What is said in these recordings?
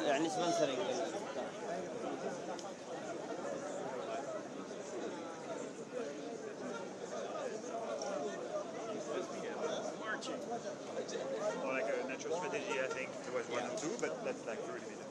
يعني سبونسرنج Or like a natural strategy, I think there was one or two, but that's like really limited.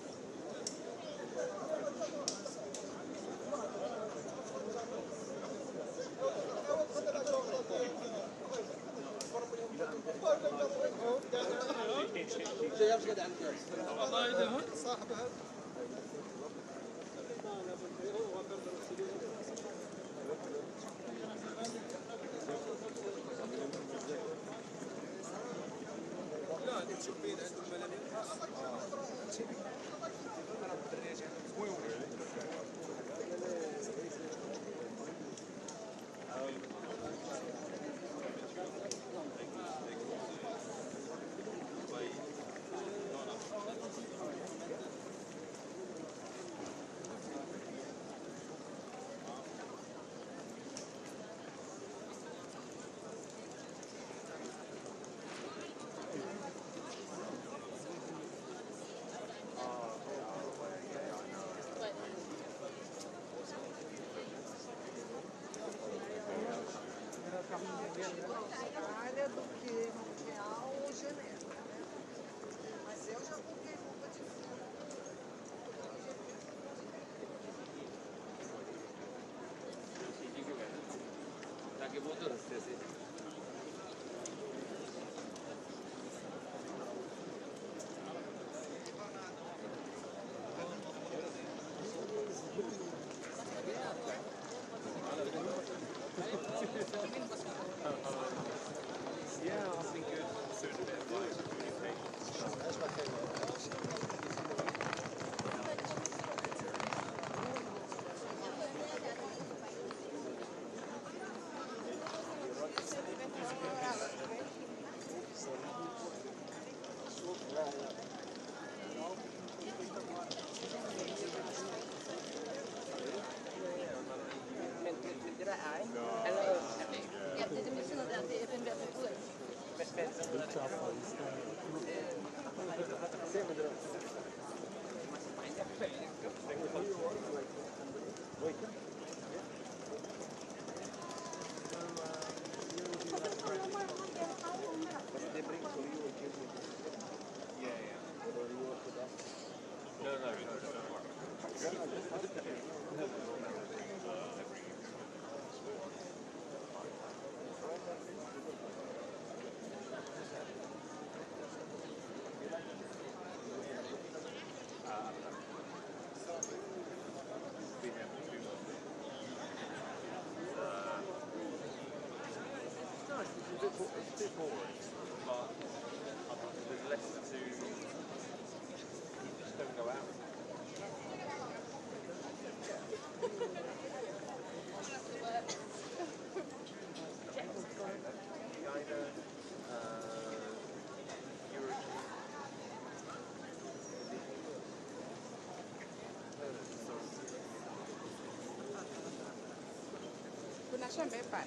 عشان بيبان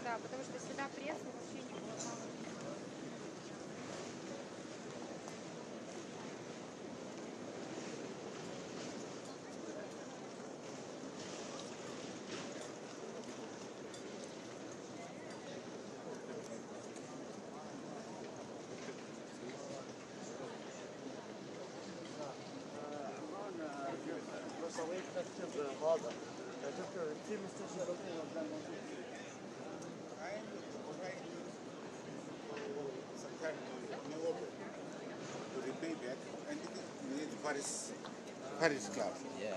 Да, потому что всегда пресс вообще не было. صويت تكتب هذا تذكر كثير مستشفى العين payback, and it is made Paris Club. Yeah.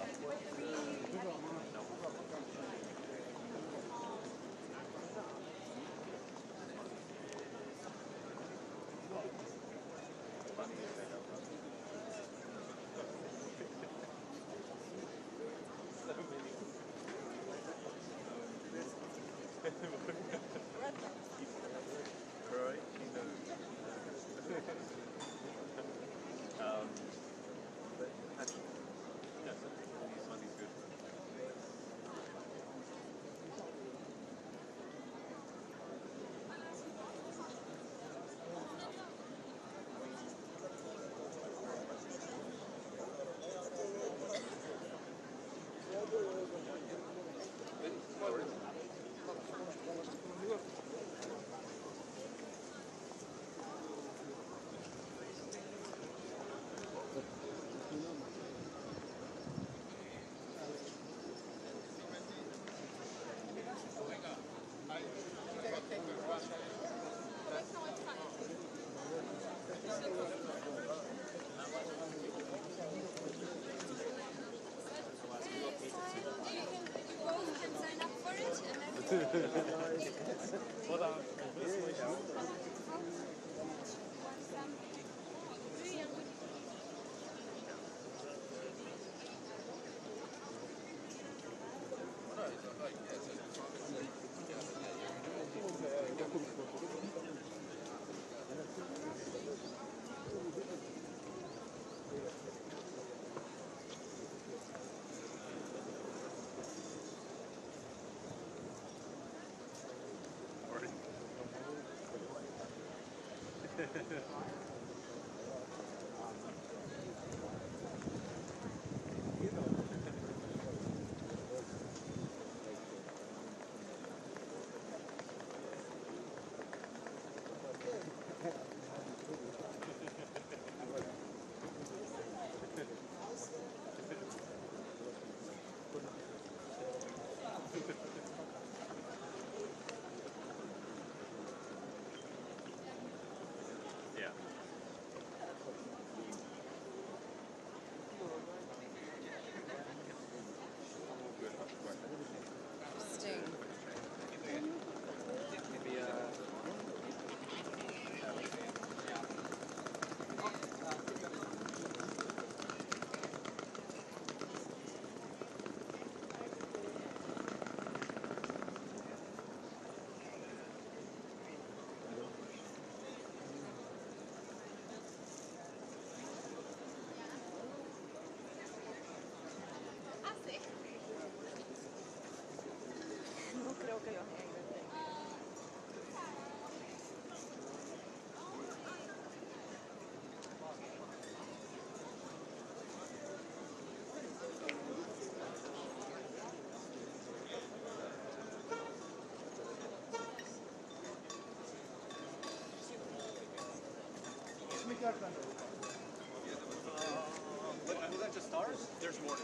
Was that just stars? There's more.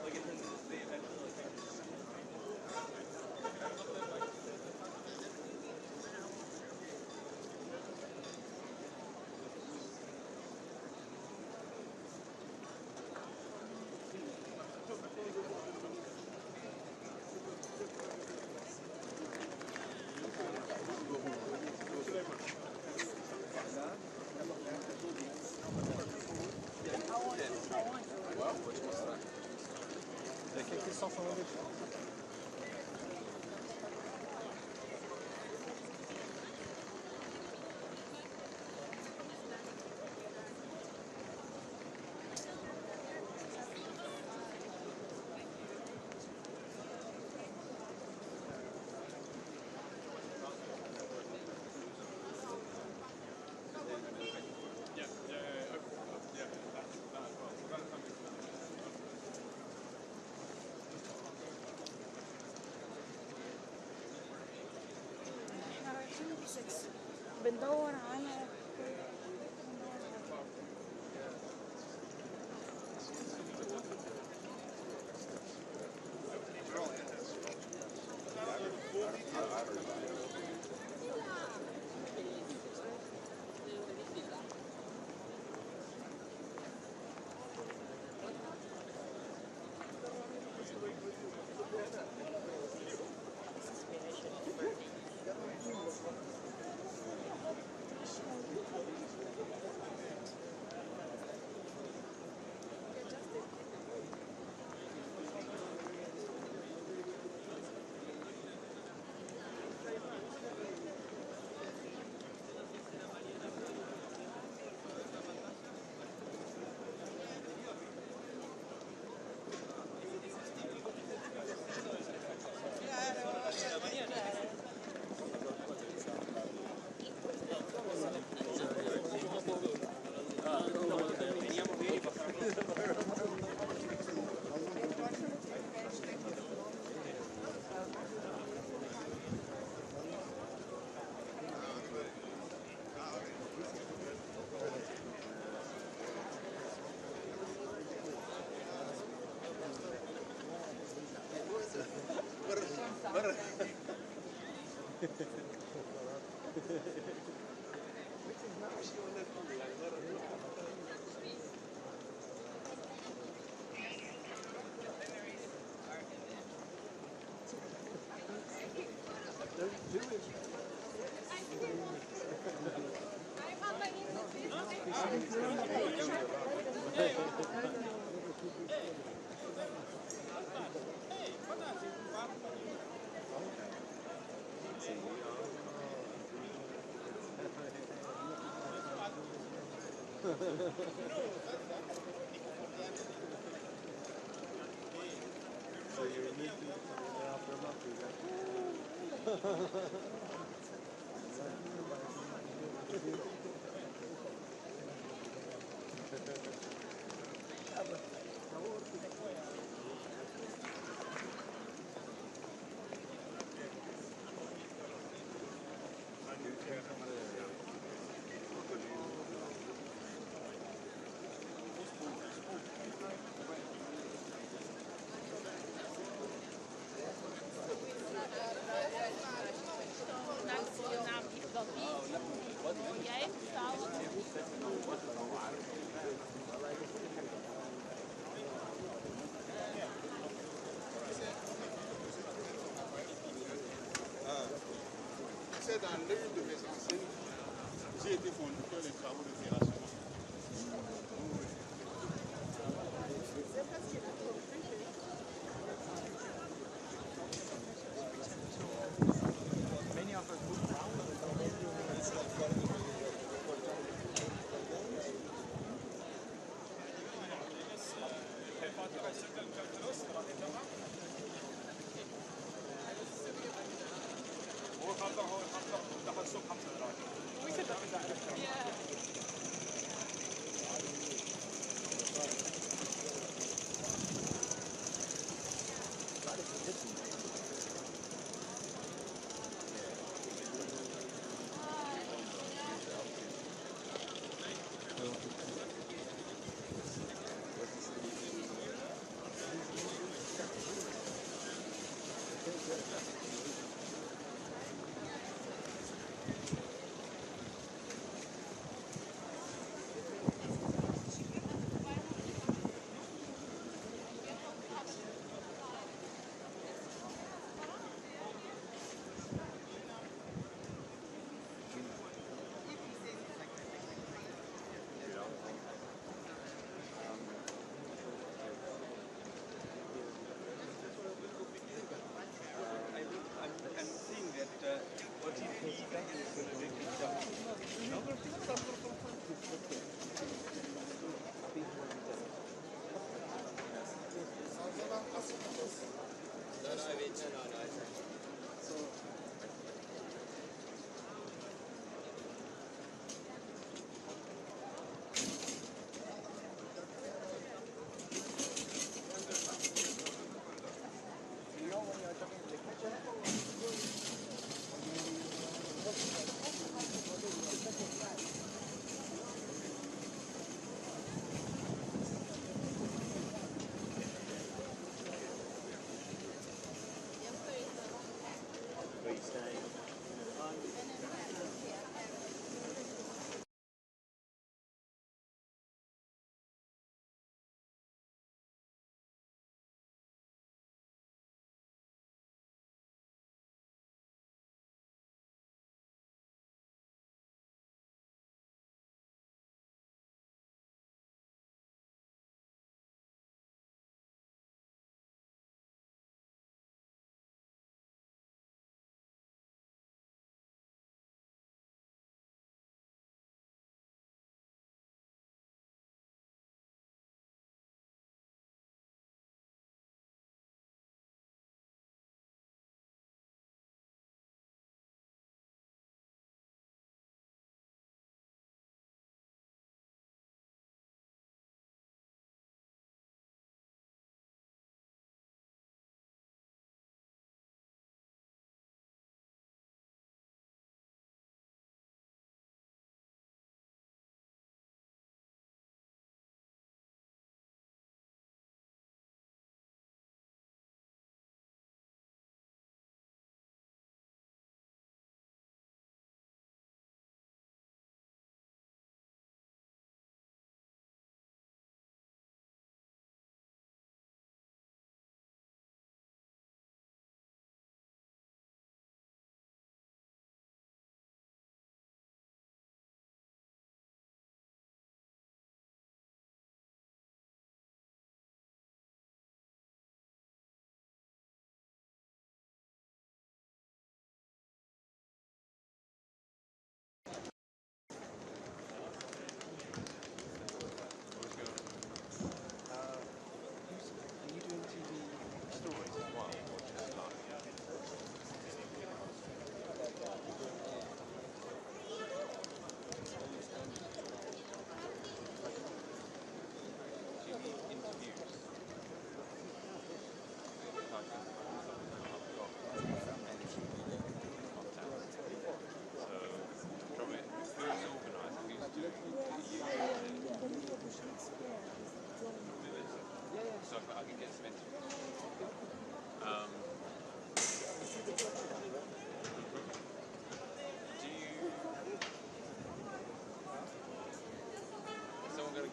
Like in terms of the event. بندور على C'est dans l'une de mes enseignes, j'ai été conducteur des travaux de terrassement. Yeah.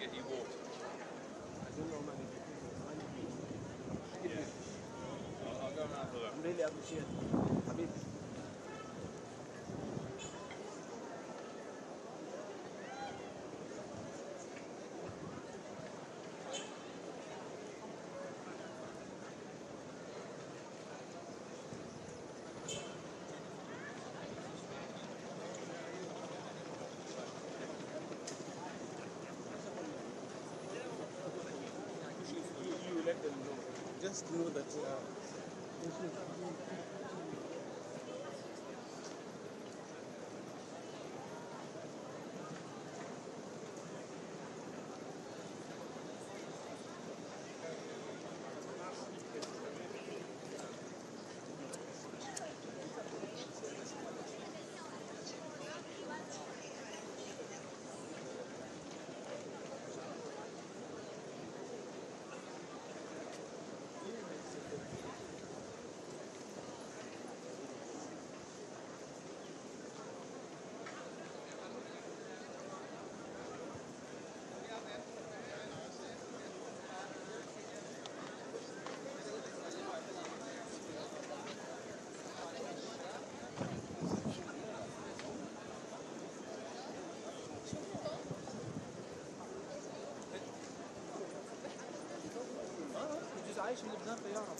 get you water. I'll go and have a look. really appreciate it. حبيبي. You let them know. Just know that. عايش من لبنان فيعرف.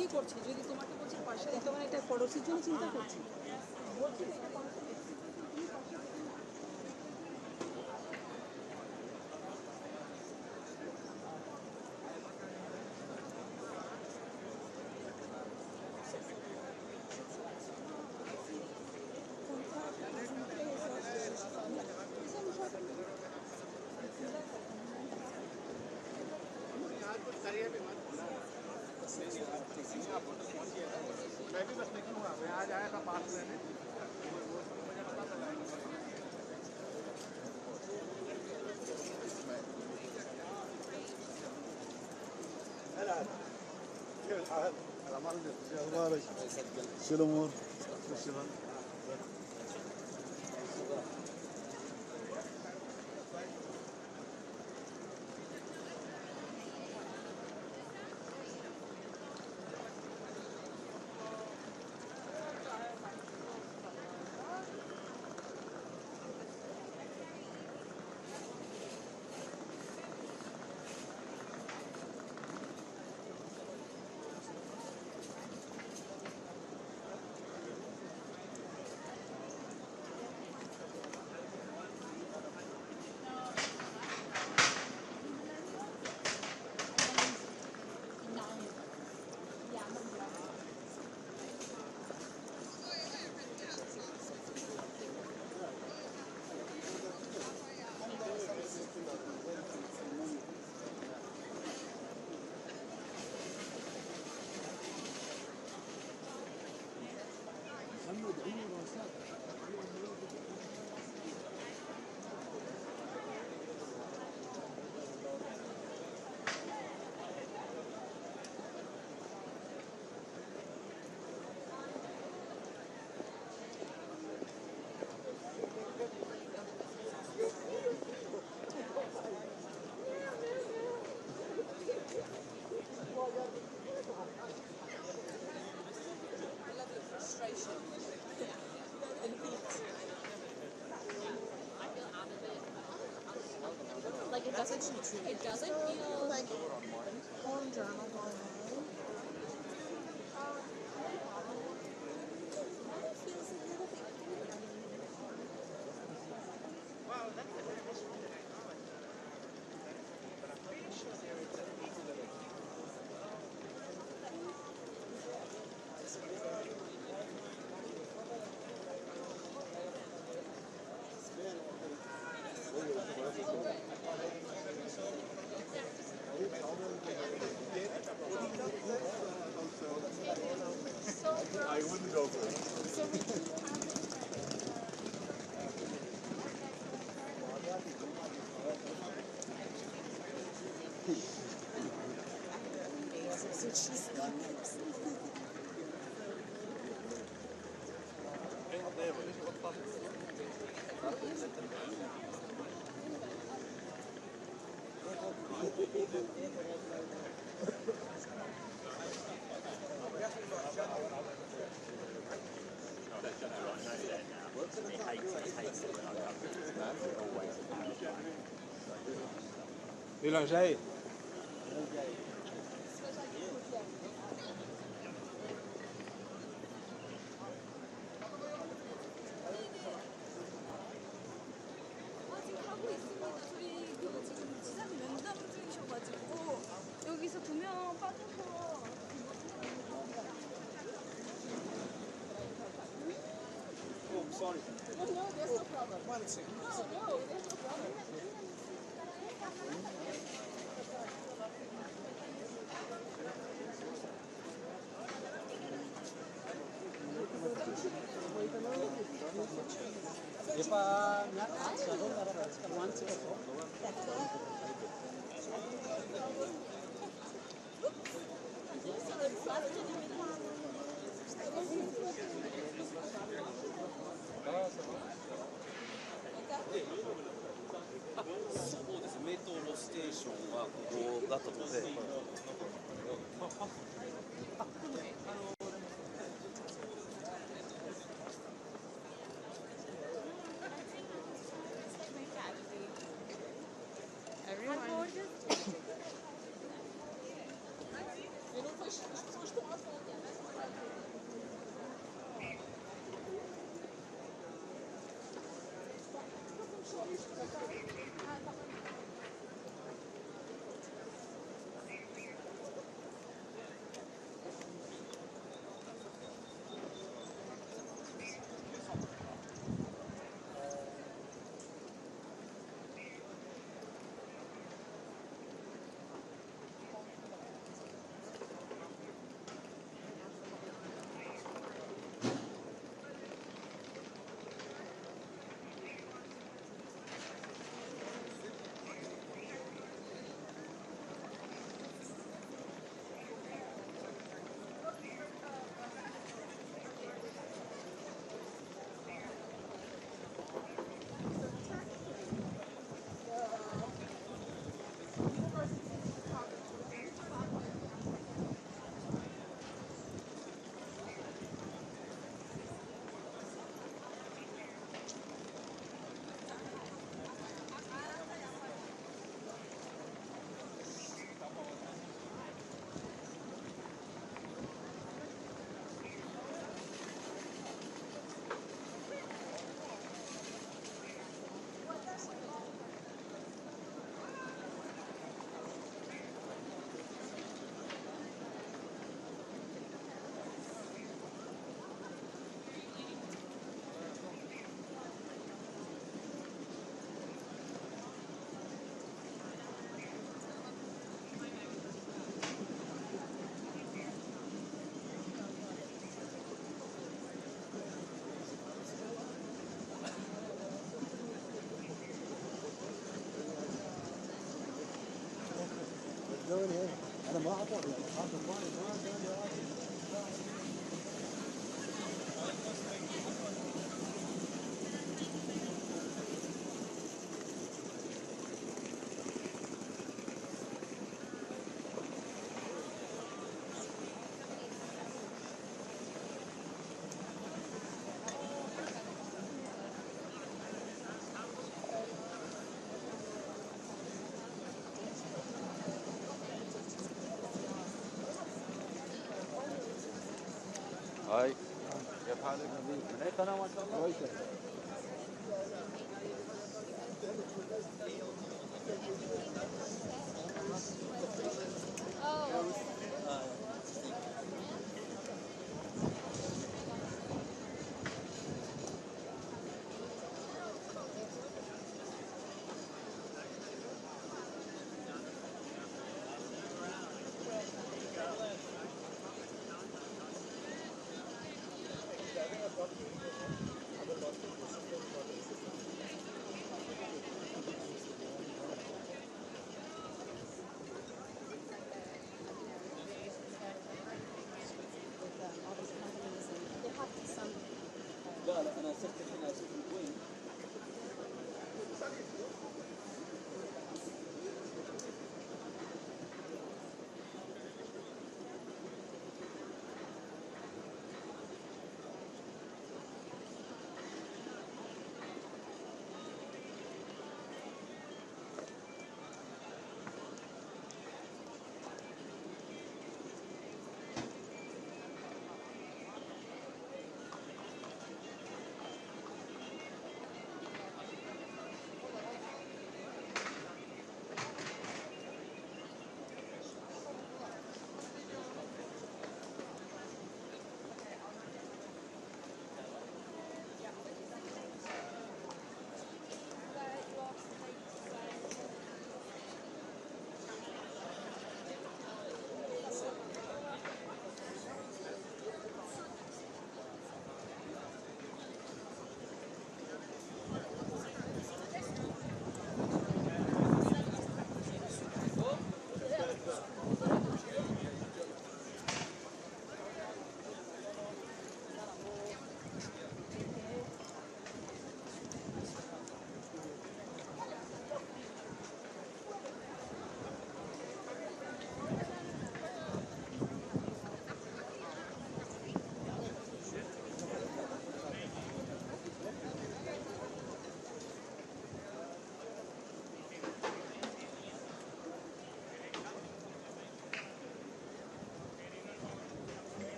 কি করছি যদি তোমাকে বলছি পয়সা দিতে মানে এটা পড়োশির জন্য চিন্তা করছি বলছি मैं भी बस निकलूंगा मैं आज आया था पास लेने هلا كيف الحال؟ شو اخبارك؟ شو الامور؟ شو الشغل؟ Like it doesn't feel like home journal going on. إلى جاي. 지금 하고 있습니다. 저희 지금 지사님 면담 중이셔가지고 여기서 2명 빠져서 Sorry. No, there's no problem. One second. No, there's no problem. أنا ما أعطاه هاي كيف حالك؟ من أي قناة ما شاء الله؟ كويسة. لا لا انا صرت هنا صرت وين؟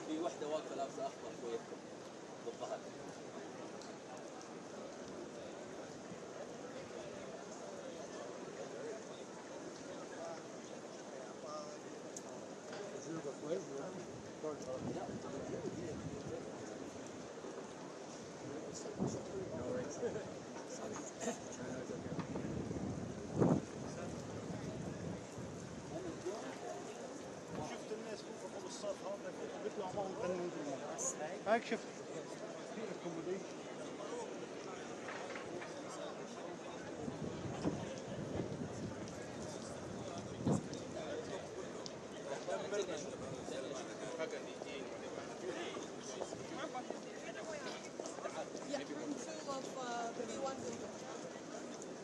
في واحدة واقفة لابسة أخضر شوية بالظهر. شفت الناس فوق فوق السطح هون بيطلعوا معهم يغنوا في الماء. هيك شفت في accommodation. Yeah, room 2 of B1 building.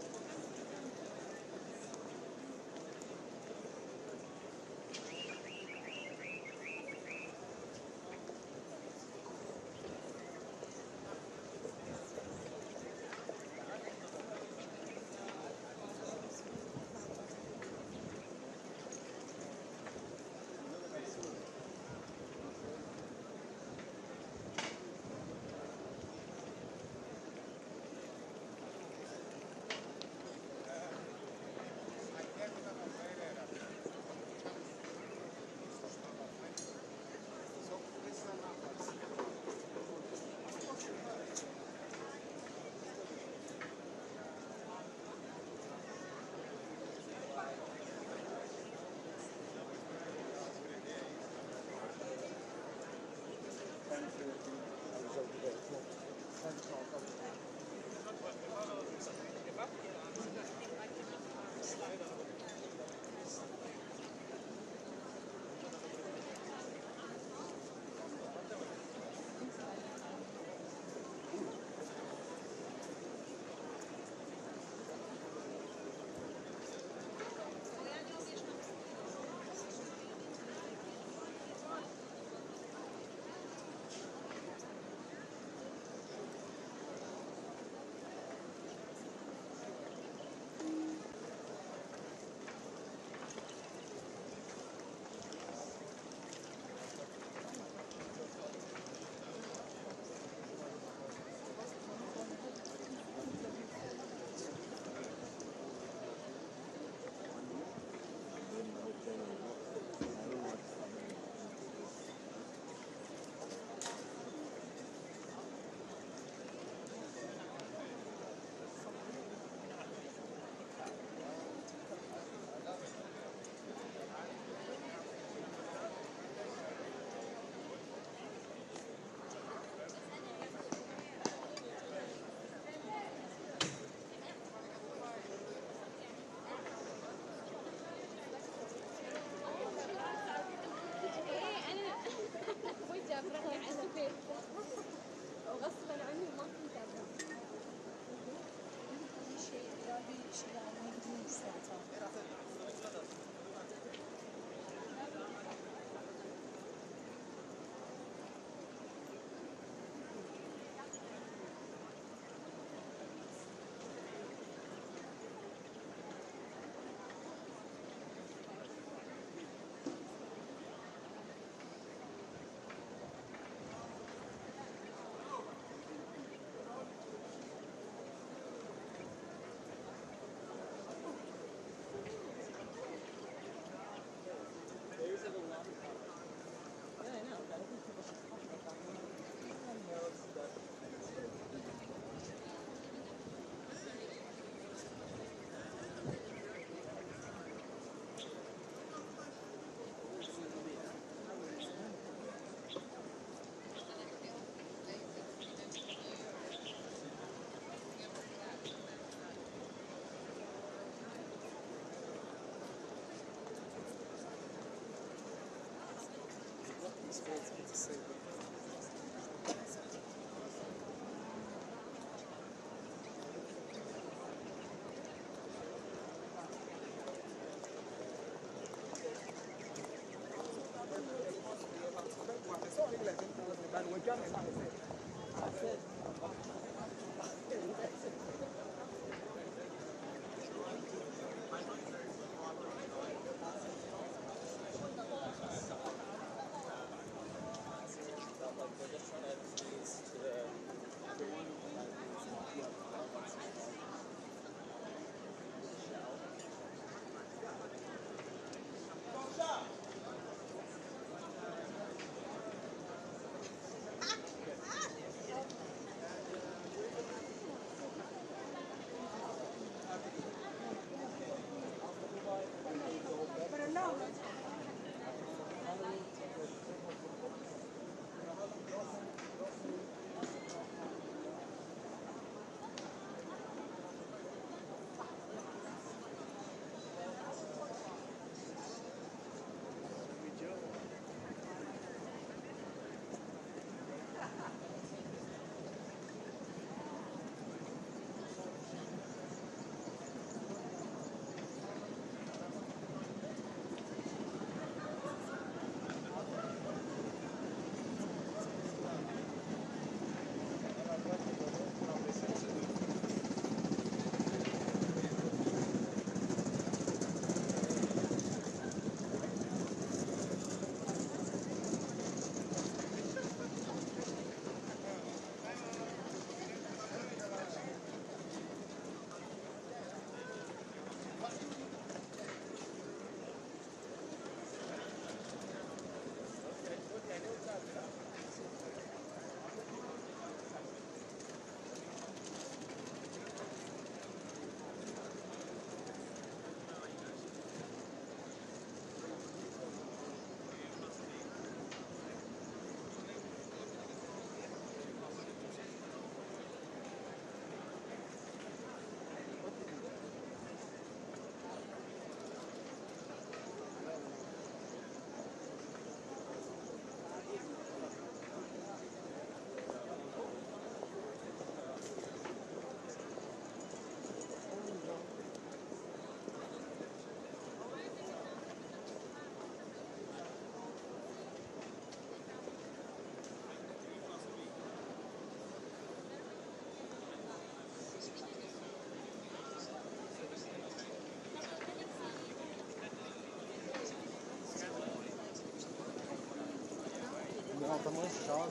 tamam şahane.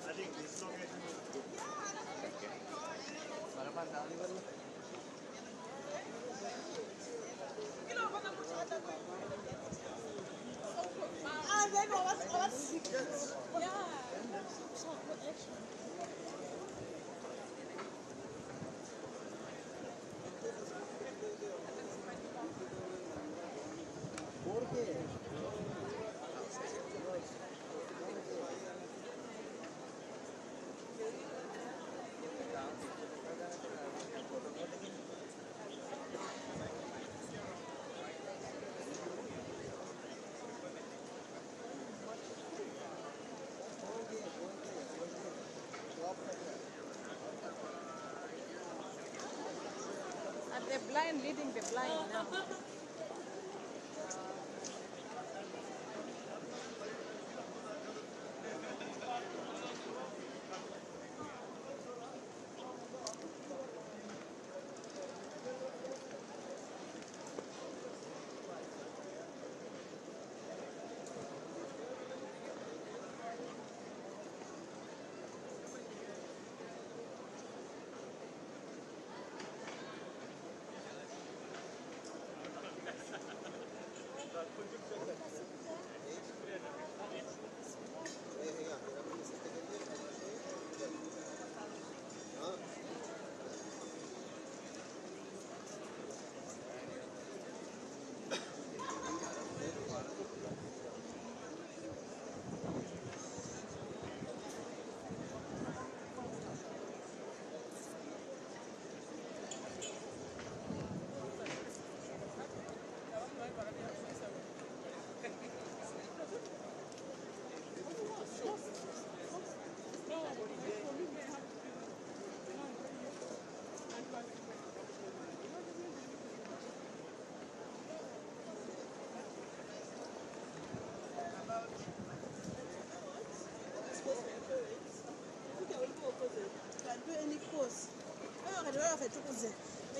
I think this song is And the blind leading the blind now.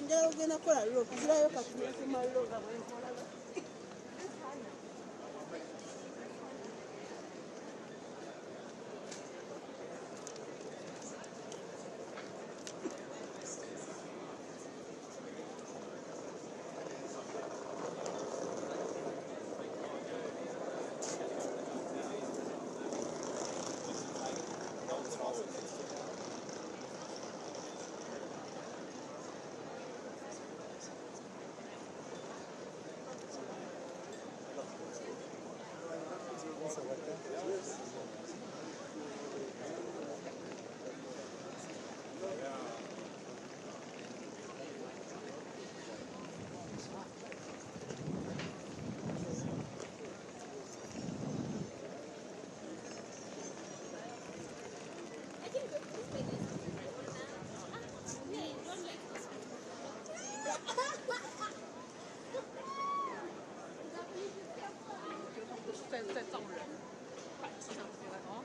Njala ogenda kukola loopu zirayo katula kumalooga bwenkola在造人，摆气上去了哦。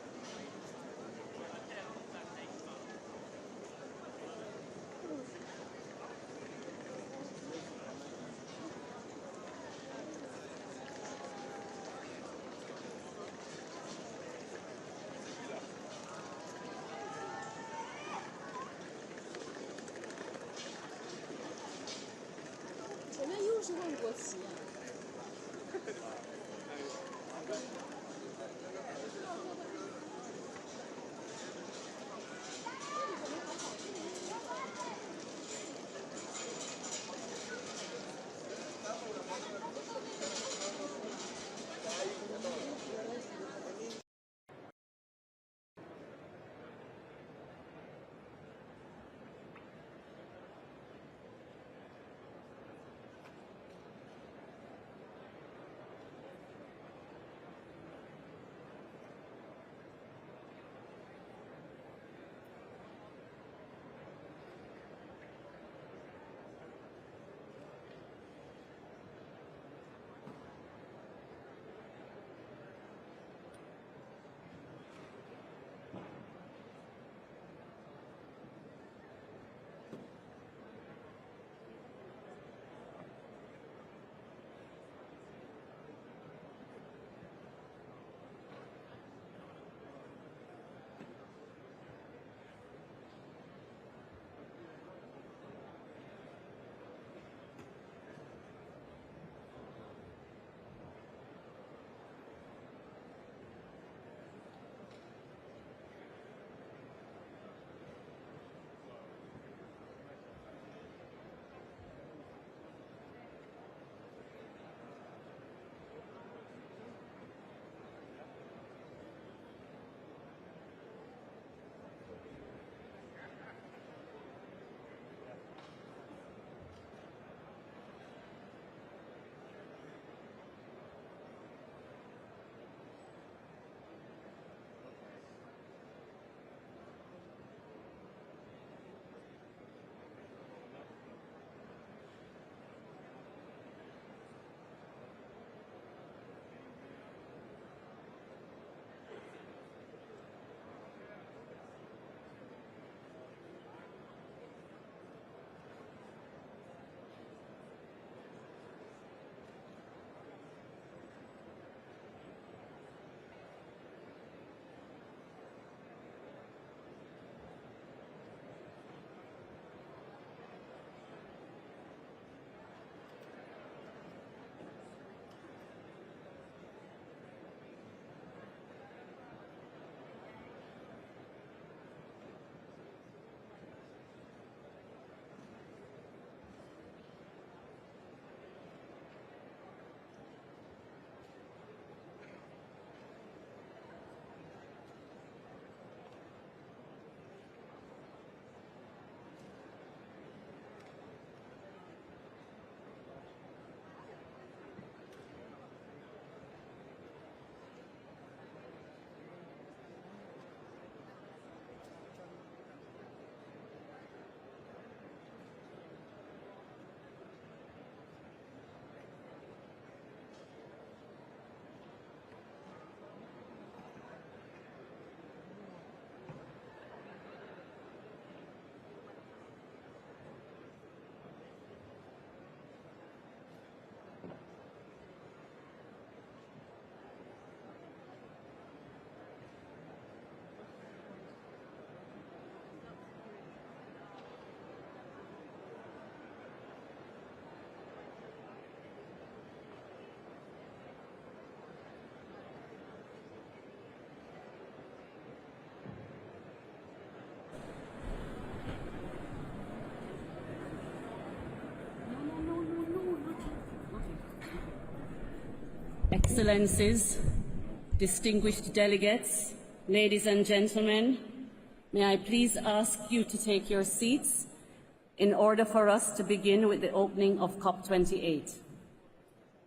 前面又是万国旗。Excellencies, distinguished delegates, ladies and gentlemen, may I please ask you to take your seats in order for us to begin with the opening of COP28.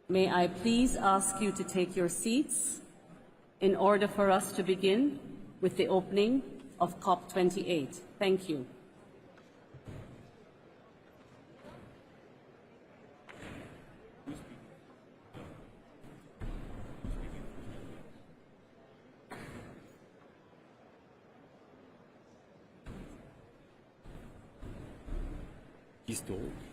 May I please ask you to take your seats in order for us to begin with the opening of COP28. Thank you. Historique.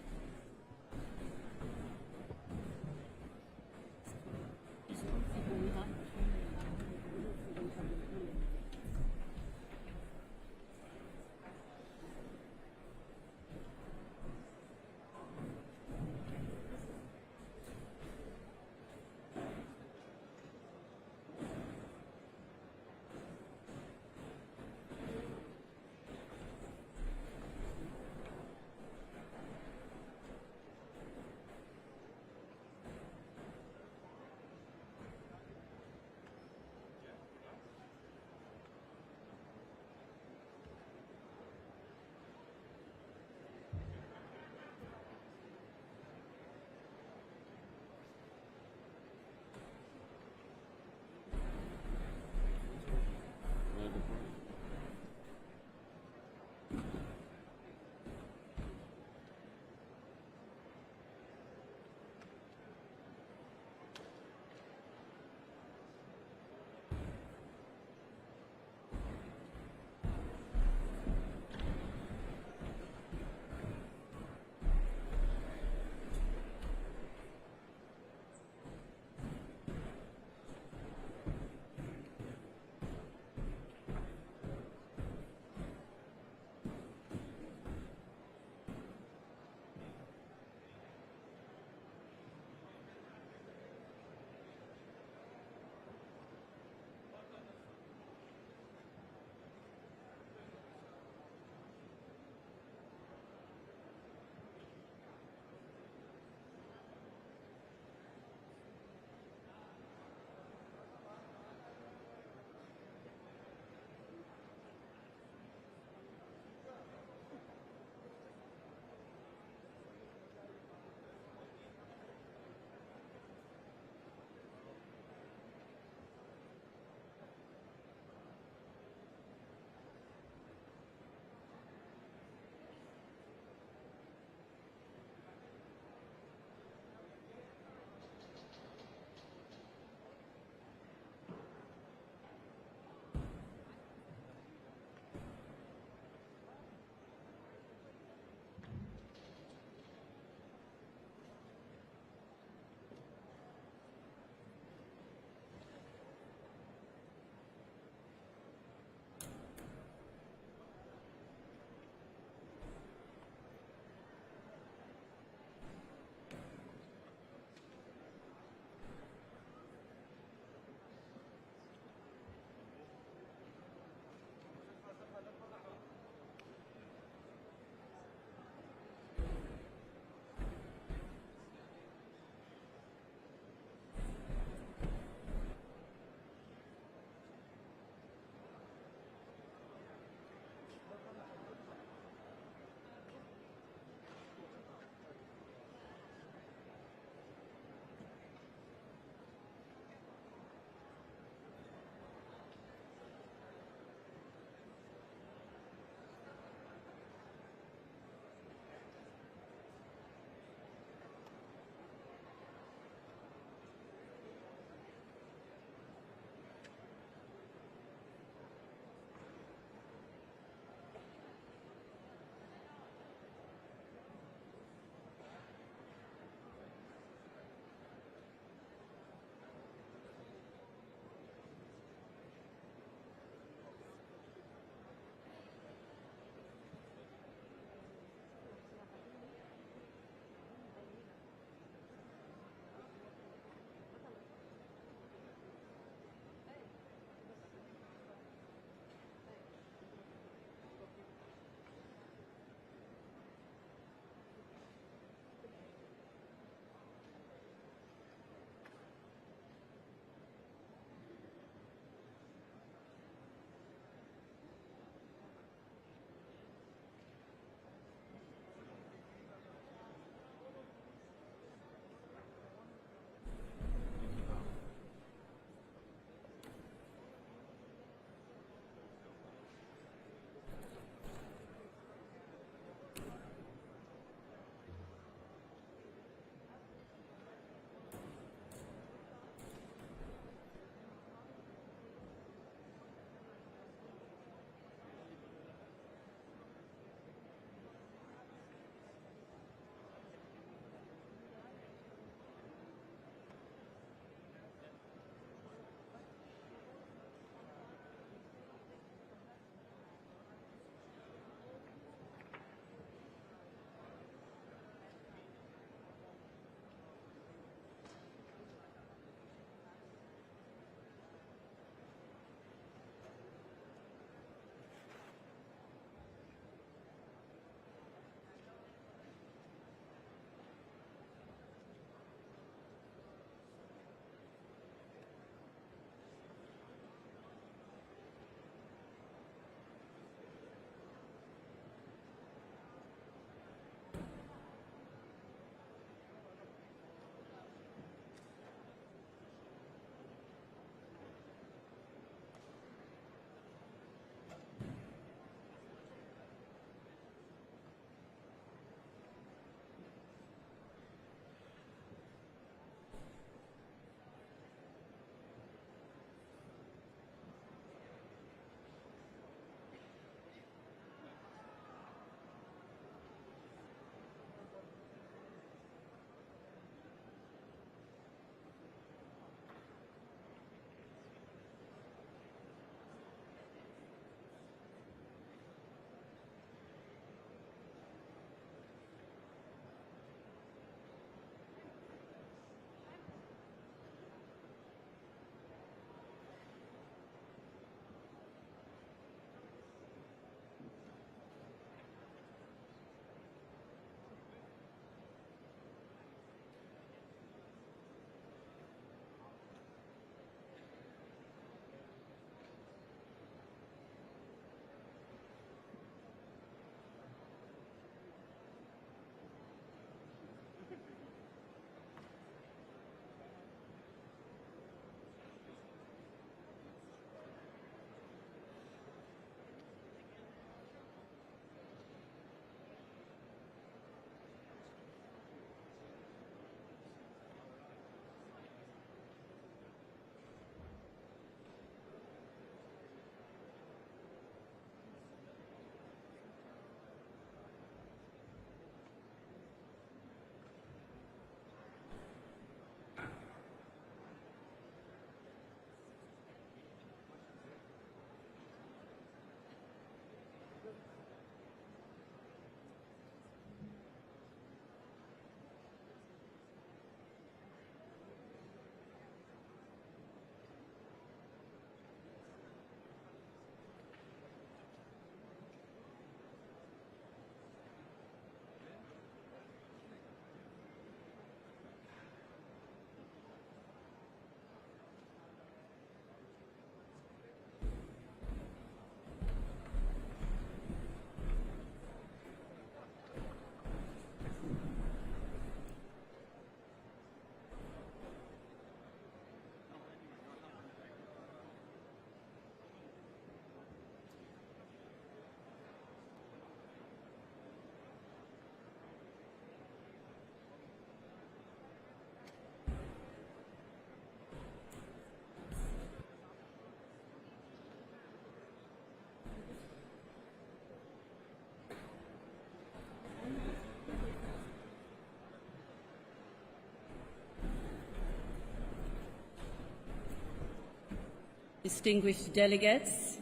distinguished delegates,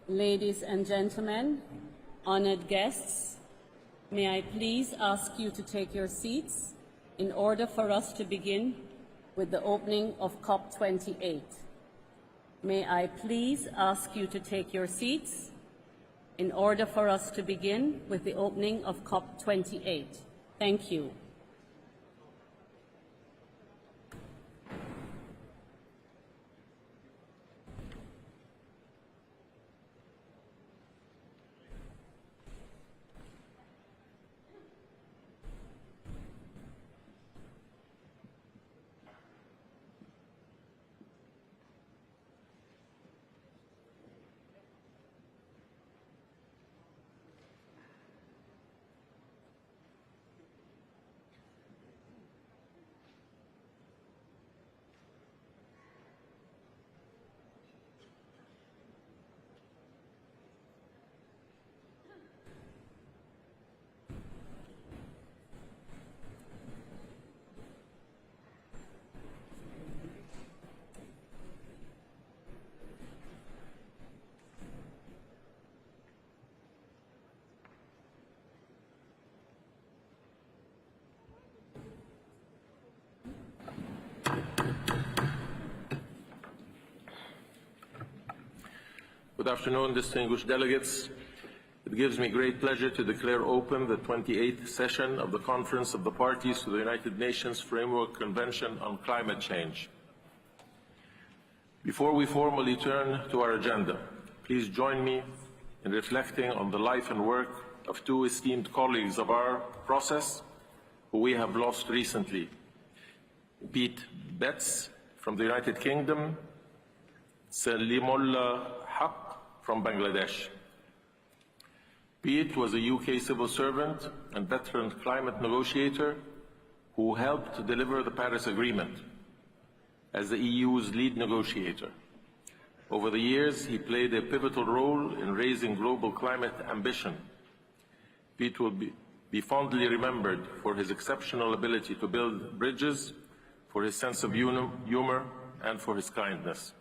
ladies and gentlemen, honored guests, may I please ask you to take your seats in order for us to begin with the opening of COP28. May I please ask you to take your seats in order for us to begin with the opening of COP28. Thank you. Good afternoon, distinguished delegates. It gives me great pleasure to declare open the 28th session of the Conference of the Parties to the United Nations Framework Convention on Climate Change. Before we formally turn to our agenda, please join me in reflecting on the life and work of two esteemed colleagues of our process who we have lost recently. Pete Betts from the United Kingdom, Salimullah Haq from Bangladesh. Pete was a UK civil servant and veteran climate negotiator who helped deliver the Paris Agreement as the EU's lead negotiator. Over the years, he played a pivotal role in raising global climate ambition. Pete will be fondly remembered for his exceptional ability to build bridges, for his sense of humor, and for his kindness.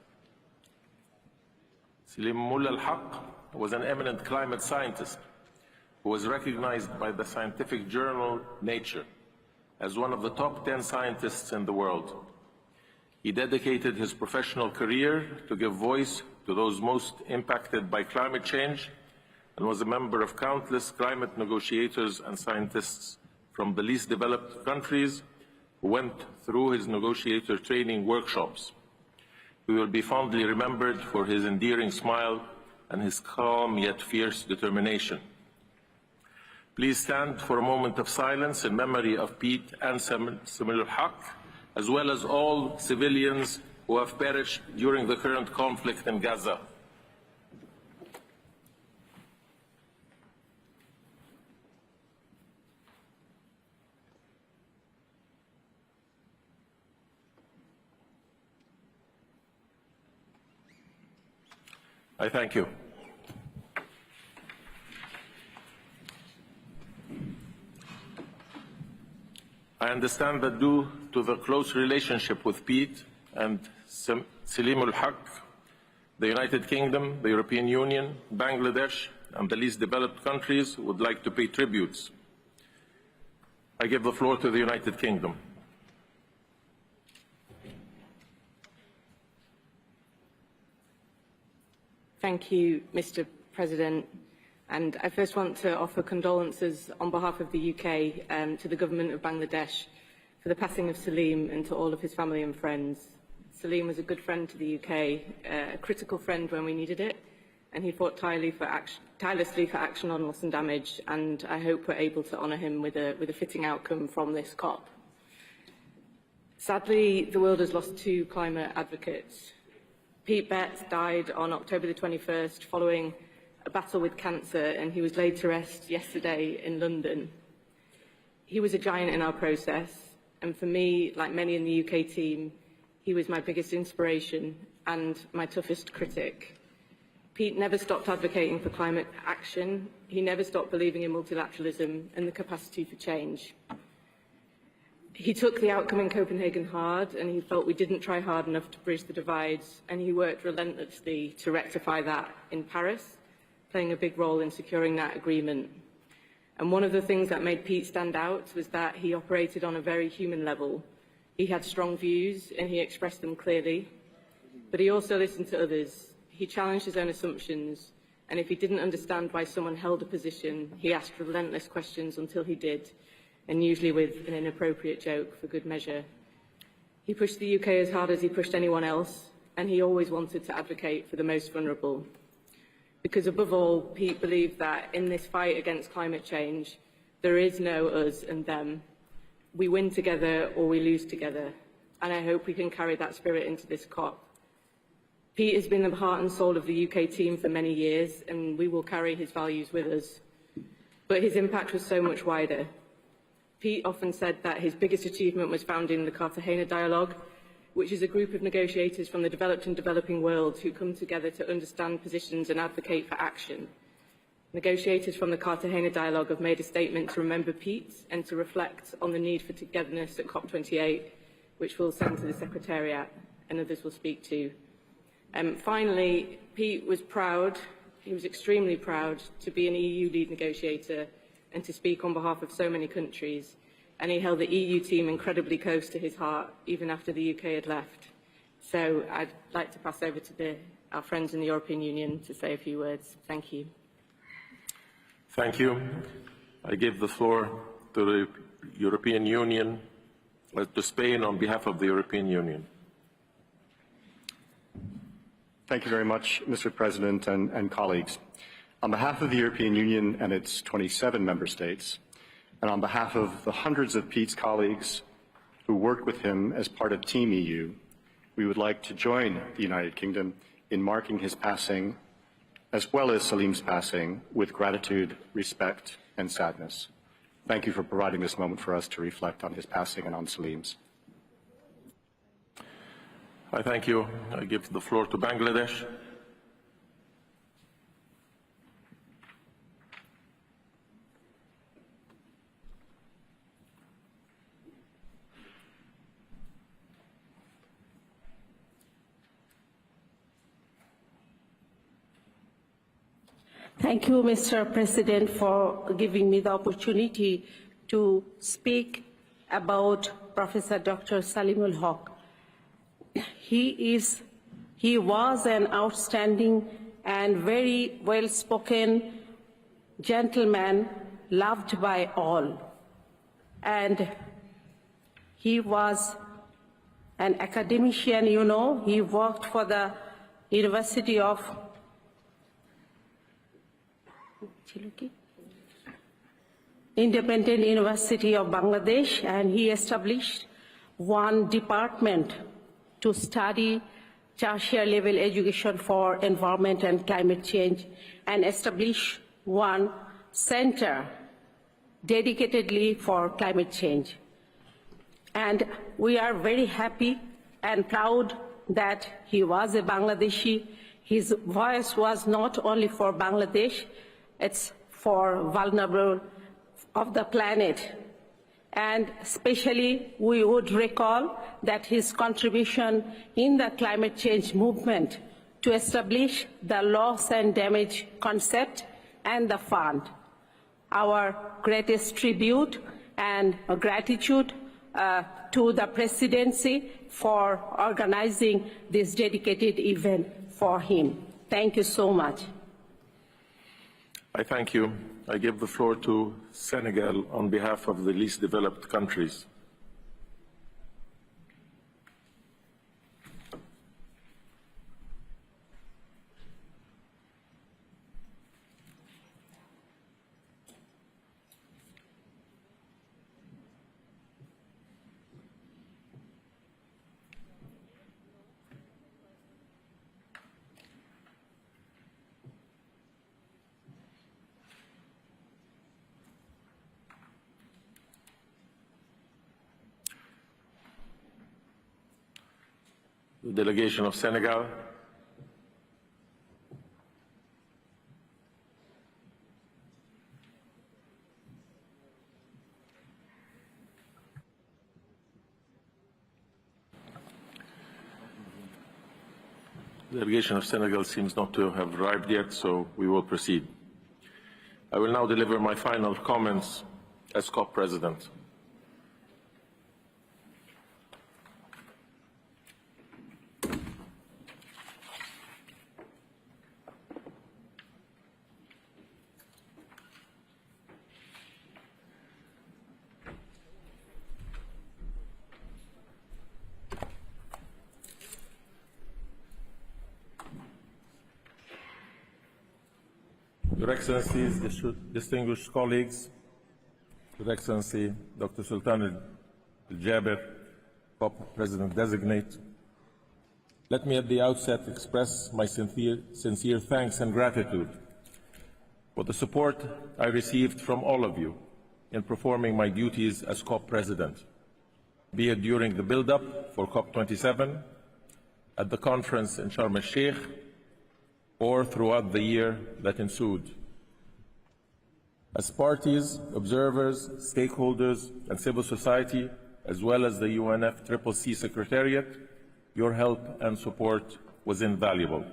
Salimullah al-Haq was an eminent climate scientist who was recognized by the scientific journal Nature as one of the top 10 scientists in the world. He dedicated his professional career to give voice to those most impacted by climate change and was a member of countless climate negotiators and scientists from the least developed countries who went through his negotiator training workshops. He will be fondly remembered for his endearing smile and his calm yet fierce determination. Please stand for a moment of silence in memory of Pete and Salimullah Haq, as well as all civilians who have perished during the current conflict in Gaza. I thank you. I understand that due to the close relationship with Pete and Salimullah Haq, the United Kingdom, the European Union, Bangladesh, and the least developed countries would like to pay tributes. I give the floor to the United Kingdom. Thank you, Mr. President. And I first want to offer condolences on behalf of the UK to the government of Bangladesh for the passing of Salim and to all of his family and friends. Salim was a good friend to the UK, a critical friend when we needed it, and he fought tirelessly for action on loss and damage, and I hope we're able to honour him with a fitting outcome from this COP. Sadly, the world has lost two climate advocates. Pete Betts died on October the 21st following a battle with cancer, and he was laid to rest yesterday in London. He was a giant in our process, and for me, like many in the UK team, he was my biggest inspiration and my toughest critic. Pete never stopped advocating for climate action. He never stopped believing in multilateralism and the capacity for change. He took the outcome in Copenhagen hard, and he felt we didn't try hard enough to bridge the divides, and he worked relentlessly to rectify that in Paris, playing a big role in securing that agreement. And one of the things that made Pete stand out was that he operated on a very human level. He had strong views, and he expressed them clearly, but he also listened to others. He challenged his own assumptions, and if he didn't understand why someone held a position, he asked relentless questions until he did, and usually with an inappropriate joke for good measure. He pushed the UK as hard as he pushed anyone else, and he always wanted to advocate for the most vulnerable. Because above all, Pete believed that in this fight against climate change, there is no us and them. We win together or we lose together, and I hope we can carry that spirit into this COP. Pete has been the heart and soul of the UK team for many years, and we will carry his values with us. But his impact was so much wider. Pete often said that his biggest achievement was founding the Cartagena Dialogue, which is a group of negotiators from the developed and developing world who come together to understand positions and advocate for action. Negotiators from the Cartagena Dialogue have made a statement to remember Pete and to reflect on the need for togetherness at COP28, which we'll send to the Secretariat and others will speak to. Finally, Pete was proud, he was extremely proud to be an EU lead negotiator and to speak on behalf of so many countries, and he held the EU team incredibly close to his heart, even after the UK had left. So I'd like to pass over to our friends in the European Union to say a few words. Thank you. Thank you. I give the floor to the European Union, to Spain on behalf of the European Union. Thank you very much, Mr. President and colleagues. On behalf of the European Union and its 27 member states, and on behalf of the hundreds of Pete's colleagues who worked with him as part of Team EU, we would like to join the United Kingdom in marking his passing, as well as Salim's passing, with gratitude, respect, and sadness. Thank you for providing this moment for us to reflect on his passing and on Salim's. I thank you. I give the floor to Bangladesh. Thank you, Mr. President, for giving me the opportunity to speak about Professor Dr. Salimul Haq. He was an outstanding and very well-spoken gentleman, loved by all. And he was an academician, you know. He worked for the University of Independent University of Bangladesh, and he established one department to study tertiary level education for environment and climate change, and establish one center dedicatedly for climate change. And we are very happy and proud that he was a Bangladeshi. His voice was not only for Bangladesh, it's for vulnerable of the planet. And especially we would recall that his contribution in the climate change movement to establish the loss and damage concept and the fund. Our greatest tribute and gratitude to the presidency for organizing this dedicated event for him. Thank you so much. I thank you. I give the floor to Senegal on behalf of the least developed countries. The delegation of Senegal. The delegation of Senegal seems not to have arrived yet, so we will proceed. I will now deliver my final comments as COP President. Your Excellencies, distinguished colleagues, Your Excellency Dr. Sultan Al-Jaber, COP President-designate, let me at the outset express my sincere thanks and gratitude for the support I received from all of you in performing my duties as COP President, be it during the build-up for COP27, at the conference in Sharm el-Sheikh, or throughout the year that ensued. As parties, observers, stakeholders, and civil society, as well as the UNFCCC Secretariat, your help and support was invaluable.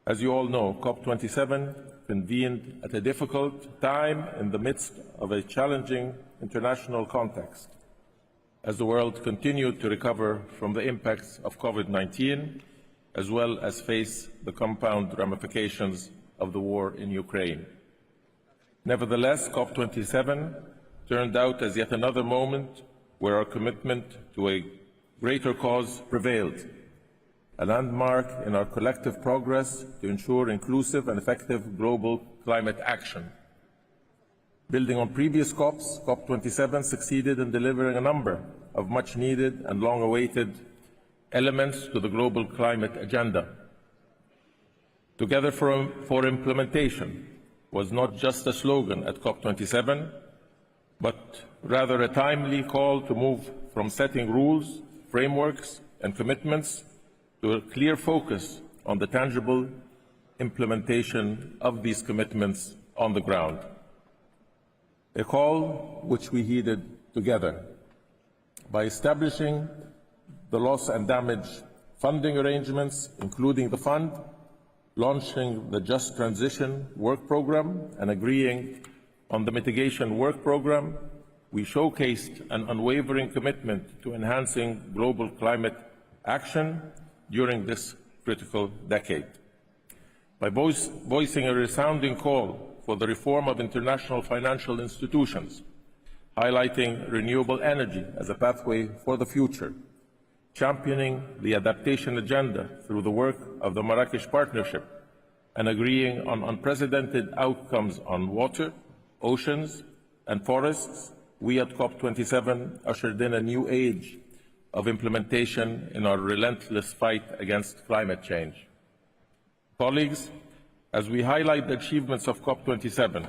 As you all know, COP27 convened at a difficult time in the midst of a challenging international context, as the world continued to recover from the impacts of COVID-19, as well as face the compound ramifications of the war in Ukraine. Nevertheless, COP27 turned out as yet another moment where our commitment to a greater cause prevailed, a landmark in our collective progress to ensure inclusive and effective global climate action. Building on previous COPs, COP27 succeeded in delivering a number of much-needed and long-awaited elements to the global climate agenda. Together for Implementation was not just a slogan at COP27, but rather a timely call to move from setting rules, frameworks, and commitments to a clear focus on the tangible implementation of these commitments on the ground. A call which we heeded together by establishing the loss and damage funding arrangements, including the fund, launching the Just Transition Work Programme, and agreeing on the Mitigation Work Programme. We showcased an unwavering commitment to enhancing global climate action during this critical decade. By voicing a resounding call for the reform of international financial institutions, highlighting renewable energy as a pathway for the future, championing the adaptation agenda through the work of the Marrakesh Partnership, and agreeing on unprecedented outcomes on water, oceans, and forests, we at COP27 ushered in a new age of implementation in our relentless fight against climate change. Colleagues, as we highlight the achievements of COP27,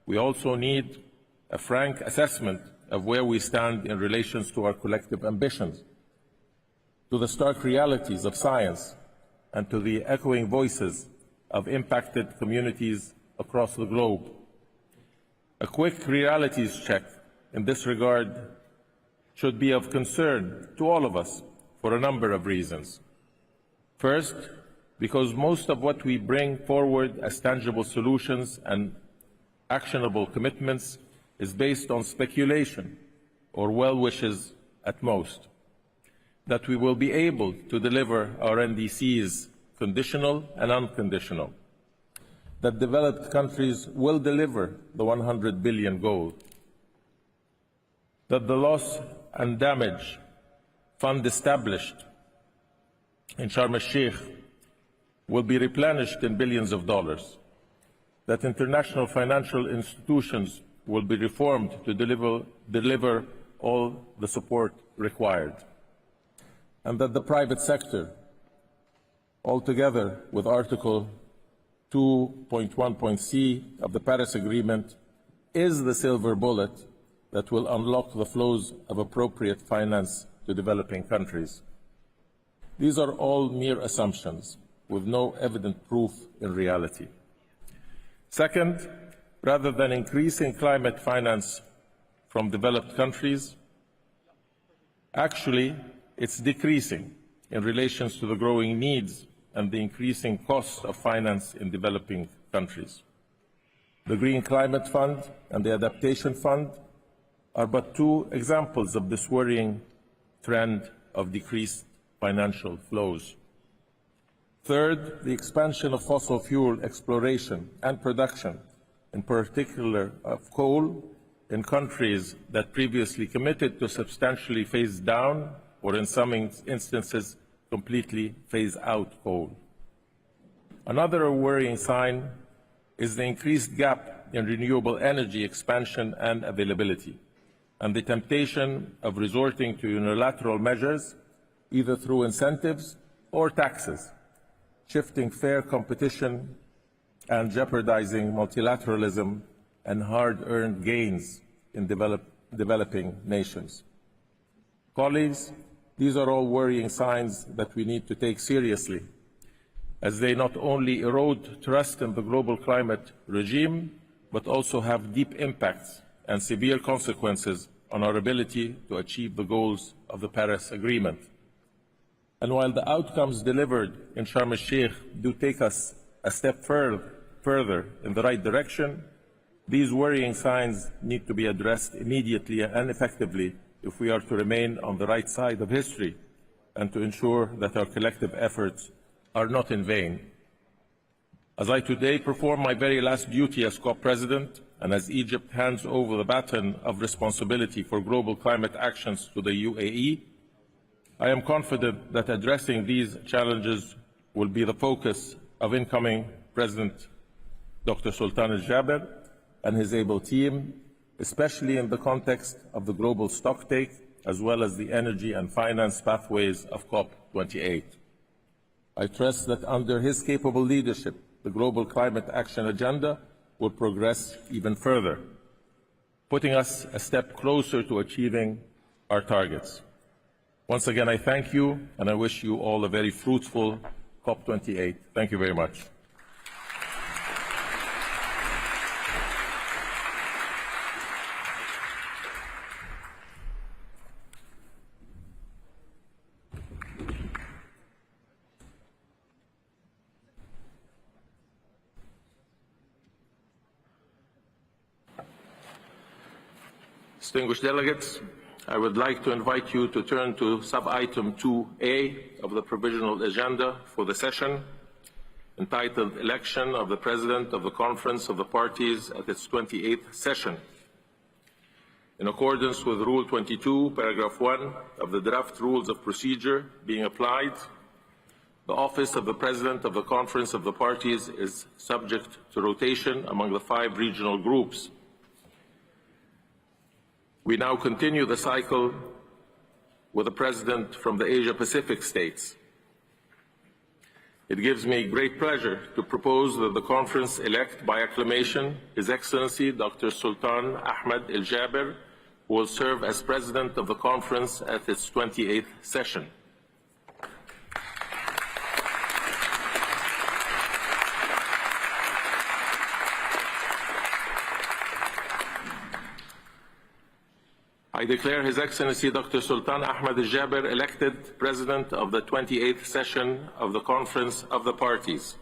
we also need a frank assessment of where we stand in relation to our collective ambitions, to the stark realities of science, and to the echoing voices of impacted communities across the globe. A quick realities check in this regard should be of concern to all of us for a number of reasons. First, because most of what we bring forward as tangible solutions and actionable commitments is based on speculation or well wishes at most. That we will be able to deliver our NDCs conditional and unconditional, that developed countries will deliver the 100 billion goal, that the loss and damage fund established in Sharm el-Sheikh will be replenished in billions of dollars, that international financial institutions will be reformed to deliver all the support required, and that the private sector, altogether with Article 2.1.c of the Paris Agreement, is the silver bullet that will unlock the flows of appropriate finance to developing countries. These are all mere assumptions with no evident proof in reality. Second, rather than increasing climate finance from developed countries, actually it's decreasing in relation to the growing needs and the increasing cost of finance in developing countries. The Green Climate Fund and the Adaptation Fund are but two examples of this worrying trend of decreased financial flows. Third, the expansion of fossil fuel exploration and production, in particular of coal, in countries that previously committed to substantially phase down or in some instances completely phase out coal. Another worrying sign is the increased gap in renewable energy expansion and availability, and the temptation of resorting to unilateral measures, either through incentives or taxes, shifting fair competition and jeopardizing multilateralism and hard-earned gains in developing nations. Colleagues, these are all worrying signs that we need to take seriously, as they not only erode trust in the global climate regime, but also have deep impacts and severe consequences on our ability to achieve the goals of the Paris Agreement. And while the outcomes delivered in Sharm el-Sheikh do take us a step further in the right direction, these worrying signs need to be addressed immediately and effectively if we are to remain on the right side of history and to ensure that our collective efforts are not in vain. As I today perform my very last duty as COP President, and as Egypt hands over the baton of responsibility for global climate actions to the UAE, I am confident that addressing these challenges will be the focus of incoming President Dr. Sultan al-Jaber and his able team, especially in the context of the global stocktake, as well as the energy and finance pathways of COP28. I trust that under his capable leadership, the Global Climate Action Agenda will progress even further, putting us a step closer to achieving our targets. Once again, I thank you, and I wish you all a very fruitful COP28. Thank you very much. Distinguished delegates, I would like to invite you to turn to sub-item 2A of the provisional agenda for the session, entitled Election of the President of the Conference of the Parties at its 28th session. In accordance with Rule 22, Paragraph 1 of the Draft Rules of Procedure being applied, the office of the President of the Conference of the Parties is subject to rotation among the 5 regional groups. We now continue the cycle with a President from the Asia-Pacific states. It gives me great pleasure to propose that the conference elect by acclamation His Excellency Dr. Sultan Ahmed al-Jaber, who will serve as President of the conference at its 28th session. I declare His Excellency Dr. Sultan Ahmed al-Jaber elected President of the 28th session of the Conference of the Parties.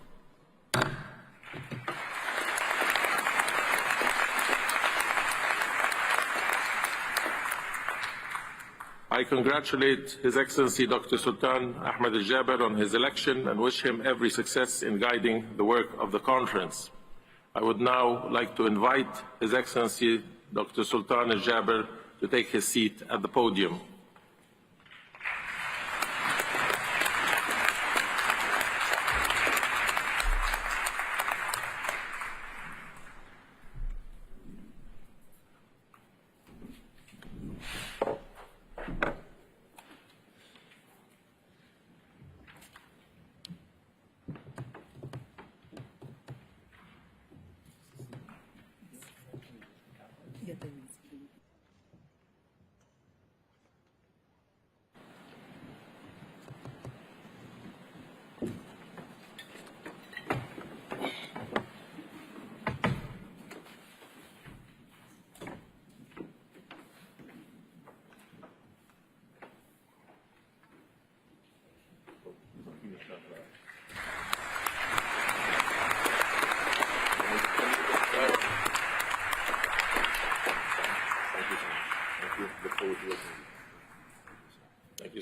I congratulate His Excellency Dr. Sultan Ahmed al-Jaber on his election and wish him every success in guiding the work of the conference. I would now like to invite His Excellency Dr. Sultan al-Jaber to take his seat at the podium.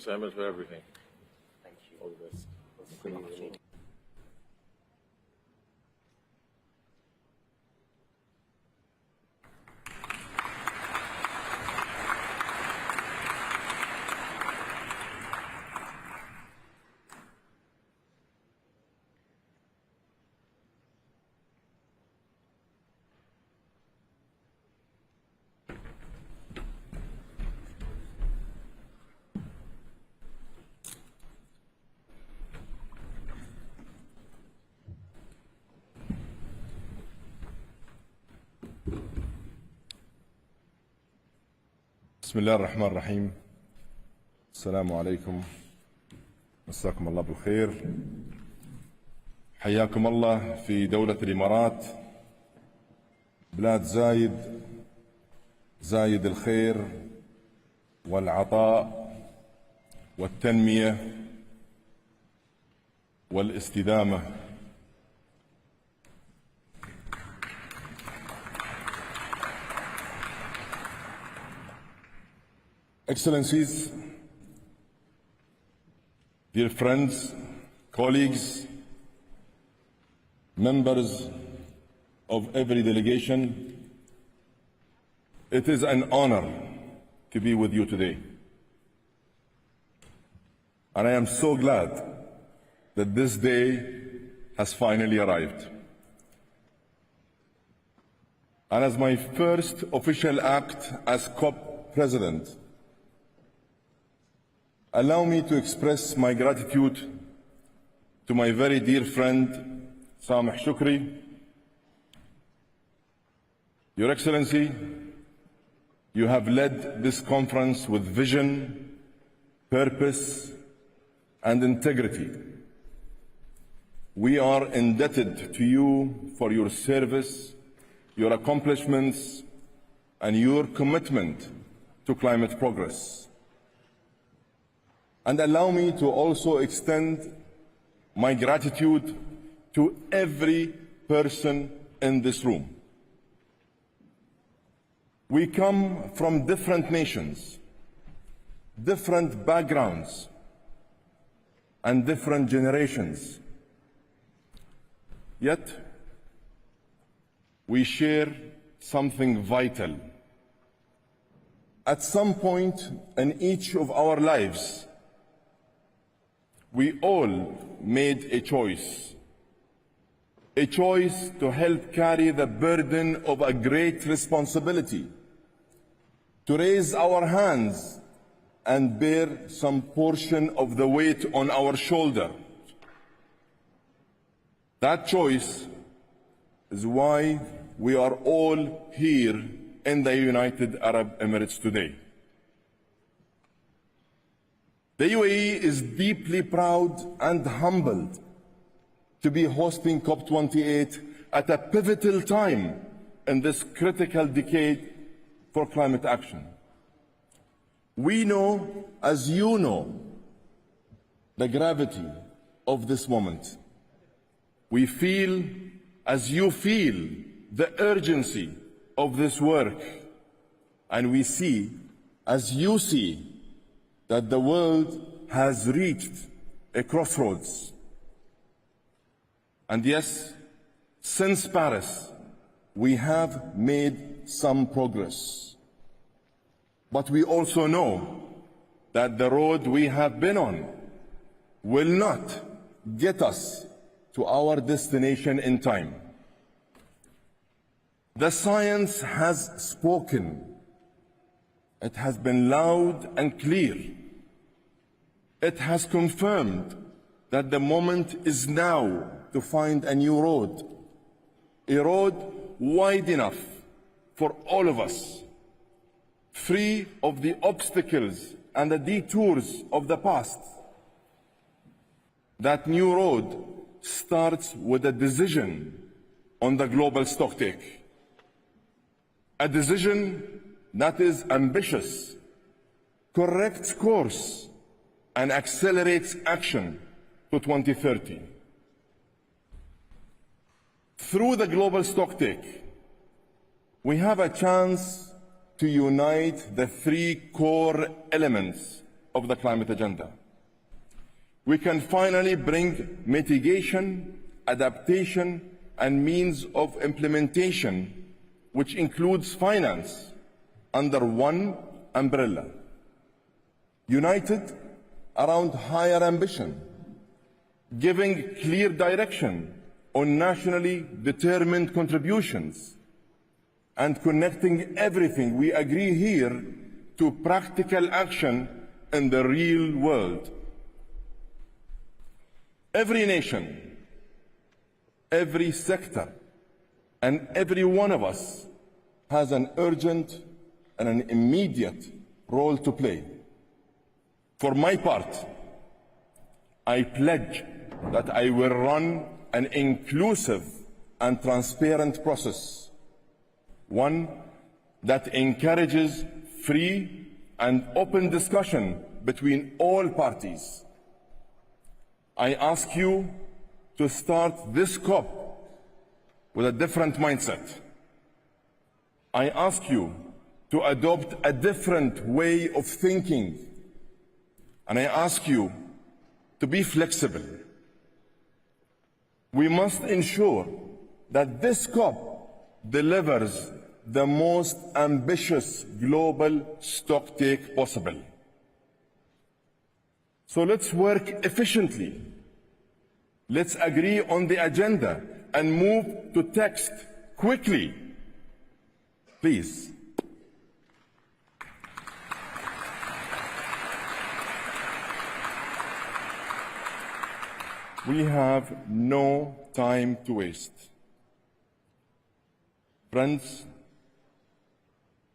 Simon, for everything. Thank you. All the best. بسم الله الرحمن الرحيم. السلام عليكم، مساكم الله بالخير. حياكم الله في دولة الإمارات، بلاد زايد الخير والعطاء والتنمية والاستدامة. Excellencies, dear friends, colleagues, members of every delegation, it is an honor to be with you today. And I am so glad that this day has finally arrived. And as my first official act as COP President, allow me to express my gratitude to my very dear friend, Sameh Shukri. Your Excellency, you have led this conference with vision, purpose, and integrity. We are indebted to you for your service, your accomplishments, and your commitment to climate progress. And allow me to also extend my gratitude to every person in this room. We come from different nations, different backgrounds, and different generations. Yet, we share something vital. At some point in each of our lives, we all made a choice to help carry the burden of a great responsibility, to raise our hands and bear some portion of the weight on our shoulder. That choice is why we are all here in the United Arab Emirates today. The UAE is deeply proud and humbled to be hosting COP28 at a pivotal time in this critical decade for climate action. We know, as you know, the gravity of this moment. We feel, as you feel, the urgency of this work. And we see, as you see, that the world has reached a crossroads. And yes, since Paris, we have made some progress. But we also know that the road we have been on will not get us to our destination in time. The science has spoken. It has been loud and clear. It has confirmed that the moment is now to find a new road, a road wide enough for all of us, free of the obstacles and the detours of the past. That new road starts with a decision on the global stocktake, a decision that is ambitious, corrects course, and accelerates action to 2030. Through the global stocktake, we have a chance to unite the three core elements of the climate agenda. We can finally bring mitigation, adaptation, and means of implementation, which includes finance, under one umbrella, united around higher ambition, giving clear direction on nationally determined contributions, and connecting everything we agree here to practical action in the real world. Every nation, every sector, and every one of us has an urgent and an immediate role to play. For my part, I pledge that I will run an inclusive and transparent process, one that encourages free and open discussion between all parties. I ask you to start this COP with a different mindset. I ask you to adopt a different way of thinking. And I ask you to be flexible. We must ensure that this COP delivers the most ambitious global stocktake possible. So let's work efficiently. Let's agree on the agenda and move to text quickly. Please. We have no time to waste. Friends,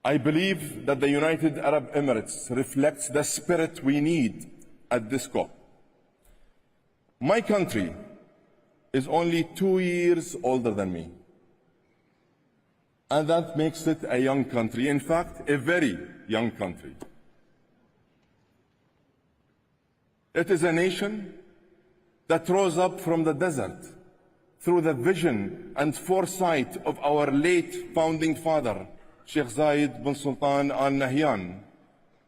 I believe that the United Arab Emirates reflects the spirit we need at this COP. My country is only 2 years older than me. And that makes it a young country, in fact, a very young country. It is a nation that rose up from the desert through the vision and foresight of our late founding father, Sheikh Zayed bin Sultan Al Nahyan,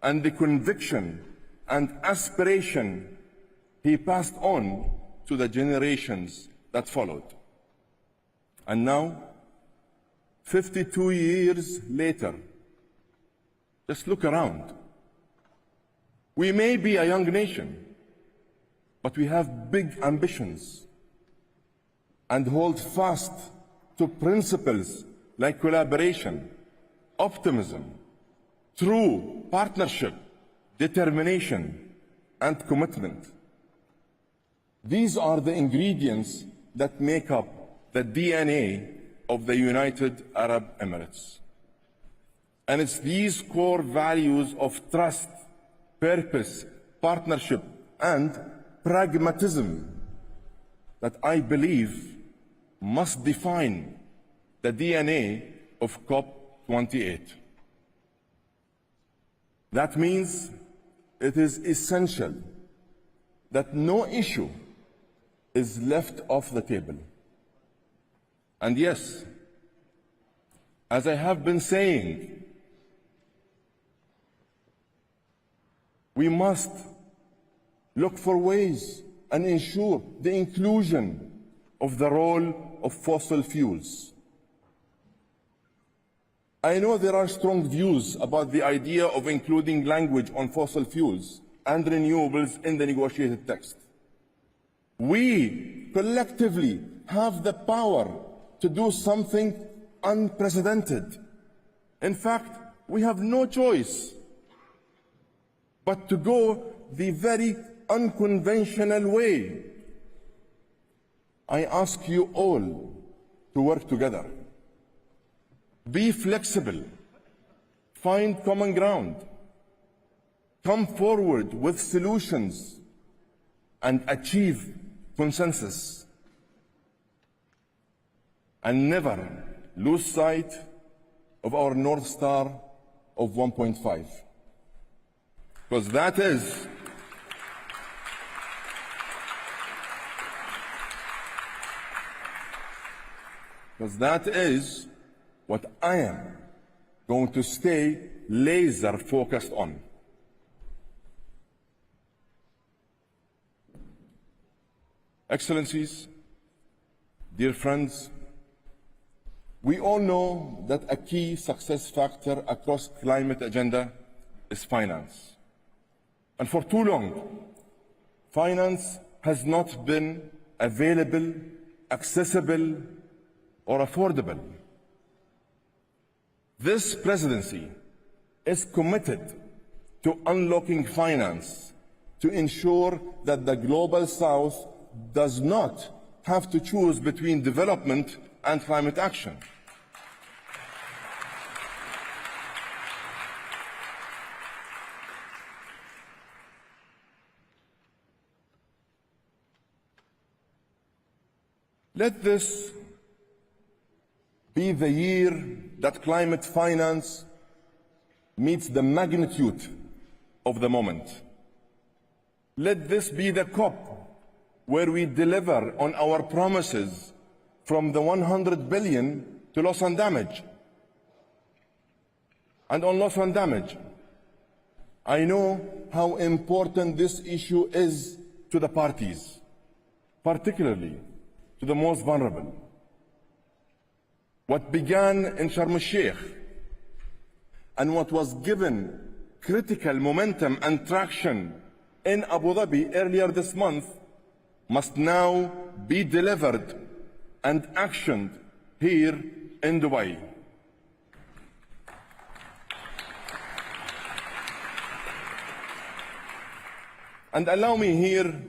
and the conviction and aspiration he passed on to the generations that followed. And now, 52 years later, just look around. We may be a young nation, but we have big ambitions and hold fast to principles like collaboration, optimism, true partnership, determination, and commitment. These are the ingredients that make up the DNA of the United Arab Emirates. And it's these core values of trust, purpose, partnership, and pragmatism that I believe must define the DNA of COP28. That means it is essential that no issue is left off the table. And yes, as I have been saying, we must look for ways and ensure the inclusion of the role of fossil fuels. I know there are strong views about the idea of including language on fossil fuels and renewables in the negotiated text. We collectively have the power to do something unprecedented. In fact, we have no choice but to go the very unconventional way. I ask you all to work together. Be flexible. Find common ground. Come forward with solutions and achieve consensus. And never lose sight of our North Star of 1.5. Because that is what I am going to stay laser focused on. Excellencies, dear friends, we all know that a key success factor across climate agenda is finance. And for too long, finance has not been available, accessible, or affordable. This presidency is committed to unlocking finance to ensure that the Global South does not have to choose between development and climate action. Let this be the year that climate finance meets the magnitude of the moment. Let this be the COP where we deliver on our promises from the 100 billion to loss and damage. And on loss and damage, I know how important this issue is to the parties, particularly to the most vulnerable. What began in Sharm el-Sheikh and what was given critical momentum and traction in Abu Dhabi earlier this month must now be delivered and actioned here in Dubai. And allow me here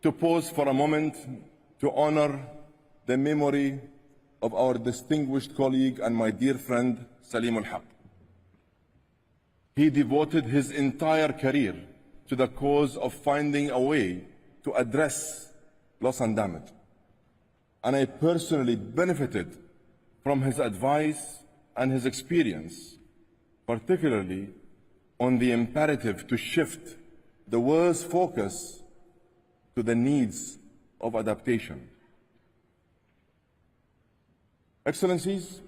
to pause for a moment to honor the memory of our distinguished colleague and my dear friend, Salim al-Haq. He devoted his entire career to the cause of finding a way to address loss and damage. And I personally benefited from his advice and his experience, particularly on the imperative to shift the world's focus to the needs of adaptation. Excellencies,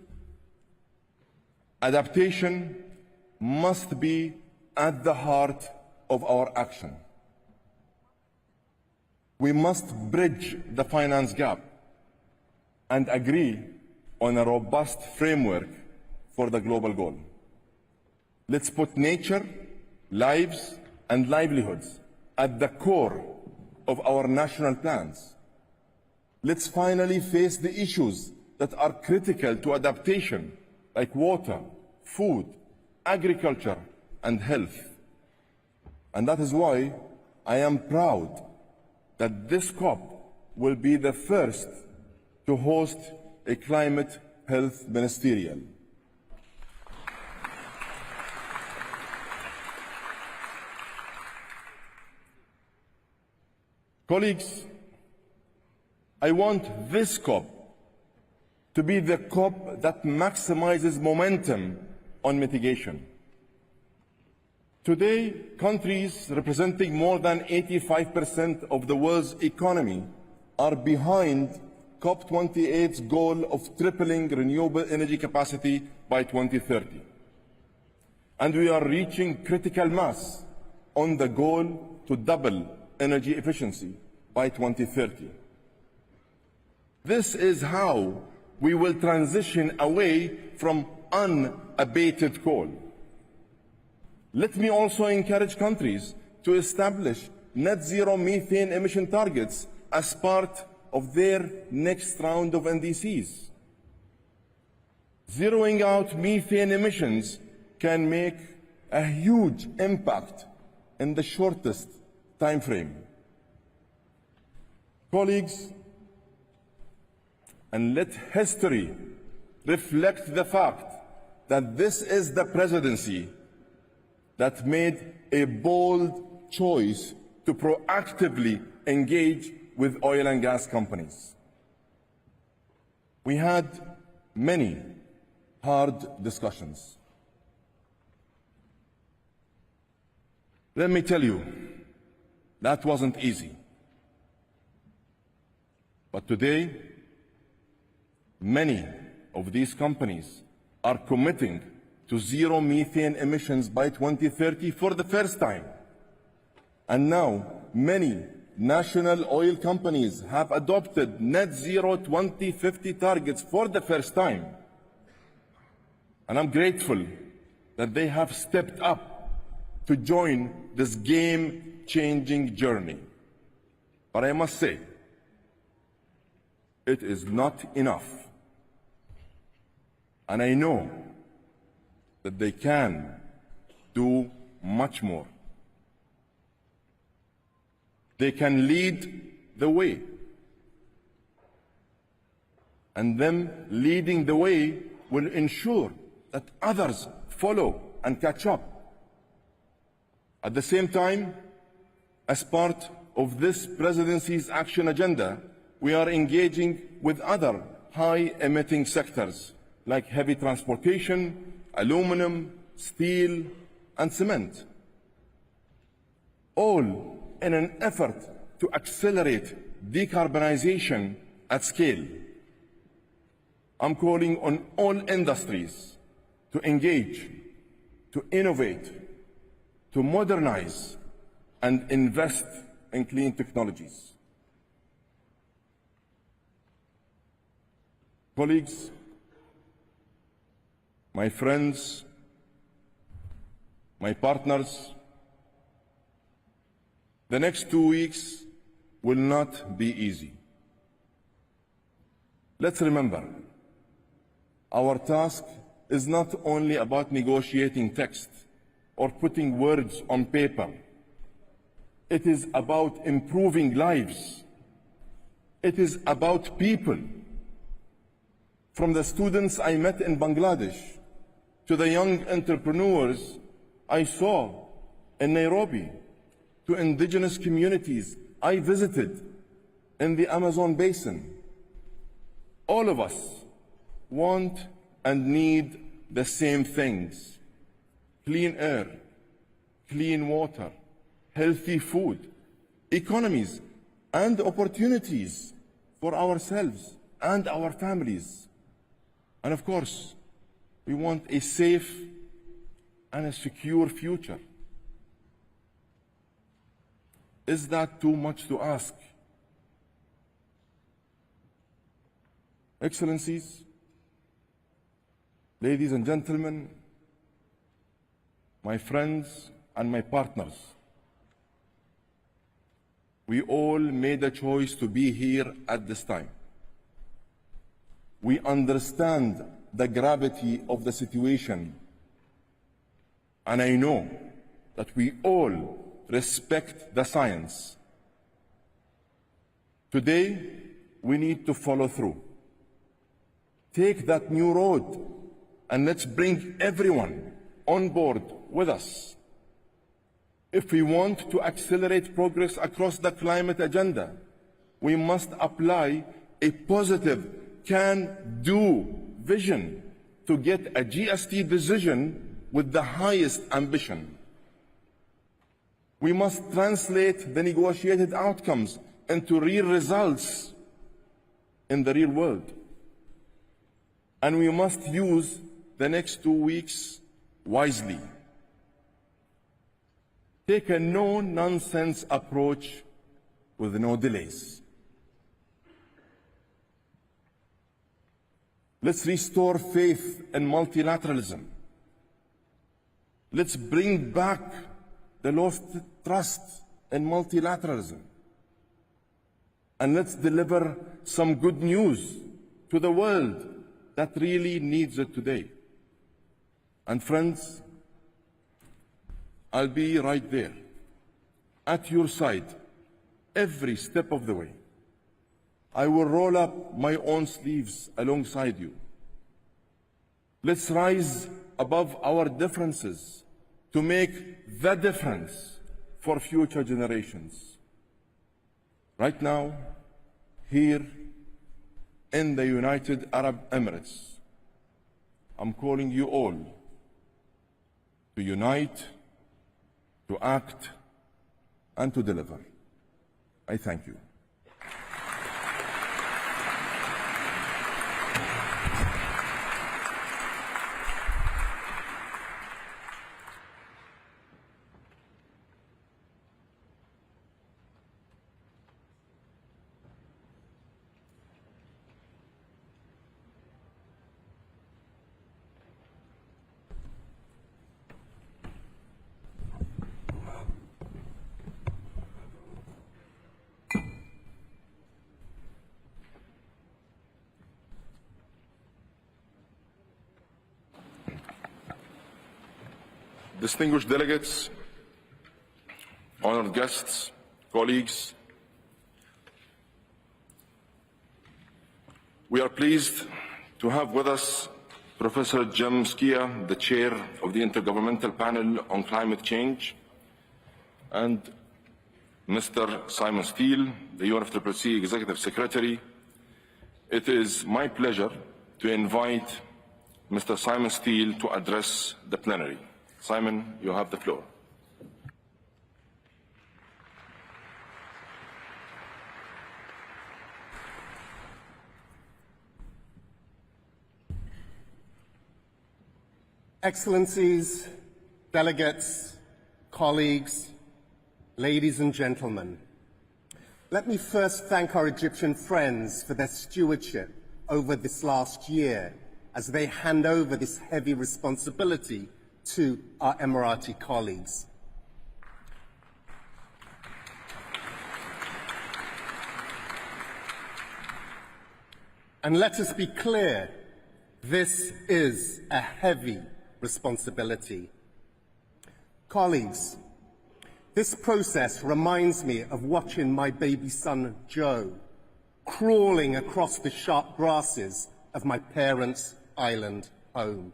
adaptation must be at the heart of our action. We must bridge the finance gap and agree on a robust framework for the global goal. Let's put nature, lives, and livelihoods at the core of our national plans. Let's finally face the issues that are critical to adaptation, like water, food, agriculture, and health. And that is why I am proud that this COP will be the first to host a climate health ministerial. Colleagues, I want this COP to be the COP that maximizes momentum on mitigation. Today, countries representing more than 85% of the world's economy are behind COP28's goal of tripling renewable energy capacity by 2030. And we are reaching critical mass on the goal to double energy efficiency by 2030. This is how we will transition away from unabated coal. Let me also encourage countries to establish net zero methane emission targets as part of their next round of NDCs. Zeroing out methane emissions can make a huge impact in the shortest time frame. Colleagues, and let history reflect the fact that this is the presidency that made a bold choice to proactively engage with oil and gas companies. We had many hard discussions. Let me tell you, that wasn't easy. But today, many of these companies are committing to zero methane emissions by 2030 for the first time. And now, many national oil companies have adopted net zero 2050 targets for the first time. And I'm grateful that they have stepped up to join this game-changing journey. But I must say, it is not enough. And I know that they can do much more. They can lead the way. And them leading the way will ensure that others follow and catch up. At the same time, as part of this presidency's action agenda, we are engaging with other high-emitting sectors like heavy transportation, aluminum, steel, and cement, all in an effort to accelerate decarbonization at scale. I'm calling on all industries to engage, to innovate, to modernize, and invest in clean technologies. Colleagues, my friends, my partners, the next 2 weeks will not be easy. Let's remember, our task is not only about negotiating text or putting words on paper. It is about improving lives. It is about people. From the students I met in Bangladesh to the young entrepreneurs I saw in Nairobi, to indigenous communities I visited in the Amazon basin. All of us want and need the same things: clean air, clean water, healthy food, economies, and opportunities for ourselves and our families. And of course, we want a safe and a secure future. Is that too much to ask? Excellencies, ladies and gentlemen, my friends and my partners, we all made a choice to be here at this time. We understand the gravity of the situation, and I know that we all respect the science. Today, we need to follow through. Take that new road, and let's bring everyone on board with us. If we want to accelerate progress across the climate agenda, we must apply a positive can-do vision to get a GST decision with the highest ambition. We must translate the negotiated outcomes into real results in the real world. And we must use the next 2 weeks wisely. Take a no-nonsense approach with no delays. Let's restore faith in multilateralism. Let's bring back the lost trust in multilateralism. And let's deliver some good news to the world that really needs it today. And friends, I'll be right there, at your side, every step of the way. I will roll up my own sleeves alongside you. Let's rise above our differences to make the difference for future generations. Right now, here in the United Arab Emirates, I'm calling you all to unite, to act, and to deliver. I thank you. distinguished delegates, honored guests, colleagues, we are pleased to have with us Professor Jem Skia, the chair of the Intergovernmental Panel on Climate Change, and Mr. Simon Steele, the UNFCCC Executive Secretary. It is my pleasure to invite Mr. Simon Steele to address the plenary. Simon, you have the floor. Excellencies, delegates, colleagues, ladies and gentlemen, let me first thank our Egyptian friends for their stewardship over this last year as they hand over this heavy responsibility to our Emirati colleagues. And let us be clear, this is a heavy responsibility. Colleagues, this process reminds me of watching my baby son, Joe, crawling across the sharp grasses of my parents' island home.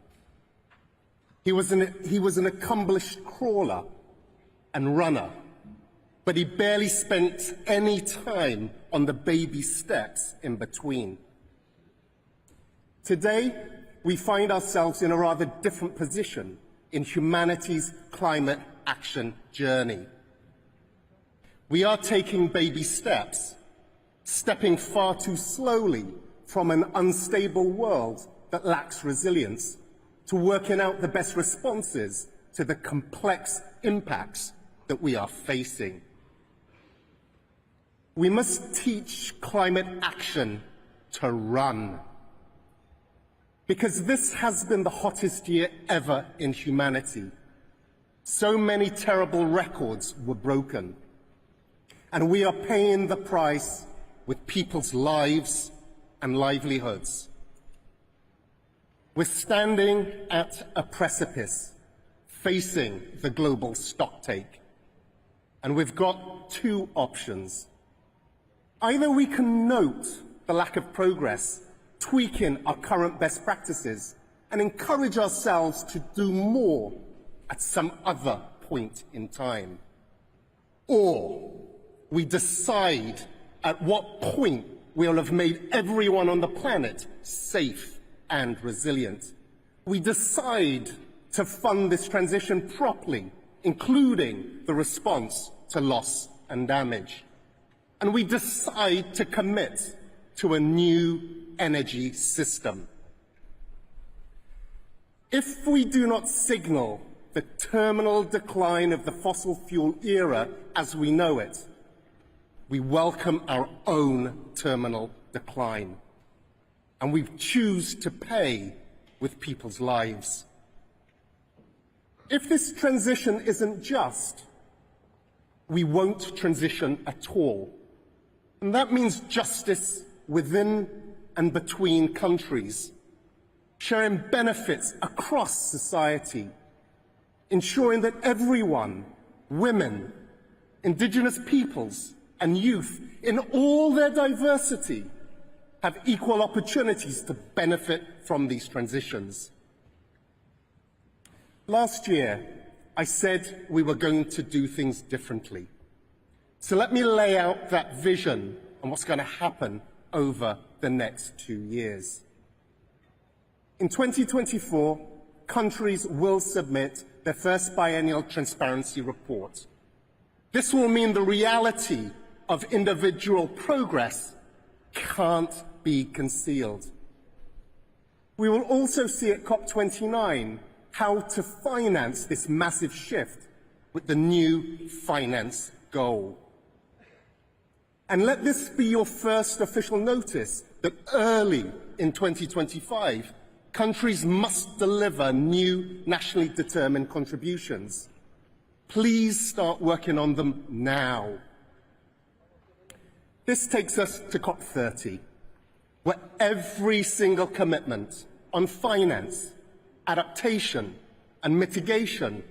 He was an accomplished crawler and runner, but he barely spent any time on the baby steps in between. Today, we find ourselves in a rather different position in humanity's climate action journey. We are taking baby steps, stepping far too slowly from an unstable world that lacks resilience to working out the best responses to the complex impacts that we are facing. We must teach climate action to run, because this has been the hottest year ever in humanity. So many terrible records were broken, and we are paying the price with people's lives and livelihoods. We're standing at a precipice, facing the global stocktake, and we've got two options. Either we can note the lack of progress, tweaking our current best practices, and encourage ourselves to do more at some other point in time. Or we decide at what point we'll have made everyone on the planet safe and resilient. We decide to fund this transition properly, including the response to loss and damage. And we decide to commit to a new energy system. If we do not signal the terminal decline of the fossil fuel era as we know it, we welcome our own terminal decline, and we choose to pay with people's lives. If this transition isn't just, we won't transition at all. And that means justice within and between countries, sharing benefits across society, ensuring that everyone, women, indigenous peoples, and youth, in all their diversity, have equal opportunities to benefit from these transitions. Last year, I said we were going to do things differently. So let me lay out that vision and what's going to happen over the next 2 years. In 2024, countries will submit their first biennial transparency report. This will mean the reality of individual progress can't be concealed. We will also see at COP29 how to finance this massive shift with the new finance goal. And let this be your first official notice that early in 2025, countries must deliver new nationally determined contributions. Please start working on them now. This takes us to COP30, where every single commitment on finance, adaptation and mitigation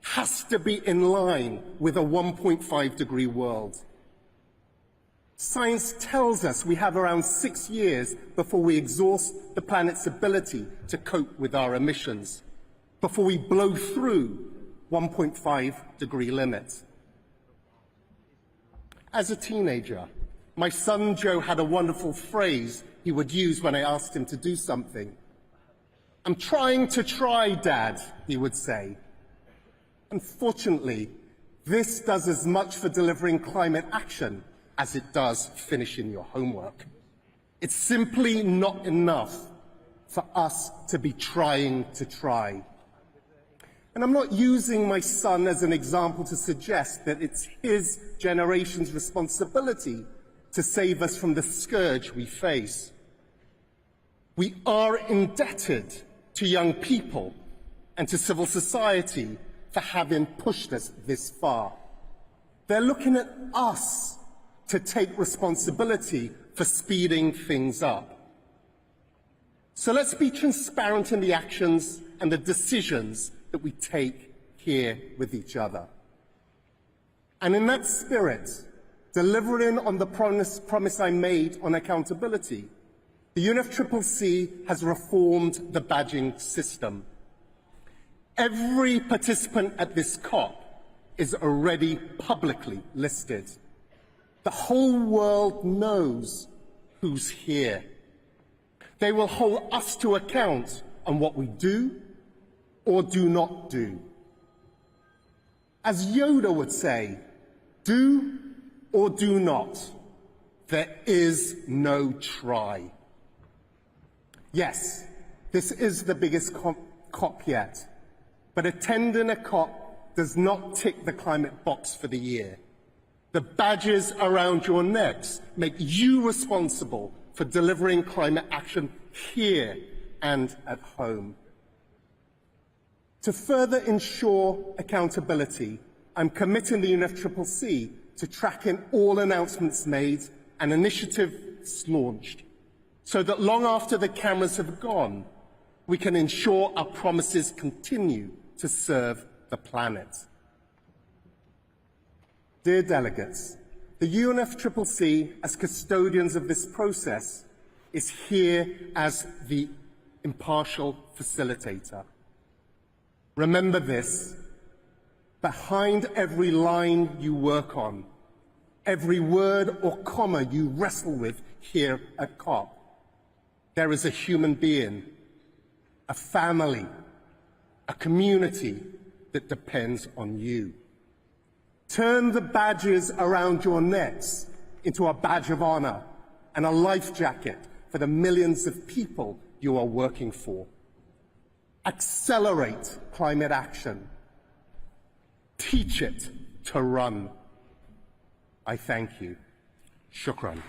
has to be in line with a 1.5-degree world. Science tells us we have around 6 years before we exhaust the planet's ability to cope with our emissions, before we blow through 1.5-degree limits. As a teenager, my son Joe had a wonderful phrase he would use when I asked him to do something. "I'm trying to try, Dad," he would say. Unfortunately, this does as much for delivering climate action as it does finishing your homework. It's simply not enough for us to be trying to try. And I'm not using my son as an example to suggest that it's his generation's responsibility to save us from the scourge we face. We are indebted to young people and to civil society for having pushed us this far. They're looking at us to take responsibility for speeding things up. So let's be transparent in the actions and the decisions that we take here with each other. And in that spirit, delivering on the promise I made on accountability, the UNFCCC has reformed the badging system. Every participant at this COP is already publicly listed. The whole world knows who's here. They will hold us to account on what we do or do not do. As Yoda would say, do or do not. There is no try. Yes, this is the biggest COP yet, but attending a COP does not tick the climate box for the year. The badges around your necks make you responsible for delivering climate action here and at home. To further ensure accountability, I'm committing the UNFCCC to tracking all announcements made and initiatives launched, so that long after the cameras have gone, we can ensure our promises continue to serve the planet. Dear delegates, the UNFCCC, as custodians of this process, is here as the impartial facilitator. Remember this: behind every line you work on, every word or comma you wrestle with here at COP, there is a human being, a family, a community that depends on you. Turn the badges around your necks into a badge of honor and a life jacket for the millions of people you are working for. Accelerate climate action. Teach it to run. I thank you. Shukran.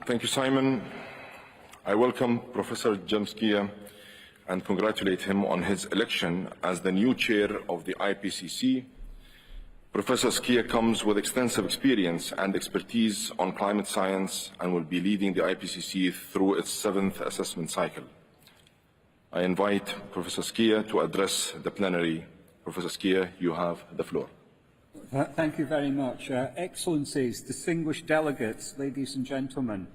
Thank you, Simon. I welcome Professor Jamskia and congratulate him on his election as the new chair of the IPCC. Professor Skia comes with extensive experience and expertise on climate science and will be leading the IPCC through its 7th assessment cycle. I invite Professor Skia to address the plenary. Professor Skia, you have the floor. Thank you very much. Excellencies, distinguished delegates, ladies and gentlemen,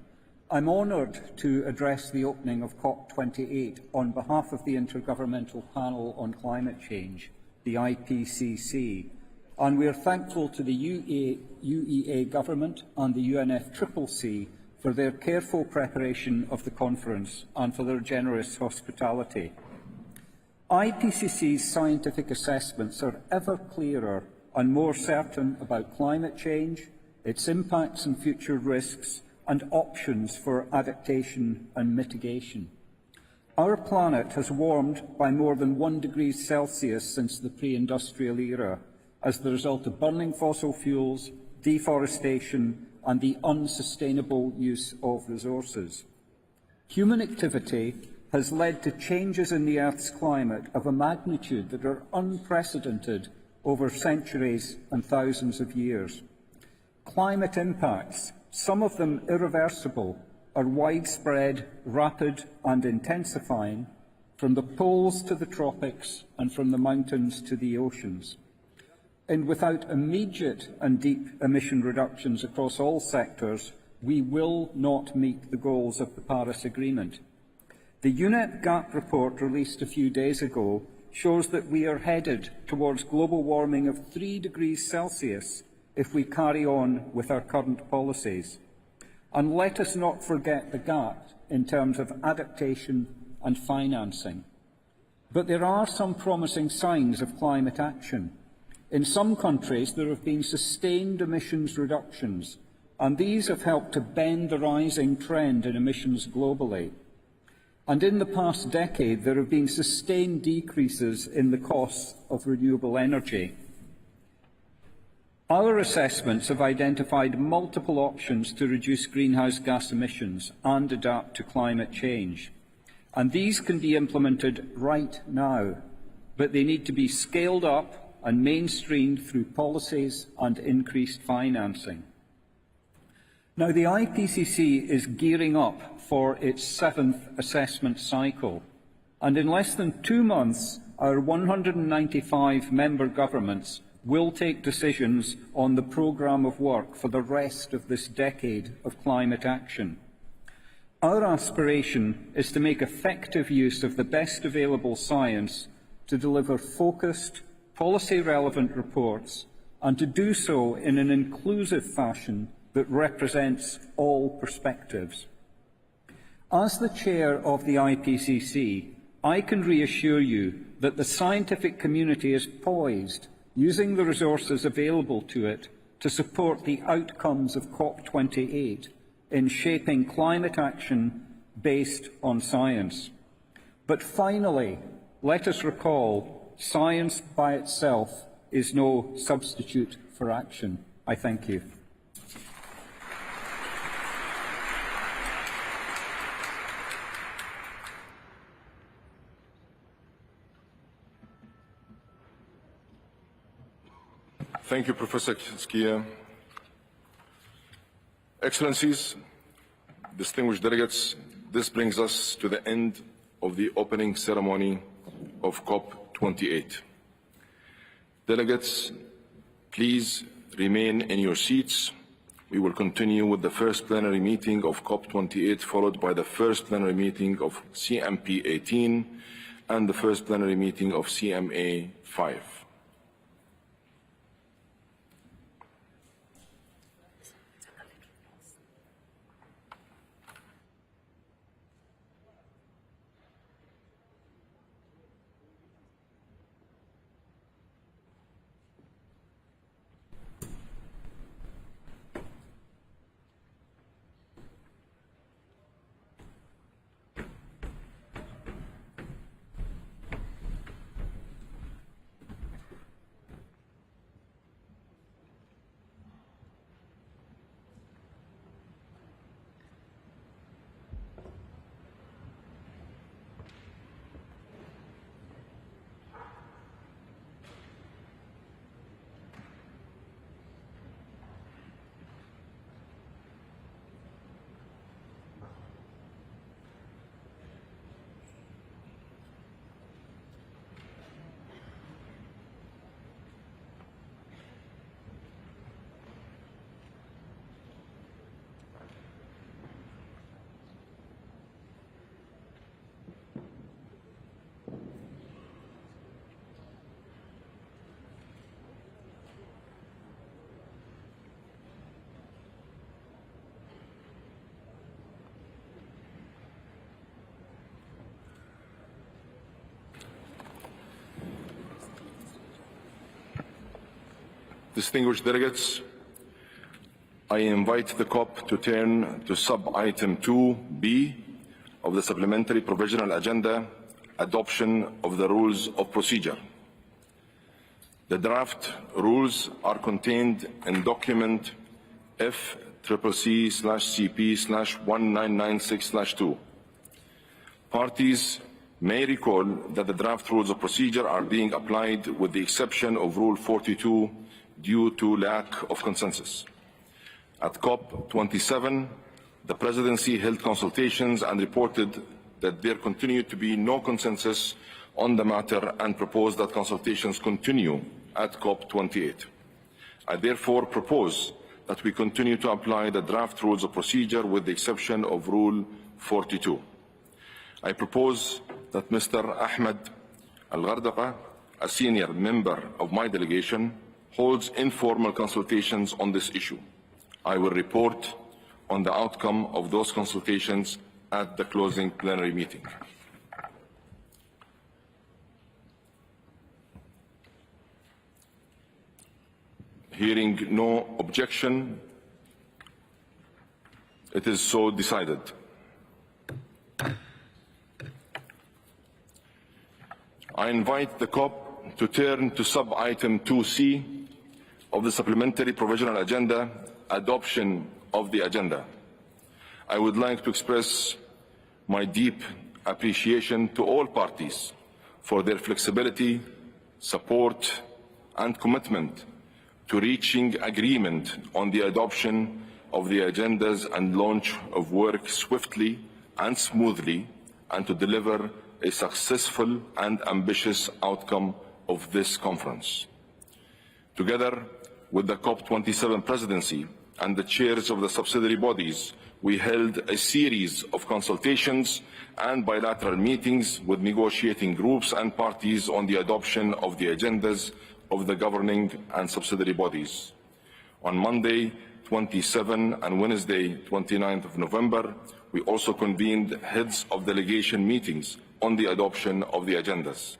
I'm honoured to address the opening of COP28 on behalf of the Intergovernmental Panel on Climate Change, the IPCC, and we are thankful to the UEA government and the UNFCCC for their careful preparation of the conference and for their generous hospitality. IPCC's scientific assessments are ever clearer and more certain about climate change, its impacts and future risks, and options for adaptation and mitigation. Our planet has warmed by more than 1 degree Celsius since the pre-industrial era as the result of burning fossil fuels, deforestation, and the unsustainable use of resources. Human activity has led to changes in the Earth's climate of a magnitude that are unprecedented over centuries and thousands of years. Climate impacts, some of them irreversible, are widespread, rapid and intensifying, from the poles to the tropics and from the mountains to the oceans. And without immediate and deep emission reductions across all sectors, we will not meet the goals of the Paris Agreement. The UNEP GAP report released a few days ago shows that we are headed towards global warming of 3 degrees Celsius if we carry on with our current policies. And let us not forget the gap in terms of adaptation and financing. But there are some promising signs of climate action. In some countries, there have been sustained emissions reductions, and these have helped to bend the rising trend in emissions globally. And in the past decade, there have been sustained decreases in the costs of renewable energy. Our assessments have identified multiple options to reduce greenhouse gas emissions and adapt to climate change. And these can be implemented right now, but they need to be scaled up and mainstreamed through policies and increased financing. Now, the IPCC is gearing up for its 7th assessment cycle, and in less than 2 months, our 195 member governments will take decisions on the programme of work for the rest of this decade of climate action. Our aspiration is to make effective use of the best available science to deliver focused, policy-relevant reports, and to do so in an inclusive fashion that represents all perspectives. As the chair of the IPCC, I can reassure you that the scientific community is poised, using the resources available to it, to support the outcomes of COP28 in shaping climate action based on science. But finally, let us recall, science by itself is no substitute for action. I thank you. Thank you, Professor Skia. Excellencies, distinguished delegates, this brings us to the end of the opening ceremony of COP28. Delegates, please remain in your seats. We will continue with the first plenary meeting of COP28, followed by the first plenary meeting of CMP18 and the first plenary meeting of CMA5. Distinguished delegates, I invite the COP to turn to sub-item 2B of the Supplementary Provisional Agenda, Adoption of the Rules of Procedure. The draft rules are contained in document FCCC/CP/1996/2. Parties may recall that the draft rules of procedure are being applied with the exception of Rule 42 due to lack of consensus. At COP27, the Presidency held consultations and reported that there continued to be no consensus on the matter and proposed that consultations continue at COP28. I therefore propose that we continue to apply the draft rules of procedure with the exception of Rule 42. I propose that Mr. Ahmed Al-Ghardaqa, a senior member of my delegation, holds informal consultations on this issue. I will report on the outcome of those consultations at the closing plenary meeting. Hearing no objection, it is so decided. I invite the COP to turn to sub-item 2C of the supplementary provisional agenda, adoption of the agenda. I would like to express my deep appreciation to all parties for their flexibility, support, and commitment to reaching agreement on the adoption of the agendas and launch of work swiftly and smoothly, and to deliver a successful and ambitious outcome of this conference. Together with the COP27 presidency and the chairs of the subsidiary bodies, we held a series of consultations and bilateral meetings with negotiating groups and parties on the adoption of the agendas of the governing and subsidiary bodies. On Monday, 27 and Wednesday, 29th of November, we also convened heads of delegation meetings on the adoption of the agendas.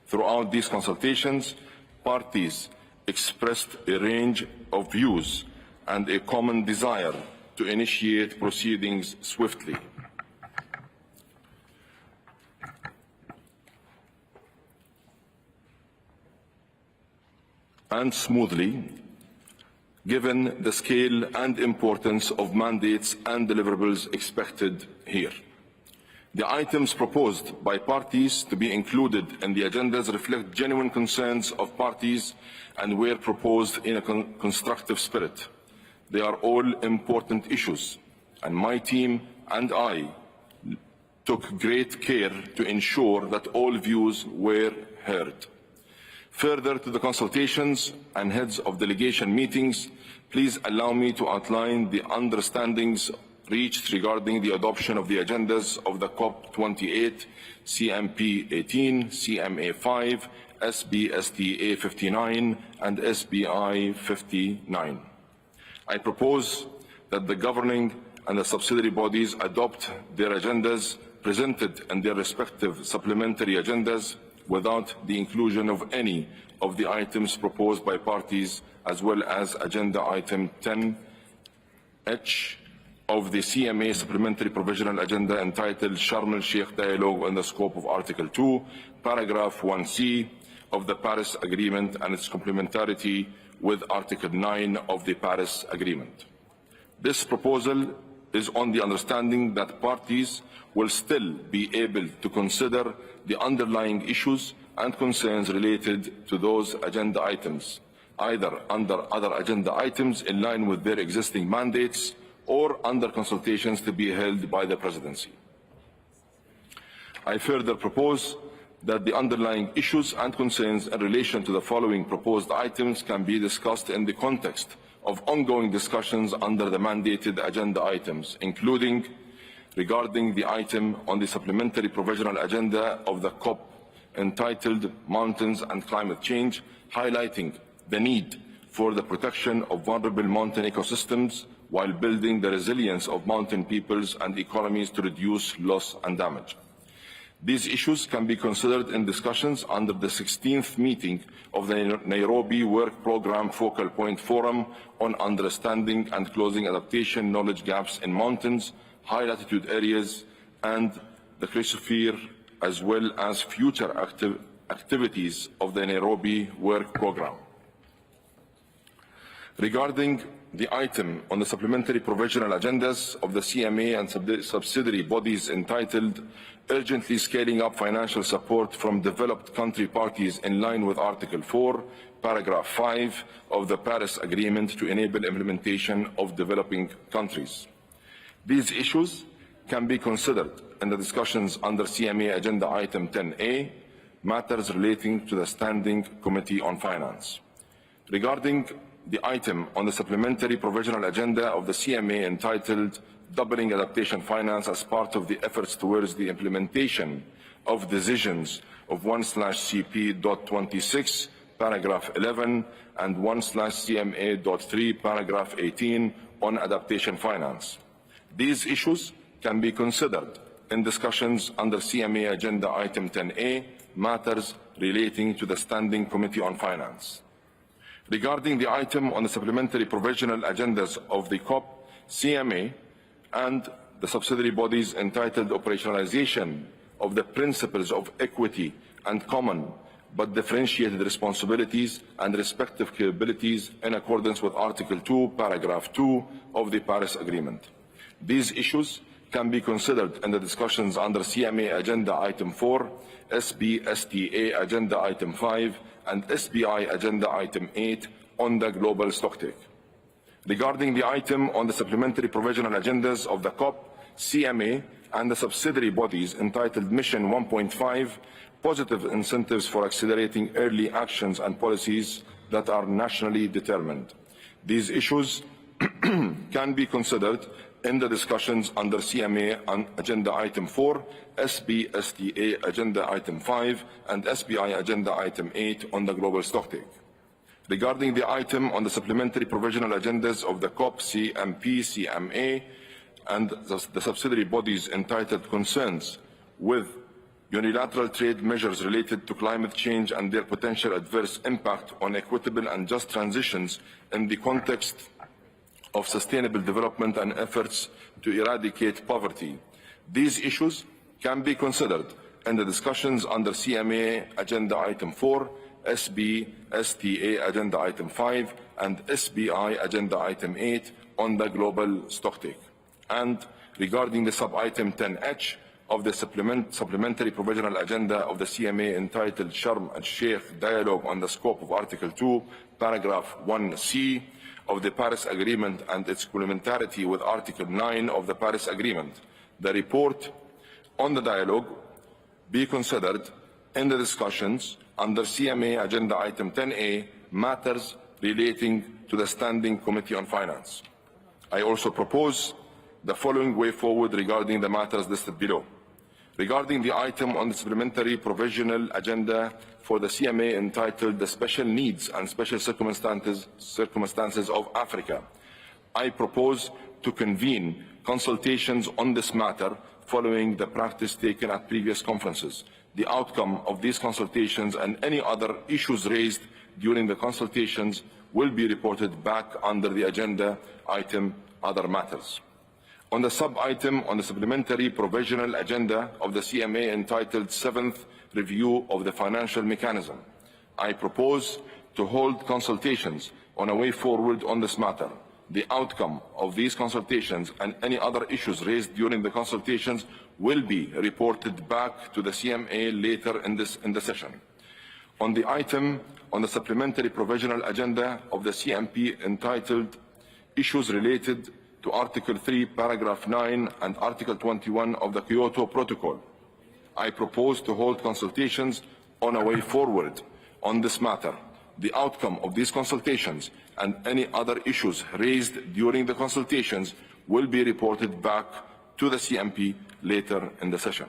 Throughout these consultations, parties expressed a range of views and a common desire to initiate proceedings swiftly. And smoothly, given the scale and importance of mandates and deliverables expected here. The items proposed by parties to be included in the agendas reflect genuine concerns of parties and were proposed in a constructive spirit. They are all important issues, and my team and I took great care to ensure that all views were heard. Further to the consultations and heads of delegation meetings, please allow me to outline the understandings reached regarding the adoption of the agendas of the COP28, CMP 18, CMA 5, SBSTA 59, and SBI 59. I propose that the governing and the subsidiary bodies adopt their agendas presented in their respective supplementary agendas without the inclusion of any of the items proposed by parties, as well as Agenda Item 10H of the CMA Supplementary Provisional Agenda entitled Sharm el-Sheikh Dialogue in the scope of Article 2, Paragraph 1C of the Paris Agreement and its complementarity with Article 9 of the Paris Agreement. This proposal is on the understanding that parties will still be able to consider the underlying issues and concerns related to those agenda items, either under other agenda items in line with their existing mandates or under consultations to be held by the Presidency. I further propose that the underlying issues and concerns in relation to the following proposed items can be discussed in the context of ongoing discussions under the mandated agenda items, including regarding the item on the supplementary provisional agenda of the COP entitled Mountains and Climate Change, highlighting the need for the protection of vulnerable mountain ecosystems while building the resilience of mountain peoples and economies to reduce loss and damage. These issues can be considered in discussions under the 16th meeting of the Nairobi Work Programme Focal Point Forum on Understanding and Closing Adaptation Knowledge Gaps in Mountains, High Latitude Areas and the Chrysosphere, as well as future activities of the Nairobi Work Programme. Regarding the item on the supplementary provisional agendas of the CMA and subsidiary bodies entitled Urgently Scaling Up Financial Support from Developed Country Parties in line with Article 4, Paragraph 5 of the Paris Agreement to enable implementation of developing countries. These issues can be considered in the discussions under CMA Agenda Item 10A, matters relating to the Standing Committee on Finance. Regarding the item on the supplementary provisional agenda of the CMA entitled Doubling Adaptation Finance as part of the efforts towards the implementation of decisions of 1/CP.26, paragraph 11, and 1/CMA.3, paragraph 18 on adaptation finance. These issues can be considered in discussions under CMA Agenda Item 10A, matters relating to the Standing Committee on Finance. Regarding the item on the supplementary provisional agendas of the COP, CMA, and the subsidiary bodies entitled Operationalization of the Principles of Equity and Common but Differentiated Responsibilities and Respective Capabilities in accordance with Article 2, Paragraph 2 of the Paris Agreement. These issues can be considered in the discussions under CMA Agenda Item 4, SBSTA Agenda Item 5, and SBI Agenda Item 8 on the global stocktake. Regarding the item on the supplementary provisional agendas of the COP, CMA, and the subsidiary bodies entitled Mission 1.5, Positive Incentives for Accelerating Early Actions and Policies that are Nationally Determined. These issues can be considered in the discussions under CMA on Agenda Item 4, SBSTA Agenda Item 5, and SBI Agenda Item 8 on the global stocktake. Regarding the item on the supplementary provisional agendas of the COP, CMP, CMA, and the subsidiary bodies entitled Concerns with Unilateral Trade Measures Related to Climate Change and Their Potential Adverse Impact on Equitable and Just Transitions in the Context of Sustainable Development and Efforts to Eradicate Poverty. These issues can be considered in the discussions under CMA Agenda Item 4, SBSTA Agenda Item 5, and SBI Agenda Item 8 on the global stocktake. And regarding the sub-item 10H of the supplementary provisional agenda of the CMA entitled Sharm el-Sheikh Dialogue on the Scope of Article 2, Paragraph 1C of the Paris Agreement and its complementarity with Article 9 of the Paris Agreement, the report on the dialogue be considered in the discussions under CMA Agenda Item 10A, matters relating to the Standing Committee on Finance. I also propose the following way forward regarding the matters listed below. Regarding the item on the supplementary provisional agenda for the CMA entitled The Special Needs and Special Circumstances of Africa, I propose to convene consultations on this matter following the practice taken at previous conferences. The outcome of these consultations and any other issues raised during the consultations will be reported back under the agenda item Other Matters. On the sub-item on the supplementary provisional agenda of the CMA entitled 7th Review of the Financial Mechanism, I propose to hold consultations on a way forward on this matter. The outcome of these consultations and any other issues raised during the consultations will be reported back to the CMA later in the session. On the item on the supplementary provisional agenda of the CMP entitled Issues Related to Article 3, Paragraph 9 and Article 21 of the Kyoto Protocol, I propose to hold consultations on a way forward on this matter. The outcome of these consultations and any other issues raised during the consultations will be reported back to the CMP later in the session.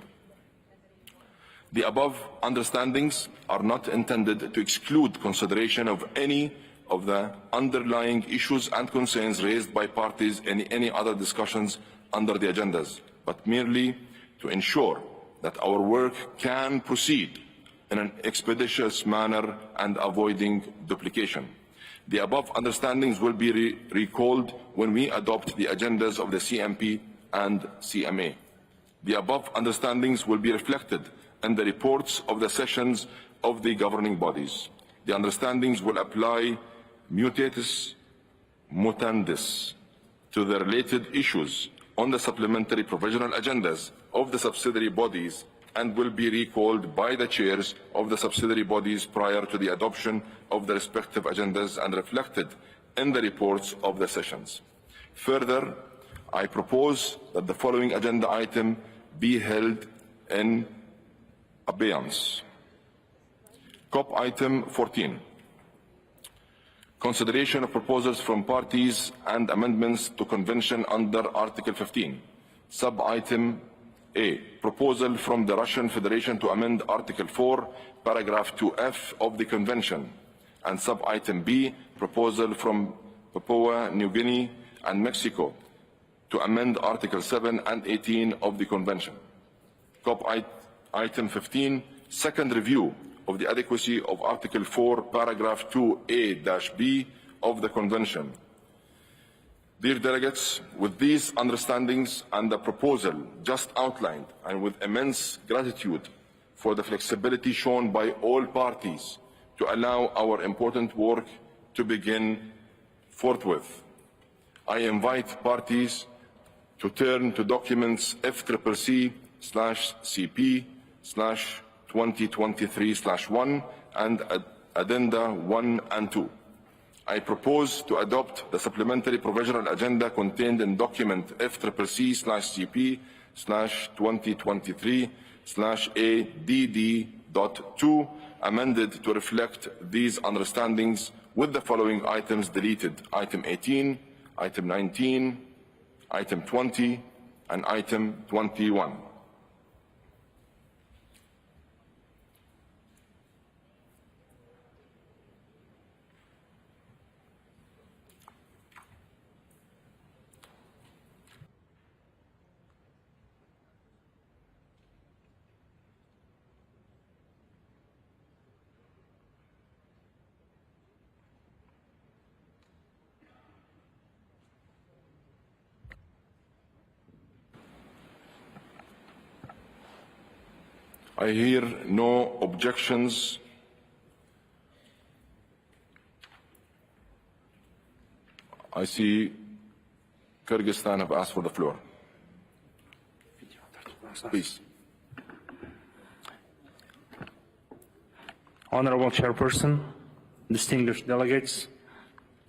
The above understandings are not intended to exclude consideration of any of the underlying issues and concerns raised by parties in any other discussions under the agendas, but merely to ensure that our work can proceed in an expeditious manner and avoiding duplication. The above understandings will be recalled when we adopt the agendas of the CMP and CMA. The above understandings will be reflected in the reports of the sessions of the governing bodies. The understandings will apply mutatis mutandis to the related issues on the supplementary provisional agendas of the subsidiary bodies and will be recalled by the chairs of the subsidiary bodies prior to the adoption of the respective agendas and reflected in the reports of the sessions. Further, I propose that the following agenda item be held in abeyance. COP item 14. Consideration of proposals from parties and amendments to convention under Article 15. Sub-item A. Proposal from the Russian Federation to amend Article 4, paragraph 2F of the convention. And sub-item B. Proposal from Papua New Guinea and Mexico to amend Article 7 and 18 of the convention. COP item 15. Second review of the adequacy of Article 4, paragraph 2A-B of the Convention. Dear delegates, with these understandings and the proposal just outlined, and with immense gratitude for the flexibility shown by all parties to allow our important work to begin forthwith, I invite parties to turn to documents FCCP/CP/2023/1 and Addenda 1 and 2. I propose to adopt the supplementary provisional agenda contained in document FCCP/CP/2023/ADD.2, amended to reflect these understandings with the following items deleted: item 18, item 19, item 20, and item 21. I hear no objections. I see Kyrgyzstan have asked for the floor. Please. Honorable Chairperson, distinguished delegates,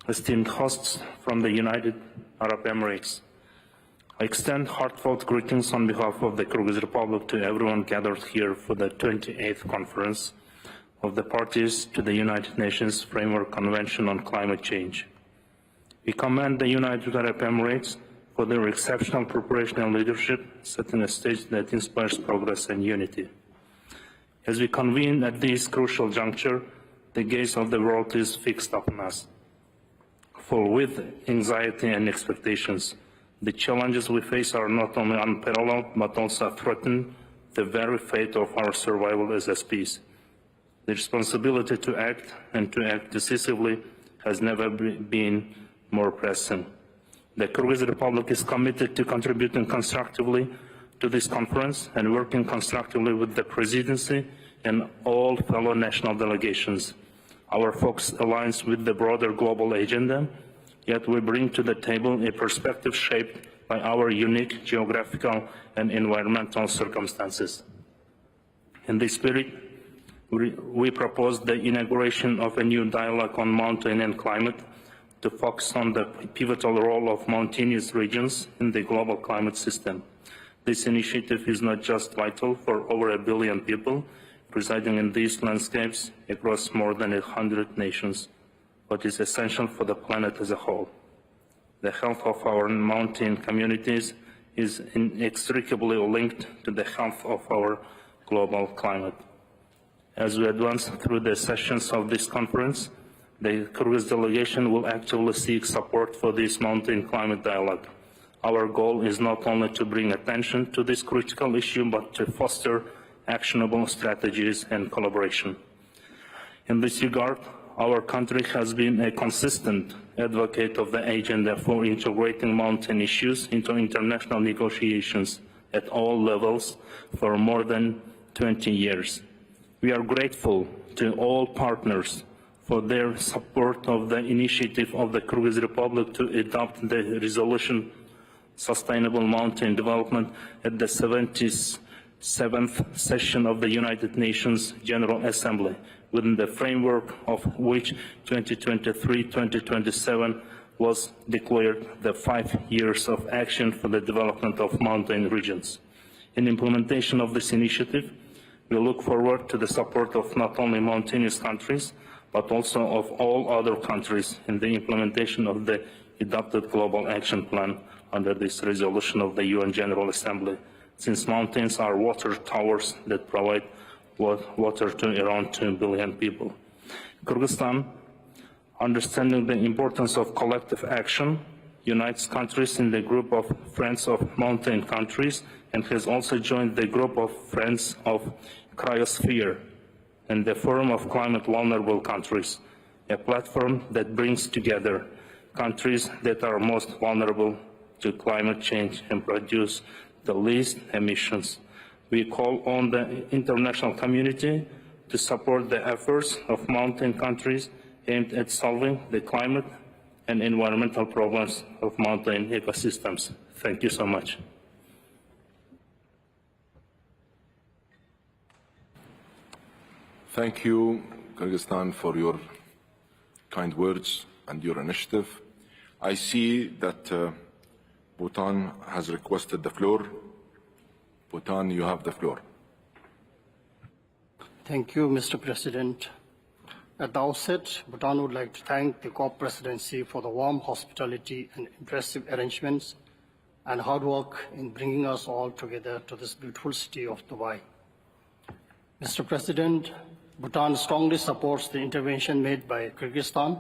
esteemed hosts from the United Arab Emirates, I extend heartfelt greetings on behalf of the Kyrgyz Republic to everyone gathered here for the 28th Conference of the Parties to the United Nations Framework Convention on Climate Change. We commend the United Arab Emirates for their exceptional preparation and leadership, setting a stage that inspires progress and unity. As we convene at this crucial juncture, the gaze of the world is fixed upon us. Full with anxiety and expectations, the challenges we face are not only unparalleled, but also threaten the very fate of our survival as a species. The responsibility to act and to act decisively has never been more pressing. The Kyrgyz Republic is committed to contributing constructively to this conference and working constructively with the Presidency and all fellow national delegations. Our focus aligns with the broader global agenda, yet we bring to the table a perspective shaped by our unique geographical and environmental circumstances. In this spirit, we propose the inauguration of a new dialogue on mountain and climate to focus on the pivotal role of mountainous regions in the global climate system. This initiative is not just vital for over 1 billion people residing in these landscapes across more than 100 nations, but is essential for the planet as a whole. The health of our mountain communities is inextricably linked to the health of our global climate. As we advance through the sessions of this conference, the Kyrgyz delegation will actively seek support for this mountain climate dialogue. Our goal is not only to bring attention to this critical issue, but to foster actionable strategies and collaboration. In this regard, our country has been a consistent advocate of the agenda for integrating mountain issues into international negotiations at all levels for more than 20 years. We are grateful to all partners for their support of the initiative of the Kyrgyz Republic to adopt the resolution Sustainable Mountain Development at the 77th session of the United Nations General Assembly, within the framework of which 2023-2027 was declared the 5 years of action for the development of mountain regions. In implementation of this initiative, we look forward to the support of not only mountainous countries, but also of all other countries in the implementation of the adopted Global Action Plan under this resolution of the UN General Assembly, since mountains are water towers that provide water to around 2 billion people. Kyrgyzstan, understanding the importance of collective action, unites countries in the group of Friends of Mountain Countries and has also joined the group of Friends of Cryosphere and the Forum of Climate Vulnerable Countries, a platform that brings together countries that are most vulnerable to climate change and produce the least emissions. We call on the international community to support the efforts of mountain countries aimed at solving the climate and environmental problems of mountain ecosystems. Thank you so much. Thank you, Kyrgyzstan, for your kind words and your initiative. I see that Bhutan has requested the floor. Bhutan, you have the floor. Thank you, Mr. President. At the outset, Bhutan would like to thank the COP presidency for the warm hospitality and impressive arrangements and hard work in bringing us all together to this beautiful city of Dubai. Mr. President, Bhutan strongly supports the intervention made by Kyrgyzstan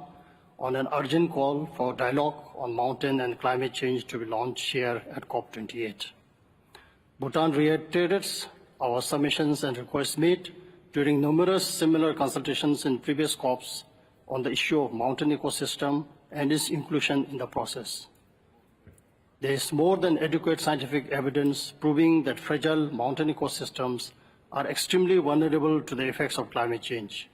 on an urgent call for dialogue on mountain and climate change to be launched here at COP28. Bhutan reiterates our submissions and requests made during numerous similar consultations in previous COPs on the issue of mountain ecosystem and its inclusion in the process. There is more than adequate scientific evidence proving that fragile mountain ecosystems are extremely vulnerable to the effects of climate change.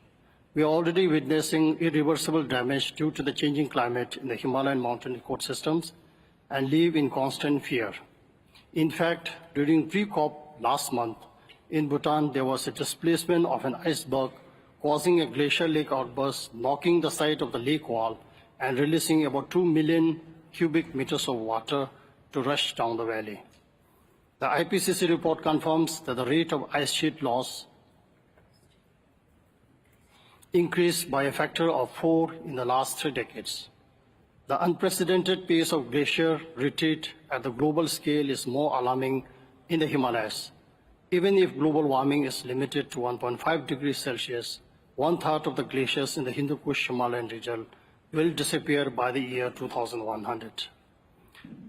We are already witnessing irreversible damage due to the changing climate in the Himalayan mountain ecosystems and live in constant fear. In fact, during pre-COP last month, in Bhutan, there was a displacement of an iceberg causing a glacial lake outburst, knocking the side of the lake wall and releasing about 2 million cubic meters of water to rush down the valley. The IPCC report confirms that the rate of ice sheet loss increased by a factor of 4 in the last 3 decades. The unprecedented pace of glacier retreat at the global scale is more alarming in the Himalayas. Even if global warming is limited to 1.5 degrees Celsius, 1/3 of the glaciers in the Hindu Kush Himalayan region will disappear by the year 2100.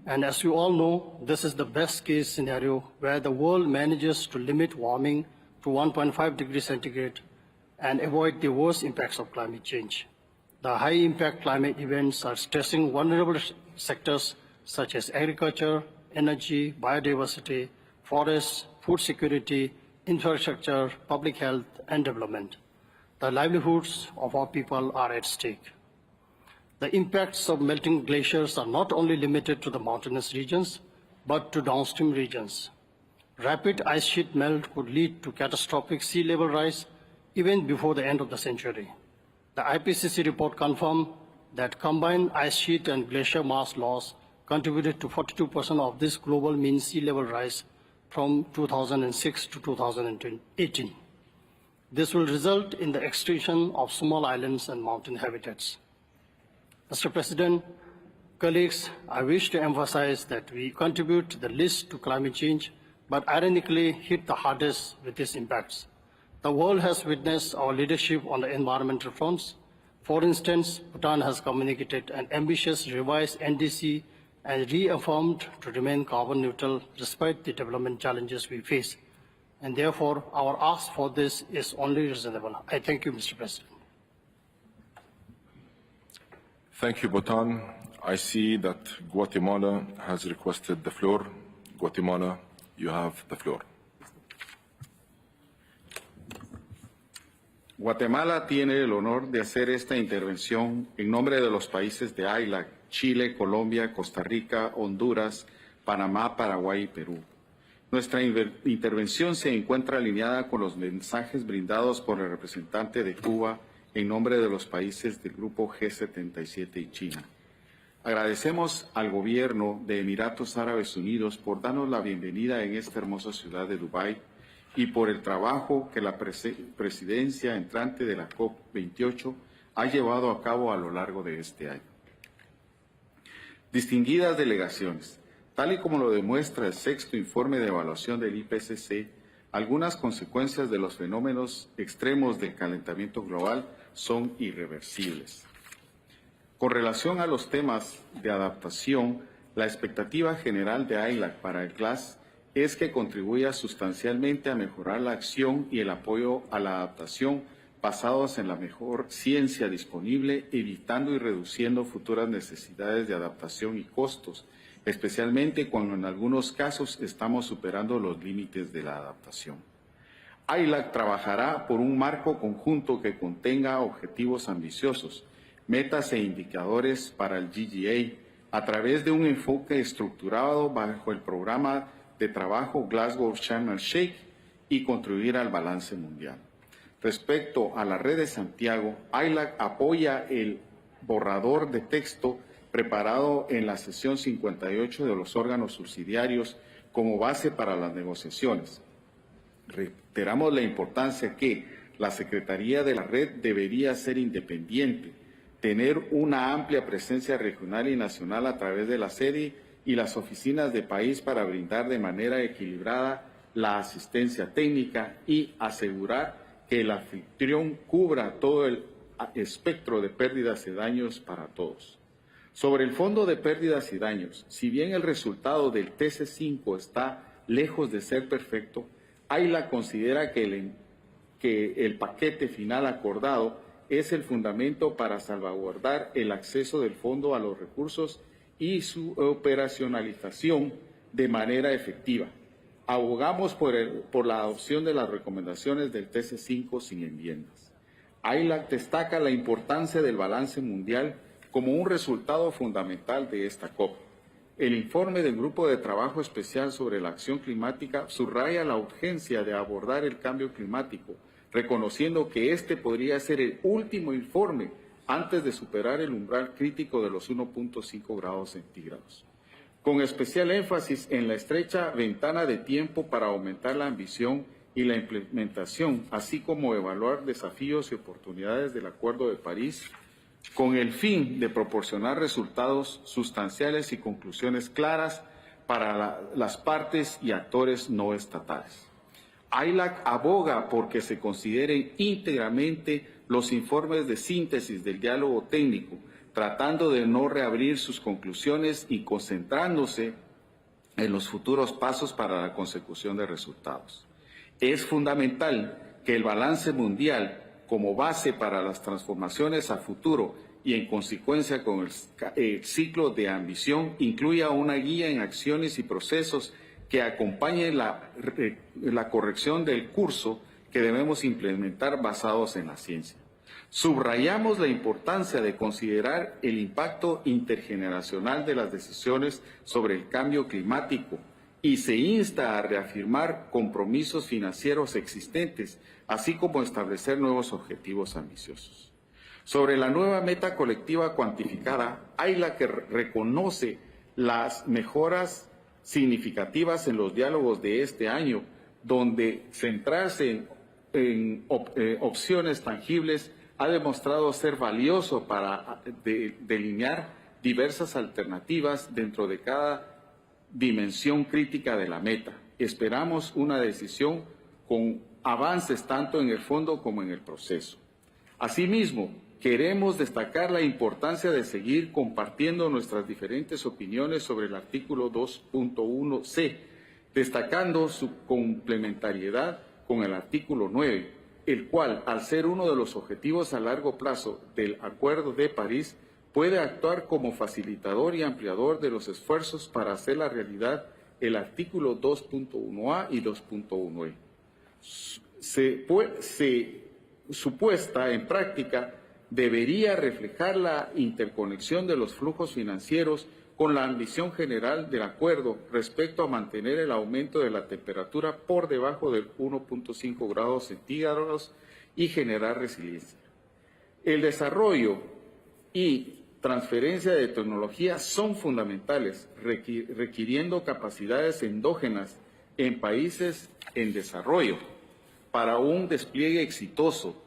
And as you all know, this is the best case scenario where the world manages to limit warming to 1.5 degrees centigrade and avoid the worst impacts of climate change. The high-impact climate events are stressing vulnerable sectors such as agriculture, energy, biodiversity, forests, food security, infrastructure, public health, and development. The livelihoods of our people are at stake. The impacts of melting glaciers are not only limited to the mountainous regions, but to downstream regions. Rapid ice sheet melt could lead to catastrophic sea level rise even before the end of the century. The IPCC report confirmed that combined ice sheet and glacier mass loss contributed to 42% of this global mean sea level rise from 2006 to 2018. This will result in the extinction of small islands and mountain habitats. Mr. President, colleagues, I wish to emphasize that we contribute the least to climate change, but ironically hit the hardest with its impacts. The world has witnessed our leadership on the environmental fronts. For instance, Bhutan has communicated an ambitious revised NDC and reaffirmed to remain carbon neutral despite the development challenges we face. And therefore, our ask for this is only reasonable. I thank you, Mr. President. Thank you, Bhutan. I see that Guatemala has requested the floor. Guatemala, you have the floor. Guatemala tiene el honor de hacer esta intervención en nombre de los países de ILAC, Chile, Colombia, Costa Rica, Honduras, Panamá, Paraguay y Perú. Nuestra intervención se encuentra alineada con los mensajes brindados por el representante de Cuba en nombre de los países del Grupo G77 y China. Agradecemos al Gobierno de Emiratos Árabes Unidos por darnos la bienvenida en esta hermosa ciudad de Dubái y por el trabajo que la presidencia entrante de la COP28 ha llevado a cabo a lo largo de este año. Distinguidas delegaciones, tal y como lo demuestra el 6º informe de evaluación del IPCC, algunas consecuencias de los fenómenos extremos del calentamiento global son irreversibles. Con relación a los temas de adaptación, la expectativa general de ILAC para el CLAS es que contribuya sustancialmente a mejorar la acción y el apoyo a la adaptación basados en la mejor ciencia disponible, evitando y reduciendo futuras necesidades de adaptación y costos, especialmente cuando en algunos casos estamos superando los límites de la adaptación. ILAC trabajará por un marco conjunto que contenga objetivos ambiciosos, metas e indicadores para el GGA a través de un enfoque estructurado bajo el programa de trabajo Glasgow Sharm el Sheikh y contribuir al balance mundial. Respecto a la red de Santiago, ILAC apoya el borrador de texto preparado en la sesión 58 de los órganos subsidiarios como base para las negociaciones. Reiteramos la importancia que la Secretaría de la Red debería ser independiente, tener una amplia presencia regional y nacional a través de la sede y las oficinas de país para brindar de manera equilibrada la asistencia técnica y asegurar que el anfitrión cubra todo el espectro de pérdidas y daños para todos. Sobre el Fondo de Pérdidas y Daños, si bien el resultado del TC5 está lejos de ser perfecto, ILAC considera que el paquete final acordado es el fundamento para salvaguardar el acceso del fondo a los recursos y su operacionalización de manera efectiva. Abogamos por la adopción de las recomendaciones del TC5 sin enmiendas. ILAC destaca la importancia del balance mundial como un resultado fundamental de esta COP. El informe del Grupo de Trabajo Especial sobre la Acción Climática subraya la urgencia de abordar el cambio climático, reconociendo que este podría ser el último informe antes de superar el umbral crítico de los 1.5 grados centígrados. Con especial énfasis en la estrecha ventana de tiempo para aumentar la ambición y la implementación, así como evaluar desafíos y oportunidades del Acuerdo de París, con el fin de proporcionar resultados sustanciales y conclusiones claras para las partes y actores no estatales. ILAC aboga por que se consideren íntegramente los informes de síntesis del diálogo técnico, tratando de no reabrir sus conclusiones y concentrándose en los futuros pasos para la consecución de resultados. Es fundamental que el balance mundial, como base para las transformaciones a futuro y en consecuencia con el ciclo de ambición, incluya una guía en acciones y procesos que acompañe la corrección del curso que debemos implementar basados en la ciencia. Subrayamos la importancia de considerar el impacto intergeneracional de las decisiones sobre el cambio climático y se insta a reafirmar compromisos financieros existentes, así como establecer nuevos objetivos ambiciosos. Sobre la nueva meta colectiva cuantificada, ILAC reconoce las mejoras significativas en los diálogos de este año, donde centrarse en opciones tangibles ha demostrado ser valioso para delinear diversas alternativas dentro de cada dimensión crítica de la meta. Esperamos una decisión con avances tanto en el fondo como en el proceso. Asimismo, queremos destacar la importancia de seguir compartiendo nuestras diferentes opiniones sobre el artículo 2.1c, destacando su complementariedad con el artículo 9, el cual, al ser uno de los objetivos a largo plazo del Acuerdo de París, puede actuar como facilitador y ampliador de los esfuerzos para hacer la realidad el artículo 2.1a y 2.1e. Se su puesta en práctica debería reflejar la interconexión de los flujos financieros con la ambición general del acuerdo respecto a mantener el aumento de la temperatura por debajo del 1.5 grados centígrados y generar resiliencia. El desarrollo y transferencia de tecnología son fundamentales, requiriendo capacidades endógenas en países en desarrollo. Para un despliegue exitoso,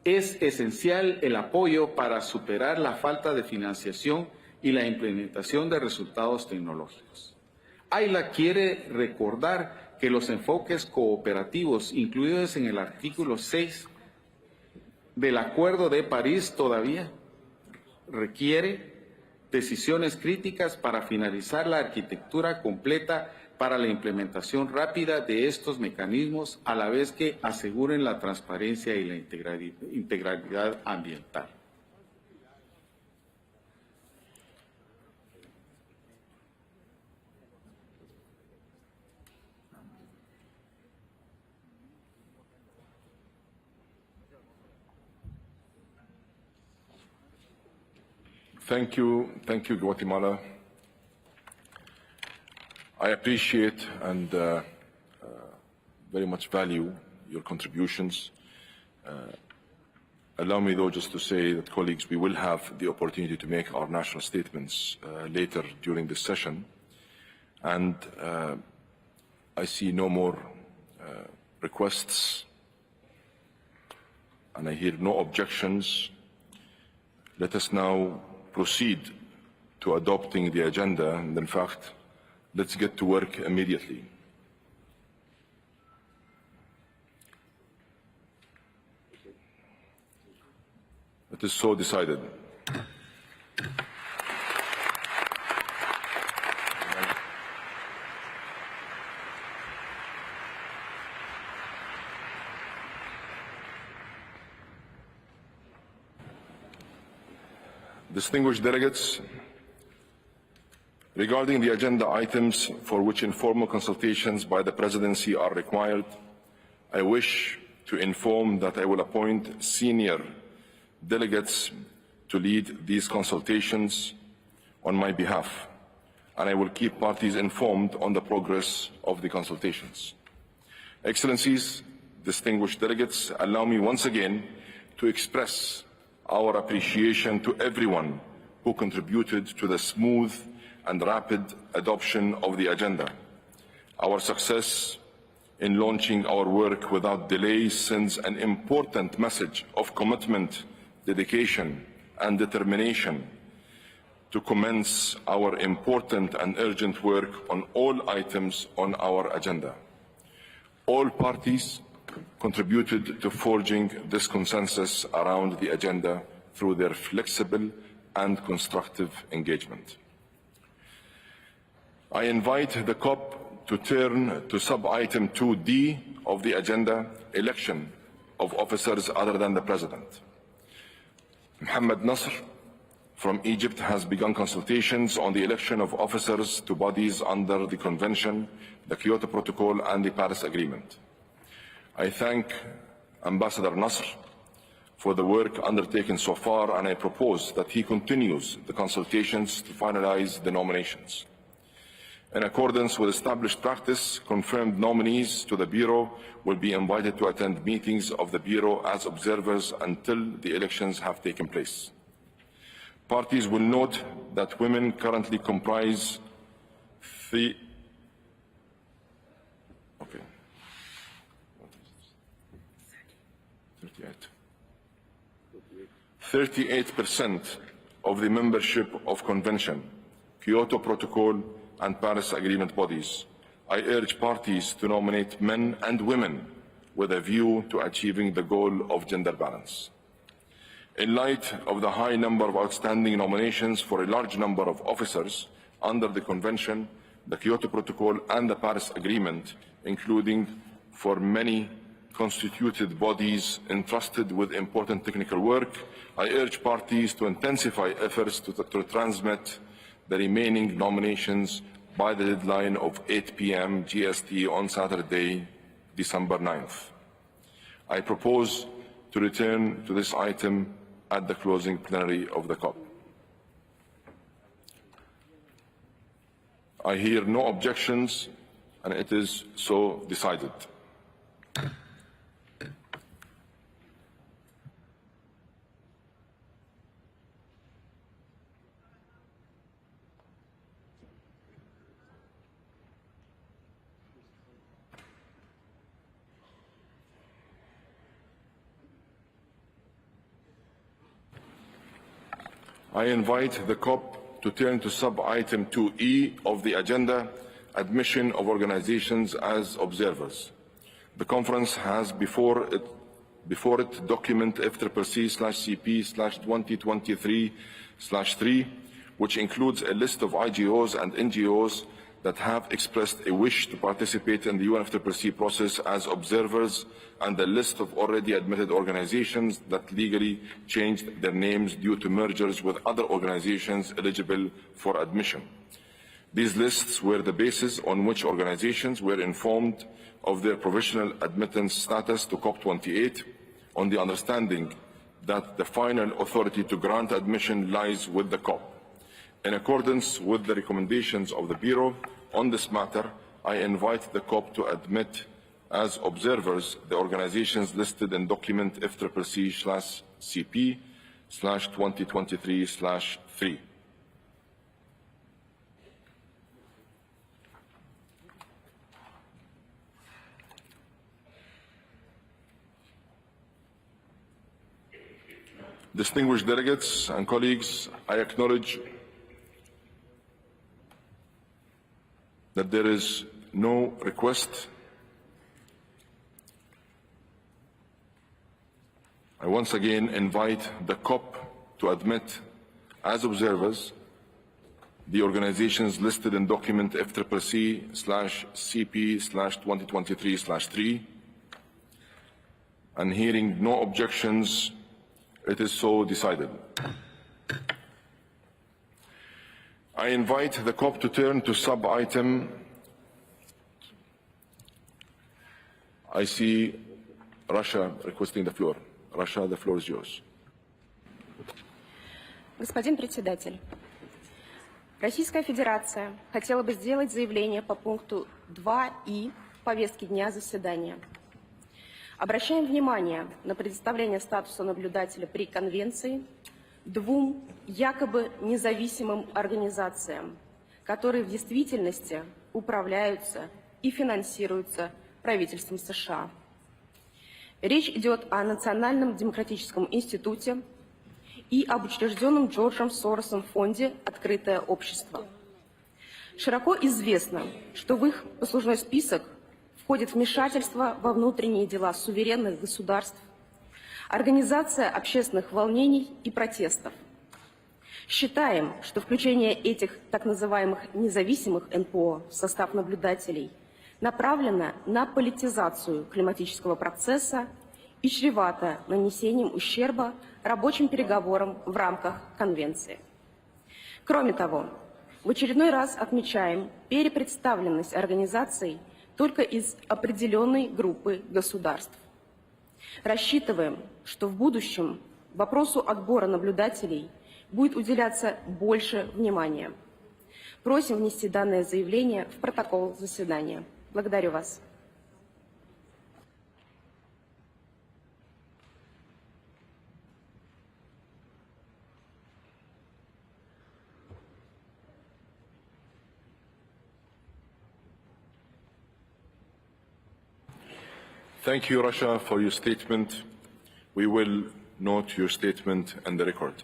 es esencial el apoyo para superar la falta de financiación y la implementación de resultados tecnológicos. AILA quiere recordar que los enfoques cooperativos incluidos en el artículo 6 del Acuerdo de París todavía requiere decisiones críticas para finalizar la arquitectura completa para la implementación rápida de estos mecanismos, a la vez que aseguren la transparencia y la integralidad ambiental. Thank you, Guatemala. I appreciate and very much value your contributions. Allow me, though, just to say that, colleagues, we will have the opportunity to make our national statements later during this session. And I see no more requests, and I hear no objections. Let us now proceed to adopting the agenda, and in fact, let's get to work immediately. It is so decided. Distinguished delegates, regarding the agenda items for which informal consultations by the Presidency are required, I wish to inform that I will appoint senior delegates to lead these consultations on my behalf, and I will keep parties informed on the progress of the consultations. Excellencies, distinguished delegates, allow me once again to express our appreciation to everyone who contributed to the smooth and rapid adoption of the agenda. Our success in launching our work without delay sends an important message of commitment, dedication, and determination to commence our important and urgent work on all items on our agenda. All parties contributed to forging this consensus around the agenda through their flexible and constructive engagement. I invite the COP to turn to sub-item 2D of the agenda, election of officers other than the President. Mohammed Nasr from Egypt has begun consultations on the election of officers to bodies under the Convention, the Kyoto Protocol, and the Paris Agreement. I thank Ambassador Nasr for the work undertaken so far, and I propose that he continues the consultations to finalize the nominations. In accordance with established practice, confirmed nominees to the Bureau will be invited to attend meetings of the Bureau as observers until the elections have taken place. Parties will note that women currently comprise 38% of the membership of Convention, Kyoto Protocol, and Paris Agreement bodies. I urge parties to nominate men and women with a view to achieving the goal of gender balance. In light of the high number of outstanding nominations for a large number of officers under the Convention, the Kyoto Protocol, and the Paris Agreement, including for many constituted bodies entrusted with important technical work, I urge parties to intensify efforts to transmit the remaining nominations by the deadline of 8 p.m. GST on Saturday, December 9th. I propose to return to this item at the closing plenary of the COP. I hear no objections, and it is so decided. I invite the COP to turn to sub-item 2E of the agenda, admission of organizations as observers. The conference has before it document FCCP/2023/3, which includes a list of IGOs and NGOs that have expressed a wish to participate in the UNFCCC process as observers, and a list of already admitted organizations that legally changed their names due to mergers with other organizations eligible for admission. These lists were the basis on which organizations were informed of their provisional admittance status to COP28, on the understanding that the final authority to grant admission lies with the COP. In accordance with the recommendations of the Bureau on this matter, I invite the COP to admit as observers the organizations listed in document FCCP/CP/2023/3. Distinguished delegates and colleagues, I acknowledge that there is no request. I once again invite the COP to admit as observers the organizations listed in document FCCP/CP/2023/3, and hearing no objections, it is so decided. I invite the COP to turn to sub-item. I see Russia requesting the floor. Russia, the floor is yours. Господин председатель, Российская Федерация хотела бы сделать заявление по пункту 2И повестки дня заседания. Обращаем внимание на предоставление статуса наблюдателя при Конвенции двум якобы независимым организациям, которые в действительности управляются и финансируются правительством США. Речь идет о Национальном демократическом институте и об учрежденном Джорджем Соросом фонде «Открытое общество». Широко известно, что в их послужной список входит вмешательство во внутренние дела суверенных государств, организация общественных волнений и протестов. Считаем, что включение этих так называемых независимых НПО в состав наблюдателей направлено на политизацию климатического процесса и чревато нанесением ущерба рабочим переговорам в рамках Конвенции. Кроме того, в очередной раз отмечаем перепредставленность организаций только из определенной группы государств. Рассчитываем, что в будущем вопросу отбора наблюдателей будет уделяться больше внимания. Просим внести данное заявление в протокол заседания. Благодарю вас. Thank you, Russia, for your statement. We will note your statement in the record.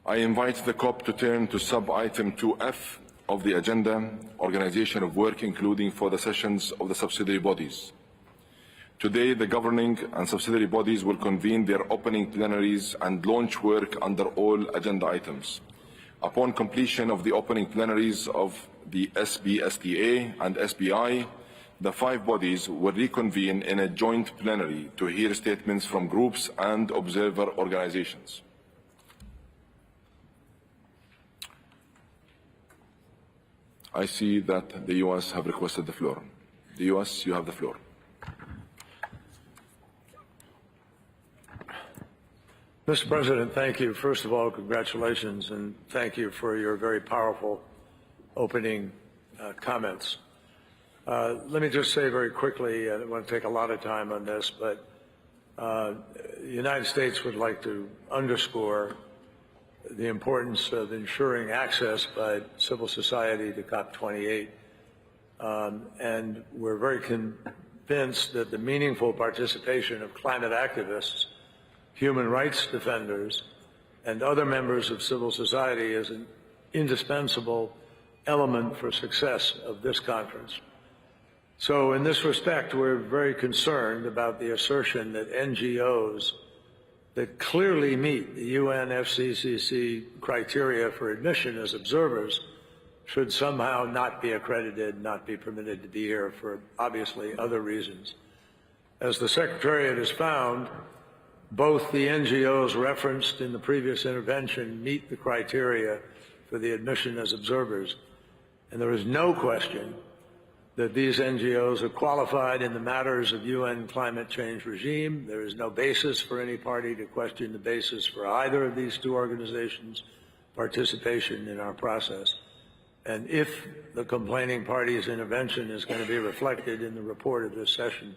I invite the COP to turn to sub-item 2F of the agenda, organization of work, including for the sessions of the subsidiary bodies. Today, the governing and subsidiary bodies will convene their opening plenaries and launch work under all agenda items. Upon completion of the opening plenaries of the SBSTA and SBI, the five bodies will reconvene in a joint plenary to hear statements from groups and observer organizations. I see that the US have requested the floor. The US, you have the floor. Mr. President, thank you. First of all, congratulations, and thank you for your very powerful opening comments. Let me just say very quickly, I don't want to take a lot of time on this, but the United States would like to underscore the importance of ensuring access by civil society to COP28. And we're very convinced that the meaningful participation of climate activists, human rights defenders, and other members of civil society is an indispensable element for success of this conference. So in this respect, we're very concerned about the assertion that NGOs that clearly meet the UNFCCC criteria for admission as observers should somehow not be accredited, not be permitted to be here for obviously other reasons. As the Secretariat has found, both the NGOs referenced in the previous intervention meet the criteria for the admission as observers, and there is no question that these NGOs are qualified in the matters of UN climate change regime. There is no basis for any party to question the basis for either of these two organizations' participation in our process. And if the complaining party's intervention is going to be reflected in the report of this session,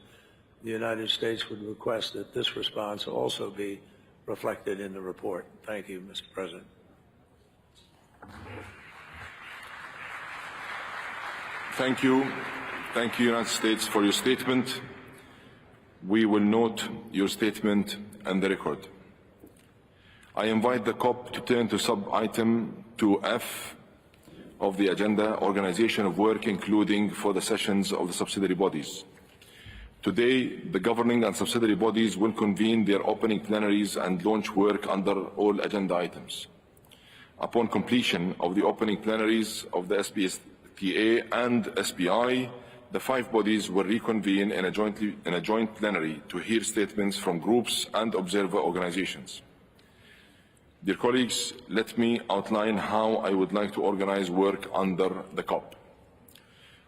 the United States would request that this response also be reflected in the report. Thank you, Mr. President. Thank you. Thank you, United States, for your statement. We will note your statement and the record. I invite the COP to turn to sub-item 2F of the agenda, organization of work, including for the sessions of the subsidiary bodies. Today, the governing and subsidiary bodies will convene their opening plenaries and launch work under all agenda items. Upon completion of the opening plenaries of the SPSTA and SPI, the five bodies will reconvene in a joint plenary to hear statements from groups and observer organizations. Dear colleagues, let me outline how I would like to organize work under the COP.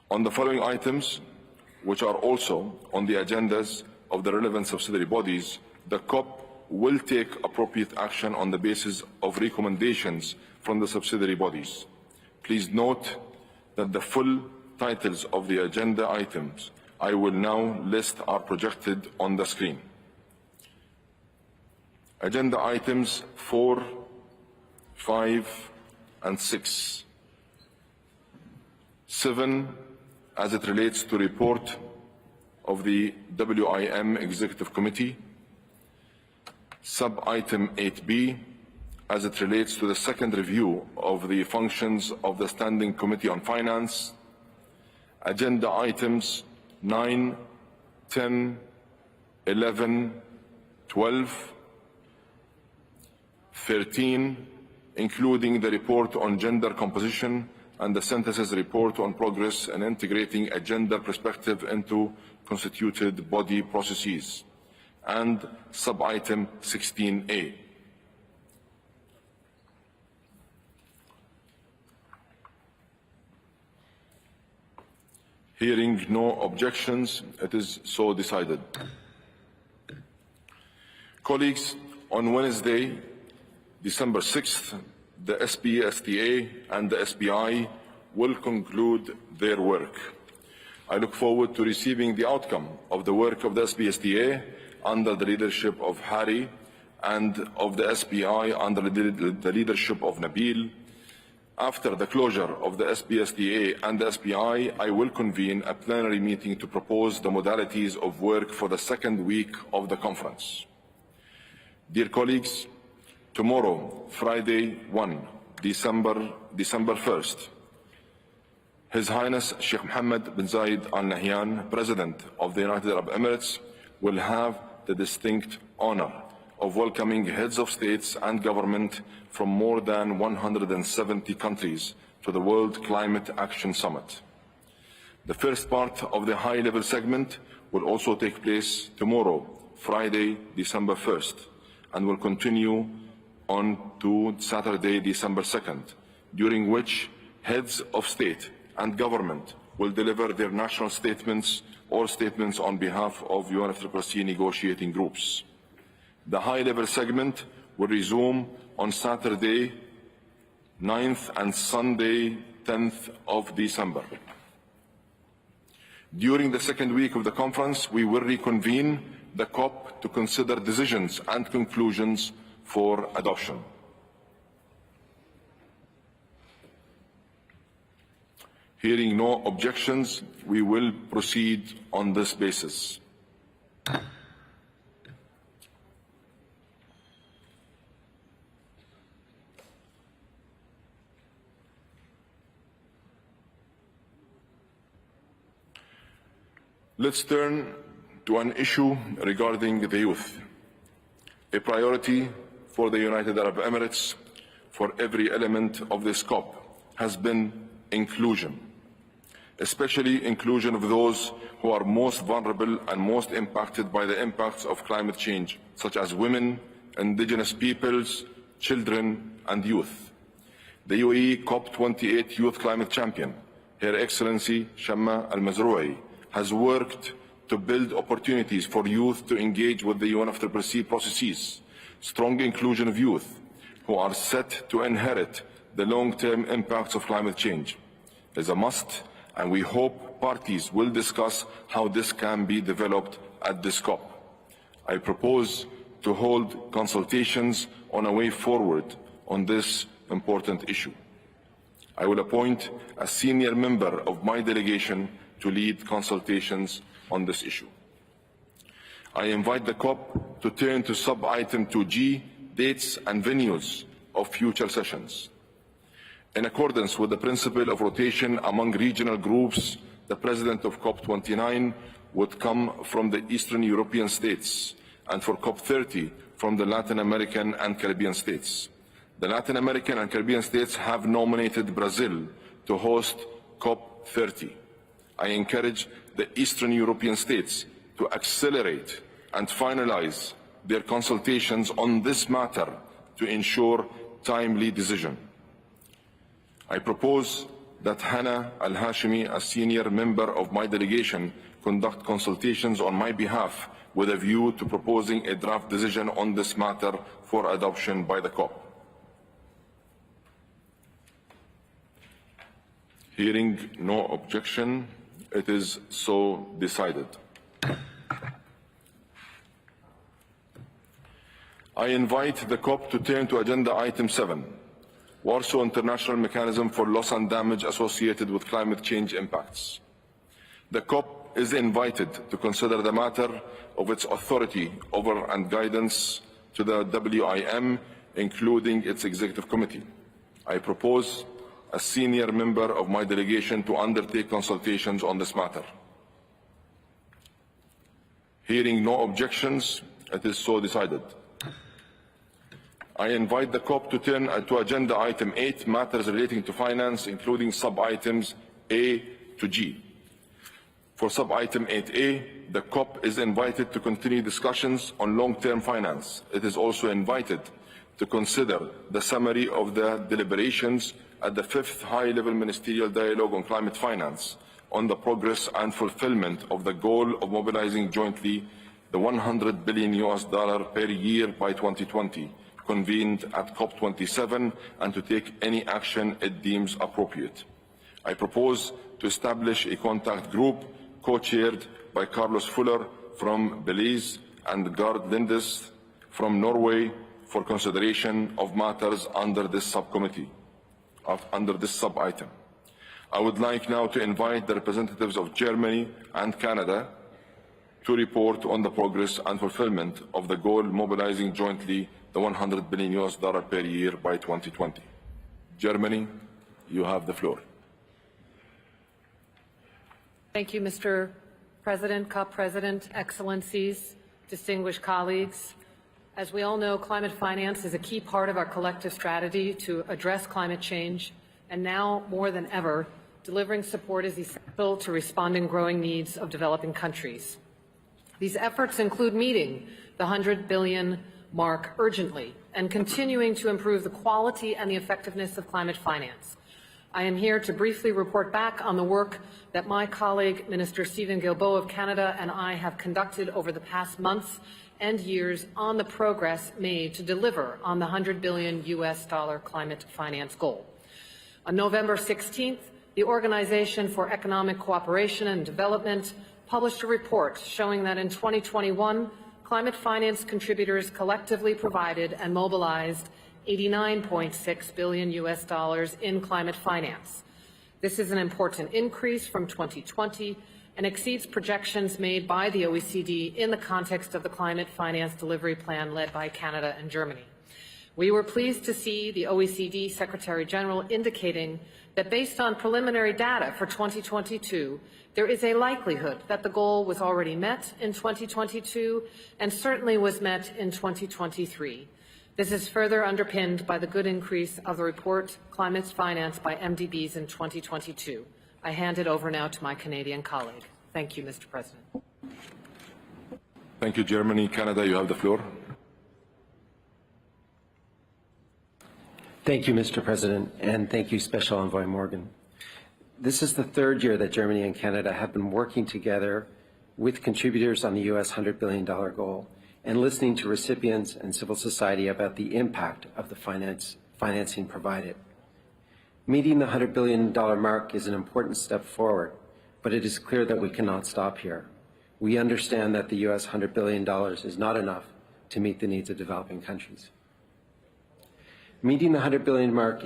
On the following items, which are also on the agendas of the relevant subsidiary bodies, the COP will take appropriate action on the basis of recommendations from the subsidiary bodies. Please note that the full titles of the agenda items I will now list are projected on the screen. Agenda items 4, 5, and 6. 7, as it relates to report of the WIM Executive Committee. Sub-item 8B, as it relates to the second review of the functions of the Standing Committee on Finance. Agenda items 9, 10, 11, 12, 13, including the report on gender composition and the synthesis report on progress in integrating a gender perspective into constituted body processes, and sub-item 16A. Hearing no objections, it is so decided. Colleagues, on Wednesday, December 6th, the SPSTA and the SPI will conclude their work. I look forward to receiving the outcome of the work of the SPSTA under the leadership of Harry and of the SPI under the leadership of Nabil. After the closure of the SPSTA and the SPI, I will convene a plenary meeting to propose the modalities of work for the second week of the conference. Dear colleagues, tomorrow, Friday 1, December 1st, His Highness Sheikh Mohammed bin Zayed Al Nahyan, President of the United Arab Emirates, will have the distinct honor of welcoming heads of states and government from more than 170 countries to the World Climate Action Summit. The first part of the high-level segment will also take place tomorrow, Friday, December 1st, and will continue on to Saturday, December 2nd, during which heads of state and government will deliver their national statements or statements on behalf of UNFCCC negotiating groups. The high-level segment will resume on Saturday, 9th and Sunday, 10th of December. During the second week of the conference, we will reconvene the COP to consider decisions and conclusions for adoption. Hearing no objections, we will proceed on this basis. Let's turn to an issue regarding the youth. A priority for the United Arab Emirates for every element of this COP has been inclusion, especially inclusion of those who are most vulnerable and most impacted by the impacts of climate change, such as women, indigenous peoples, children and youth. The UAE COP28 Youth Climate Champion, Her Excellency Shamma Al-Mazrou'i, has worked to build opportunities for youth to engage with the UNFCCC processes, strong inclusion of youth who are set to inherit the long-term impacts of climate change is a must, and we hope parties will discuss how this can be developed at this COP. I propose to hold consultations on a way forward on this important issue. I will appoint a senior member of my delegation to lead consultations on this issue. I invite the COP to turn to sub-item 2G, dates and venues of future sessions. In accordance with the principle of rotation among regional groups, the President of COP29 would come from the Eastern European states, and for COP30 from the Latin American and Caribbean states. The Latin American and Caribbean states have nominated Brazil to host COP30. I encourage the Eastern European states to accelerate and finalize their consultations on this matter to ensure timely decision. I propose that Hannah Al-Hashimi, a senior member of my delegation, conduct consultations on my behalf with a view to proposing a draft decision on this matter for adoption by the COP. Hearing no objection, it is so decided. I invite the COP to turn to agenda item 7, Warsaw International Mechanism for Loss and Damage Associated with Climate Change Impacts. The COP is invited to consider the matter of its authority over and guidance to the WIM, including its executive committee. I propose a senior member of my delegation to undertake consultations on this matter. Hearing no objections, it is so decided. I invite the COP to turn to agenda item 8, matters relating to finance, including sub-items A to G. For sub-item 8A, the COP is invited to continue discussions on long-term finance. It is also invited to consider the summary of the deliberations at the 5th High-Level Ministerial Dialogue on Climate Finance on the progress and fulfillment of the goal of mobilizing jointly the $100 billion per year by 2020, convened at COP27, and to take any action it deems appropriate. I propose to establish a contact group co-chaired by Carlos Fuller from Belize and Gard Lindes from Norway for consideration of matters under this subcommittee, under this sub-item. I would like now to invite the representatives of Germany and Canada to report on the progress and fulfillment of the goal mobilizing jointly the $100 billion per year by 2020. Germany, you have the floor. Thank you, Mr. President, COP President, Excellencies, distinguished colleagues. As we all know, climate finance is a key part of our collective strategy to address climate change, and now more than ever, delivering support is essential to responding growing needs of developing countries. These efforts include meeting the $100 billion mark urgently and continuing to improve the quality and the effectiveness of climate finance. I am here to briefly report back on the work that my colleague, Minister Stephen Guilbeault of Canada, and I have conducted over the past months and years on the progress made to deliver on the $100 billion climate finance goal. On November 16th, the Organization for Economic Cooperation and Development published a report showing that in 2021, climate finance contributors collectively provided and mobilized $89.6 billion in climate finance. This is an important increase from 2020 and exceeds projections made by the OECD in the context of the Climate Finance Delivery Plan led by Canada and Germany. We were pleased to see the OECD Secretary General indicating that based on preliminary data for 2022, there is a likelihood that the goal was already met in 2022 and certainly was met in 2023. This is further underpinned by the good increase of the report Climate Finance by MDBs in 2022. I hand it over now to my Canadian colleague. Thank you, Mr. President. Thank you, Germany. Canada, you have the floor. Thank you, Mr. President, and thank you, Special Envoy Morgan. This is the third year that Germany and Canada have been working together with contributors on the U.S. $100 billion goal and listening to recipients and civil society about the impact of the financing provided. Meeting the $100 billion mark is an important step forward, but it is clear that we cannot stop here. We understand that the U.S. $100 billion is not enough to meet the needs of developing countries. Meeting the $100 billion mark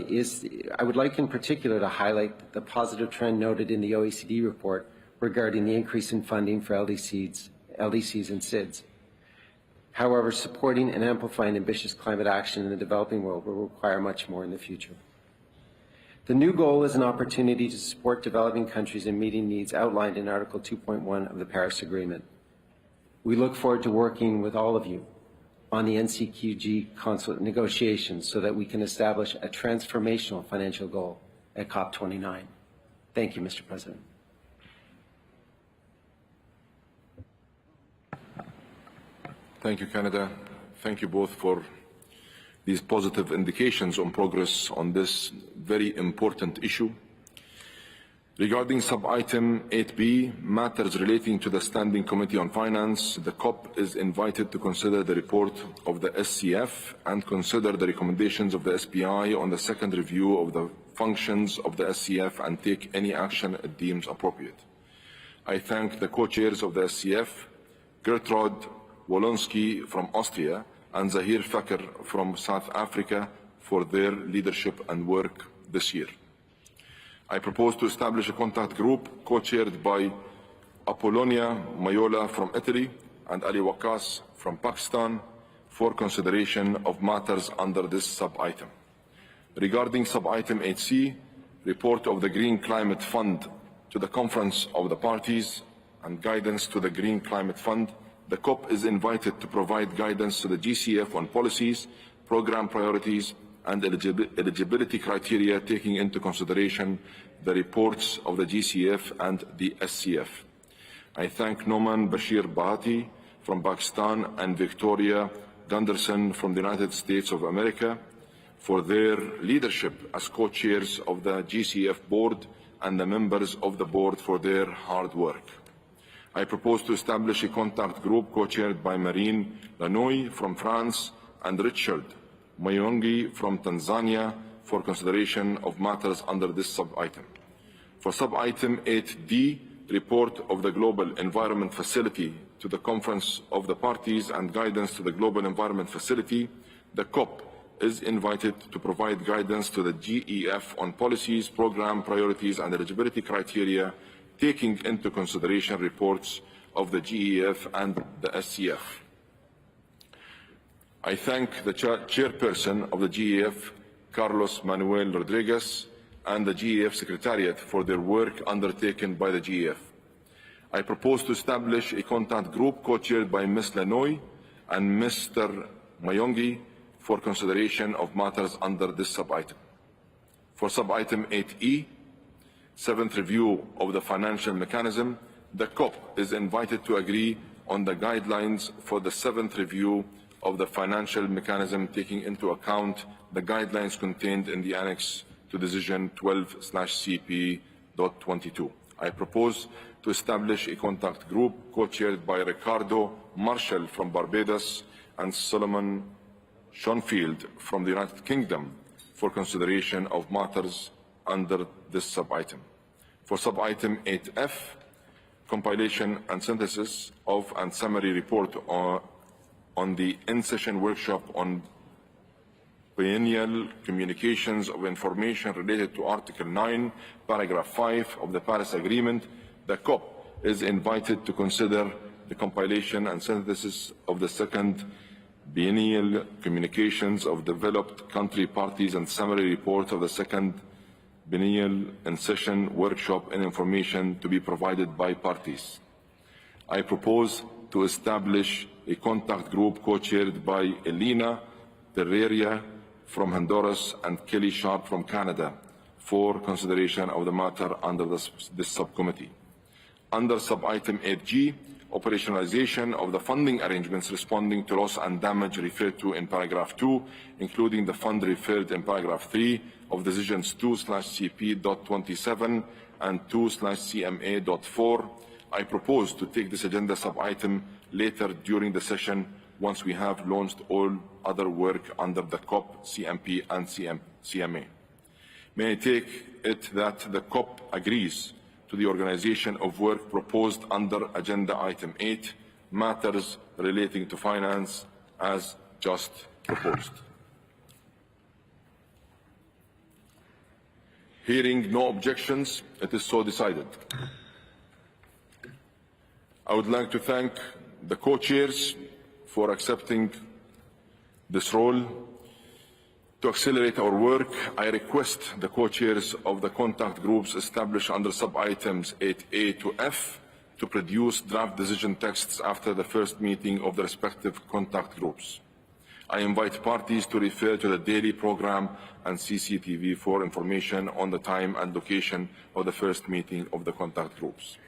I would like in particular to highlight the positive trend noted in the OECD report regarding the increase in funding for LDCs and SIDS. However, supporting and amplifying ambitious climate action in the developing world will require much more in the future. The new goal is an opportunity to support developing countries in meeting needs outlined in Article 2.1 of the Paris Agreement. We look forward to working with all of you on the NCQG consulate negotiations so that we can establish a transformational financial goal at COP29. Thank you, Mr. President. Thank you, Canada. Thank you both for these positive indications on progress on this very important issue. Regarding sub-item 8B, matters relating to the Standing Committee on Finance, the COP is invited to consider the report of the SCF and consider the recommendations of the SPI on the second review of the functions of the SCF and take any action it deems appropriate. I thank the co-chairs of the SCF, Gertrud Wolonsky from Austria and Zahir Fakr from South Africa for their leadership and work this year. I propose to establish a contact group co-chaired by Apollonia Maiola from Italy and Ali Waqas from Pakistan for consideration of matters under this sub-item. Regarding sub-item 8C, report of the Green Climate Fund to the Conference of the Parties and guidance to the Green Climate Fund, the COP is invited to provide guidance to the GCF on policies, program priorities, and eligibility criteria taking into consideration the reports of the GCF and the SCF. I thank Noman Bashir Bahati from Pakistan and Victoria Gunderson from the United States of America for their leadership as co-chairs of the GCF board and the members of the board for their hard work. I propose to establish a contact group co-chaired by Marine Lanoy from France and Richard Mayongi from Tanzania for consideration of matters under this sub-item. For sub-item 8D, report of the Global Environment Facility to the Conference of the Parties and guidance to the Global Environment Facility, the COP is invited to provide guidance to the GEF on policies, program priorities and eligibility criteria, taking into consideration reports of the GEF and the SCF. I thank the chairperson of the GEF, Carlos Manuel Rodriguez, and the GEF Secretariat for their work undertaken by the GEF. I propose to establish a contact group co-chaired by Ms. Lanoy and Mr. Mayongi for consideration of matters under this sub-item. For sub-item 8E, seventh review of the financial mechanism, the COP is invited to agree on the guidelines for the seventh review of the financial mechanism, taking into account the guidelines contained in the Annex to Decision 12/CP.22. I propose to establish a contact group co-chaired by Ricardo Marshall from Barbados and Solomon Schoenfield from the United Kingdom for consideration of matters under this sub-item. For sub-item 8F, compilation and synthesis of and summary report on the in-session workshop on biennial communications of information related to Article 9, Paragraph 5 of the Paris Agreement, the COP is invited to consider the compilation and synthesis of the second biennial communications of developed country parties and summary report of the second biennial in-session workshop and information to be provided by parties. I propose to establish a contact group co-chaired by Elena Terreria from Honduras and Kelly Sharp from Canada for consideration of the matter under this subcommittee. Under sub-item 8G, operationalization of the funding arrangements responding to loss and damage referred to in paragraph 2, including the fund referred in paragraph 3 of decisions 2/CP.27 and 2/CMA.4. I propose to take this agenda sub-item later during the session once we have launched all other work under the COP, CMP and CMA. May I take it that the COP agrees to the organization of work proposed under Agenda Item 8, matters relating to finance, as just proposed. Hearing no objections, it is so decided. I would like to thank the co-chairs for accepting this role. To accelerate our work, I request the co-chairs of the contact groups established under sub-items 8A to F to produce draft decision texts after the first meeting of the respective contact groups. I invite parties to refer to the daily program and CCTV for information on the time and location of the first meeting of the contact groups.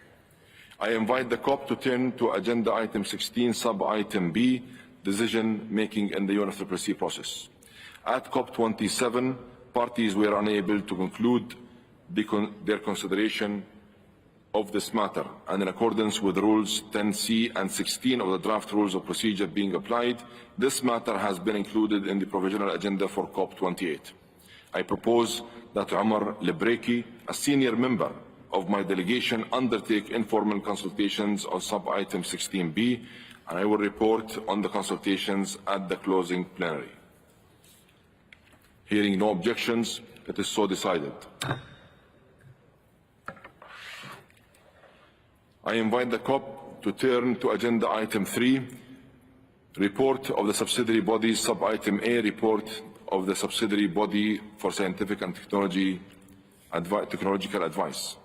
I invite the COP to turn to Agenda Item 16, Sub-Item B, decision-making in the UNFCCC process. At COP27, parties were unable to conclude their consideration of this matter, and in accordance with Rules 10C and 16 of the draft Rules of Procedure being applied, this matter has been included in the provisional agenda for COP28. I propose that Omar Lebreki, a senior member of my delegation, undertake informal consultations on sub-item 16B, and I will report on the consultations at the closing plenary. Hearing no objections, it is so decided. I invite the COP to turn to Agenda Item 3, Report of the Subsidiary Bodies, Sub-Item A, Report of the Subsidiary Body for Scientific and Technological Advice.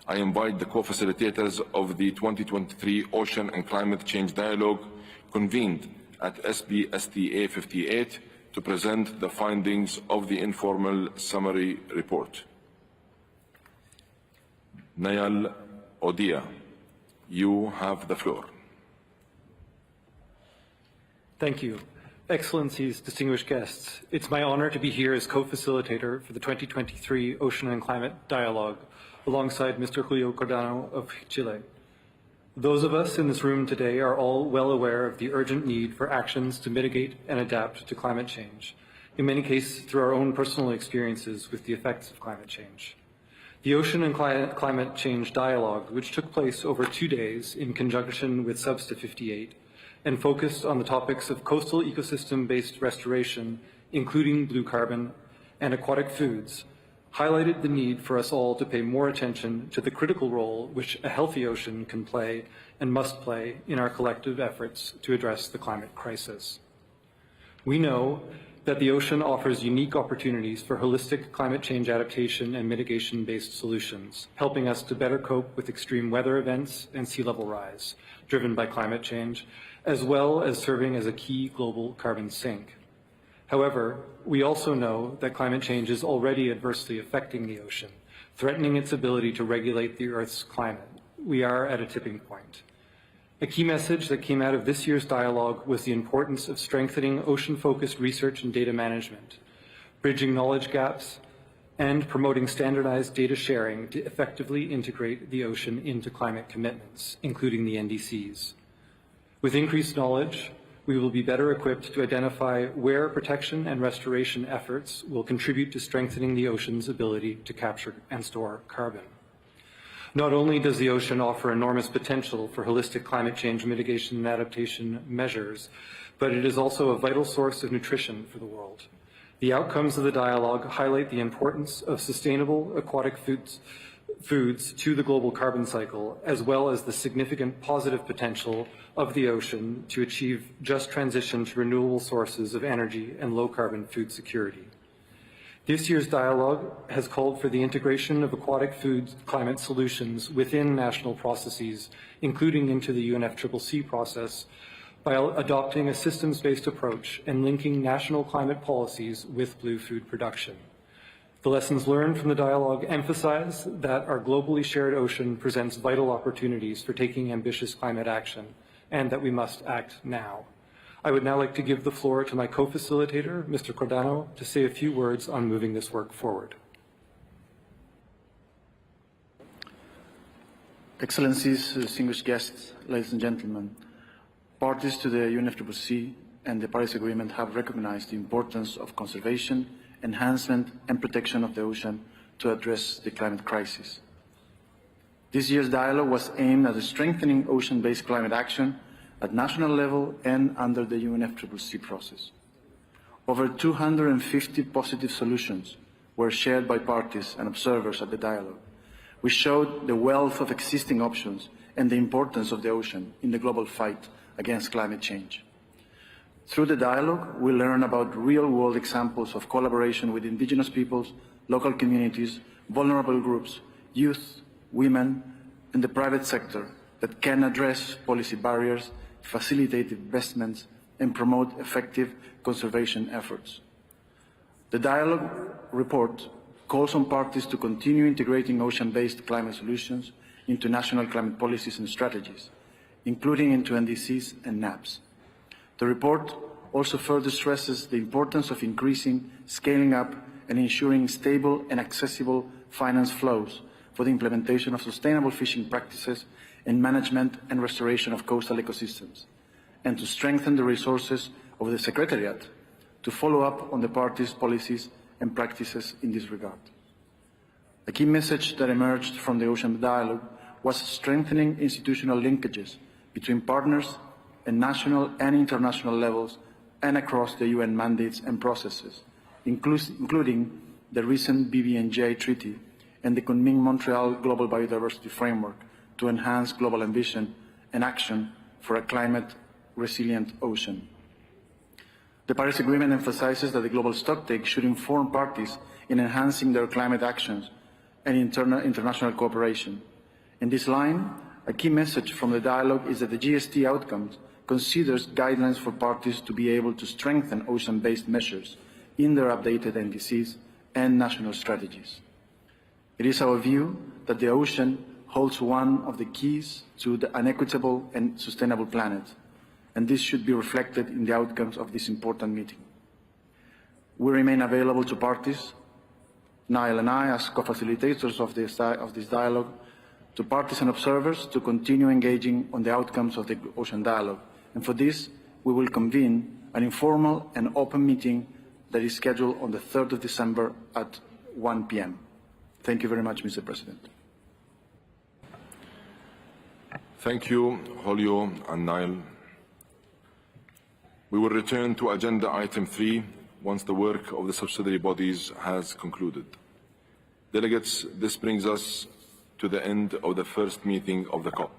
I invite the co-facilitators of the 2023 Ocean and Climate Change Dialogue convened at SBSTA 58 to present the findings of the informal summary report. Nayal Odia, you have the floor. Thank you. Excellencies, distinguished guests, it's my honor to be here as co-facilitator for the 2023 Ocean and Climate Dialogue alongside Mr. Julio Cordano of Chile. Those of us in this room today are all well aware of the urgent need for actions to mitigate and adapt to climate change, in many cases through our own personal experiences with the effects of climate change. The Ocean and Climate Change Dialogue, which took place over 2 days in conjunction with Substa 58, and focused on the topics of coastal ecosystem-based restoration, including blue carbon and aquatic foods, highlighted the need for us all to pay more attention to the critical role which a healthy ocean can play and must play in our collective efforts to address the climate crisis. We know that the ocean offers unique opportunities for holistic climate change adaptation and mitigation-based solutions, helping us to better cope with extreme weather events and sea level rise driven by climate change, as well as serving as a key global carbon sink. However, we also know that climate change is already adversely affecting the ocean, threatening its ability to regulate the Earth's climate. We are at a tipping point. A key message that came out of this year's dialogue was the importance of strengthening ocean-focused research and data management, bridging knowledge gaps, and promoting standardized data sharing to effectively integrate the ocean into climate commitments, including the NDCs. With increased knowledge, we will be better equipped to identify where protection and restoration efforts will contribute to strengthening the ocean's ability to capture and store carbon. Not only does the ocean offer enormous potential for holistic climate change mitigation and adaptation measures, but it is also a vital source of nutrition for the world. The outcomes of the dialogue highlight the importance of sustainable aquatic foods to the global carbon cycle, as well as the significant positive potential of the ocean to achieve just transition to renewable sources of energy and low-carbon food security. This year's dialogue has called for the integration of aquatic food climate solutions within national processes, including into the UNFCCC process, by adopting a systems-based approach and linking national climate policies with blue food production. The lessons learned from the dialogue emphasize that our globally shared ocean presents vital opportunities for taking ambitious climate action, and that we must act now. I would now like to give the floor to my co-facilitator, Mr. Cordano, to say a few words on moving this work forward. Excellencies, distinguished guests, ladies and gentlemen, parties to the UNFCCC and the Paris Agreement have recognized the importance of conservation, enhancement and protection of the ocean to address the climate crisis. This year's dialogue was aimed at strengthening ocean-based climate action at national level and under the UNFCCC process. Over 250 positive solutions were shared by parties and observers at the dialogue. We showed the wealth of existing options and the importance of the ocean in the global fight against climate change. Through the dialogue, we learn about real-world examples of collaboration with indigenous peoples, local communities, vulnerable groups, youth, women, and the private sector that can address policy barriers, facilitate investments, and promote effective conservation efforts. The dialogue report calls on parties to continue integrating ocean-based climate solutions into national climate policies and strategies, including into NDCs and NAPs. The report also further stresses the importance of increasing, scaling up, and ensuring stable and accessible finance flows for the implementation of sustainable fishing practices and management and restoration of coastal ecosystems, and to strengthen the resources of the Secretariat to follow up on the parties' policies and practices in this regard. A key message that emerged from the Ocean Dialogue was strengthening institutional linkages between partners at national and international levels and across the UN mandates and processes, including the recent BBNJ Treaty and the Kunming-Montreal Global Biodiversity Framework to enhance global ambition and action for a climate-resilient ocean. The Paris Agreement emphasizes that the global stocktake should inform parties in enhancing their climate actions and international cooperation. In this line, a key message from the dialogue is that the GST outcomes considers guidelines for parties to be able to strengthen ocean-based measures in their updated NDCs and national strategies. It is our view that the ocean holds one of the keys to an equitable and sustainable planet, and this should be reflected in the outcomes of this important meeting. We remain available to parties, Niall and I, as co-facilitators of this dialogue, to parties and observers to continue engaging on the outcomes of the Ocean Dialogue. And for this, we will convene an informal and open meeting that is scheduled on the 3rd of December at 1 p.m. Thank you very much, Mr. President. Thank you, Julio and Niall. We will return to Agenda Item 3 once the work of the subsidiary bodies has concluded. Delegates, this brings us to the end of the first meeting of the COP.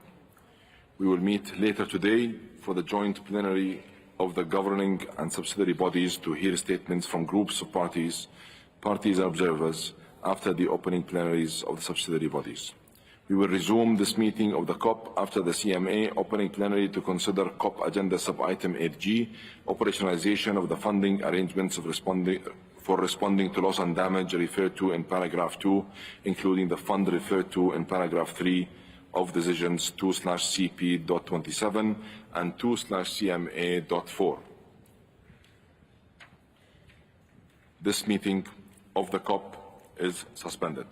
We will meet later today for the joint plenary of the governing and subsidiary bodies to hear statements from groups of parties and observers after the opening plenaries of the subsidiary bodies. We will resume this meeting of the COP after the CMA opening plenary to consider COP Agenda Sub-Item 8G, operationalization of the funding arrangements for responding to loss and damage referred to in paragraph 2, including the fund referred to in paragraph 3 of decisions 2/CP.27 and 2/CMA.4. This meeting of the COP is suspended.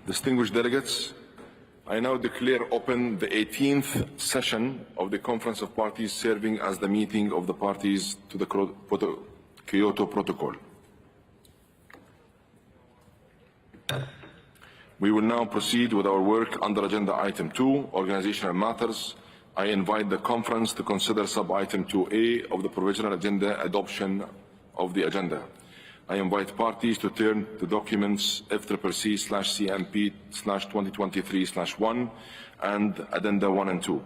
Distinguished delegates, I now declare open the 18th session of the Conference of Parties serving as the meeting of the parties to the Kyoto Protocol. We will now proceed with our work under Agenda Item 2, Organizational Matters. I invite the conference to consider Sub-Item 2A of the Provisional Agenda, adoption of the agenda. I invite parties to turn to documents FCCMP/CMP/2023/1 and Addenda 1 and 2.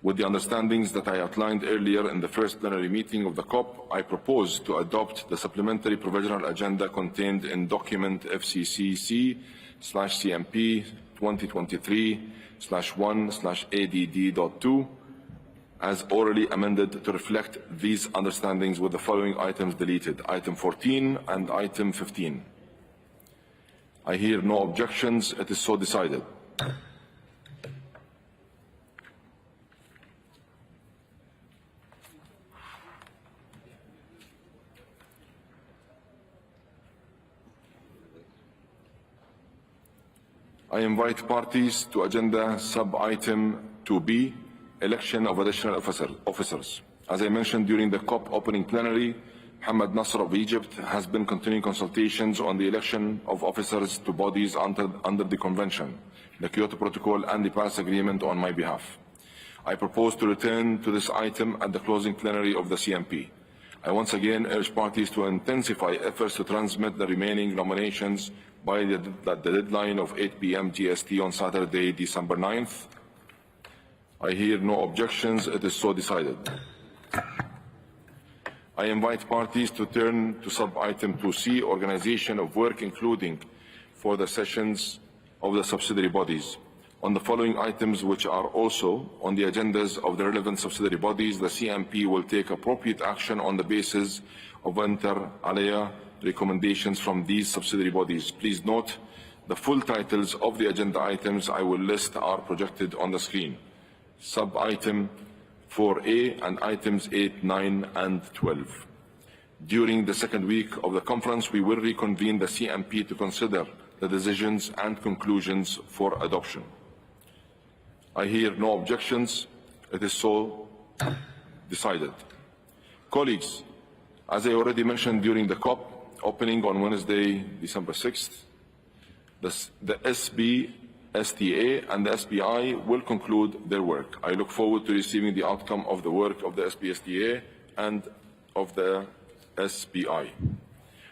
With the understandings that I outlined earlier in the first plenary meeting of the COP, I propose to adopt the supplementary provisional agenda contained in document FCCC/CMP/2023/1/ADD.2 as orally amended to reflect these understandings with the following items deleted, Item 14 and Item 15. I hear no objections. It is so decided. I invite parties to Agenda Sub-Item 2B, election of additional officers. As I mentioned during the COP opening plenary, Mohammed Nasser of Egypt has been continuing consultations on the election of officers to bodies under the Convention, the Kyoto Protocol and the Paris Agreement on my behalf. I propose to return to this item at the closing plenary of the CMP. I once again urge parties to intensify efforts to transmit the remaining nominations by the deadline of 8 p.m. GST on Saturday, December 9th. I hear no objections. It is so decided. I invite parties to turn to Sub-Item 2C, organization of work, including for the sessions of the subsidiary bodies. On the following items, which are also on the agendas of the relevant subsidiary bodies, the CMP will take appropriate action on the basis of inter alia recommendations from these subsidiary bodies. Please note the full titles of the agenda items I will list are projected on the screen. Sub-Item 4A and Items 8, 9, and 12. During the second week of the conference, we will reconvene the CMP to consider the decisions and conclusions for adoption. I hear no objections. It is so decided. Colleagues, as I already mentioned during the COP opening on Wednesday, December 6th, the SBSTA and the SBI will conclude their work. I look forward to receiving the outcome of the work of the SBSTA and of the SBI.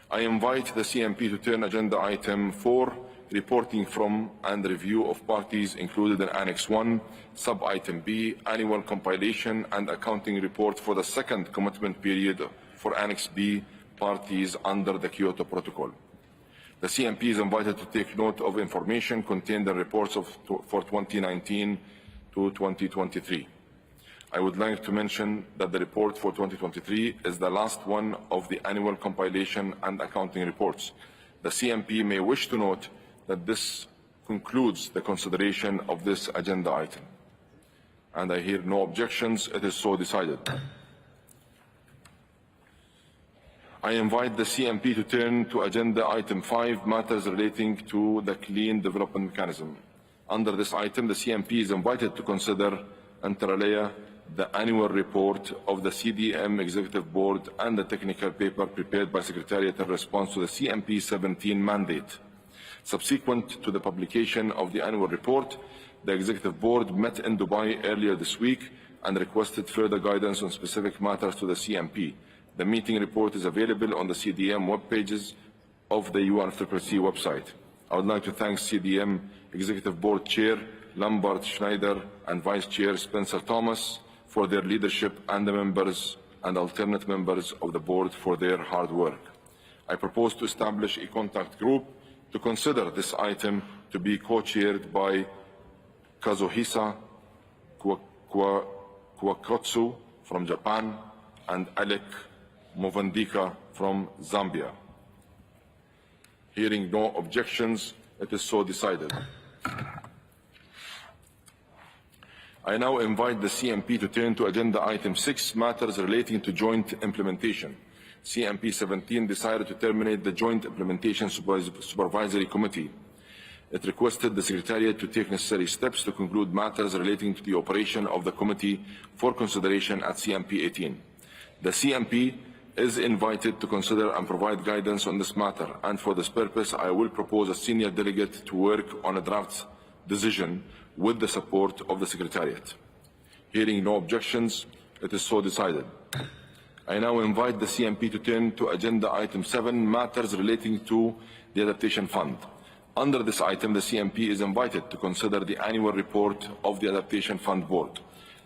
I invite the CMP to turn agenda item 4, reporting from and review of parties included in Annex 1, Sub-Item B, annual compilation and accounting report for the second commitment period for Annex B parties under the Kyoto Protocol. The CMP is invited to take note of information contained in reports for 2019 to 2023. I would like to mention that the report for 2023 is the last one of the annual compilation and accounting reports. The CMP may wish to note that this concludes the consideration of this agenda item. And I hear no objections. It is so decided. I invite the CMP to turn to agenda item 5, matters relating to the clean development mechanism. Under this item, the CMP is invited to consider, inter alia, the annual report of the CDM Executive Board and the technical paper prepared by Secretariat in response to the CMP 17 mandate. Subsequent to the publication of the annual report, the Executive Board met in Dubai earlier this week and requested further guidance on specific matters to the CMP. The meeting report is available on the CDM web pages of the UNFCCC website. I would like to thank CDM Executive Board Chair Lambert Schneider and Vice Chair Spencer Thomas for their leadership, and the members and alternate members of the board for their hard work. I propose to establish a contact group to consider this item to be co-chaired by Kazuhisa Kwakotsu from Japan and Alec Movandika from Zambia. Hearing no objections, It is so decided. I now invite the CMP to turn to Agenda Item 6, matters relating to joint implementation. CMP 17 decided to terminate the Joint Implementation Supervisory Committee. It requested the Secretariat to take necessary steps to conclude matters relating to the operation of the committee for consideration at CMP 18. The CMP is invited to consider and provide guidance on this matter, and for this purpose I will propose a senior delegate to work on a draft decision with the support of the Secretariat. Hearing no objections, it is so decided. I now invite the CMP to turn to Agenda Item 7, matters relating to the Adaptation Fund. Under this item, the CMP is invited to consider the annual report of the Adaptation Fund Board.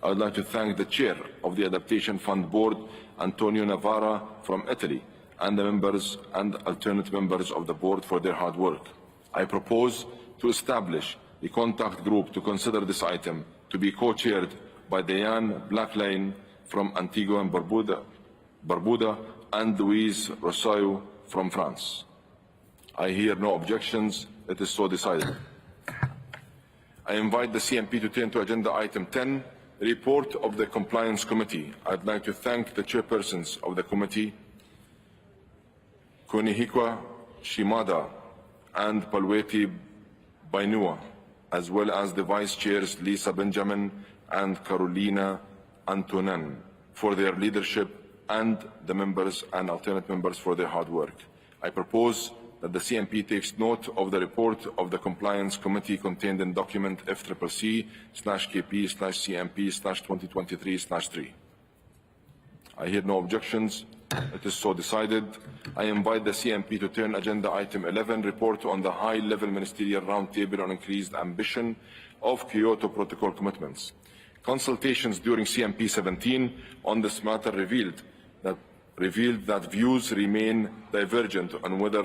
I would like to thank the Chair of the Adaptation Fund Board, Antonio Navarra from Italy, and the members and alternate members of the Board for their hard work. I propose to establish a contact group to consider this item, to be co-chaired by Diane Blacklane from Antigua and Barbuda and Louise Rosario from France. I hear no objections. It is so decided. I invite the CMP to turn to Agenda Item 10, Report of the Compliance Committee. I'd like to thank the chairpersons of the committee, Kunihiko Shimada and Palweti Bainua, as well as the vice chairs Lisa Benjamin and Carolina Antonen for their leadership, and the members and alternate members for their hard work. I propose that the CMP takes note of the report of the Compliance Committee contained in document FCCP/KP/CMP/2023/3. I hear no objections. It is so decided. I invite the CMP to turn Agenda Item 11, report on the high-level ministerial roundtable on increased ambition of Kyoto Protocol commitments. Consultations during CMP 17 on this matter revealed that views remain divergent on whether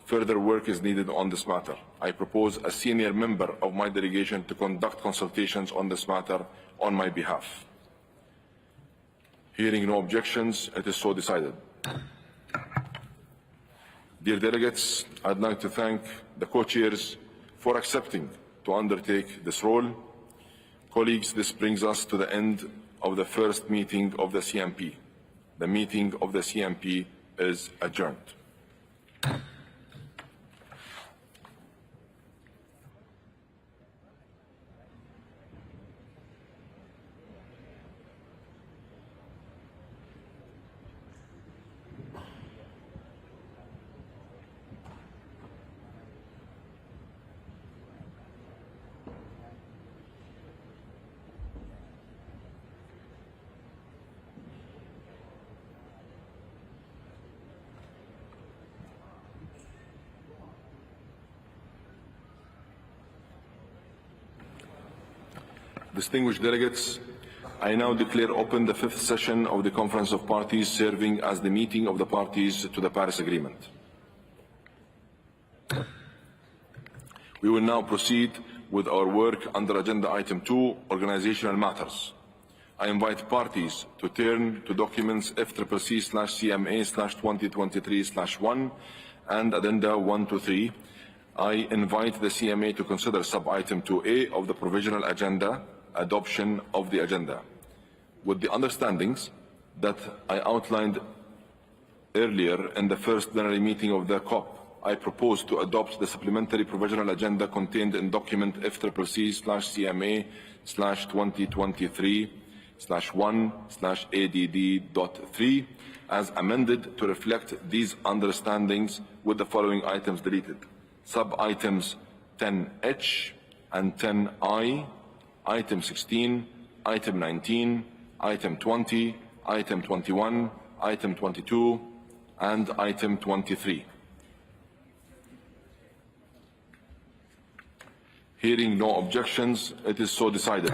further work is needed on this matter. I propose a senior member of my delegation to conduct consultations on this matter on my behalf. Hearing no objections, it is so decided. Dear delegates, I'd like to thank the co-chairs for accepting to undertake this role. Colleagues, this brings us to the end of the first meeting of the CMP. The meeting of the CMP is adjourned. Distinguished delegates, I now declare open the fifth session of the Conference of Parties, serving as the meeting of the parties to the Paris Agreement. We will now proceed with our work under Agenda Item 2, Organizational Matters. I invite parties to turn to documents FCCMA/CMA/2023/1 and Addenda 1 to 3. I invite the CMA to consider Sub-Item 2A of the Provisional Agenda, adoption of the agenda. With the understandings that I outlined earlier in the first plenary meeting of the COP, I propose to adopt the supplementary provisional agenda contained in document FCCMA/CMA/2023/1/ADD.3 as amended to reflect these understandings, with the following items deleted. Sub-items 10H and 10I, Item 16, Item 19, Item 20, Item 21, Item 22, and Item 23. Hearing no objections, it is so decided.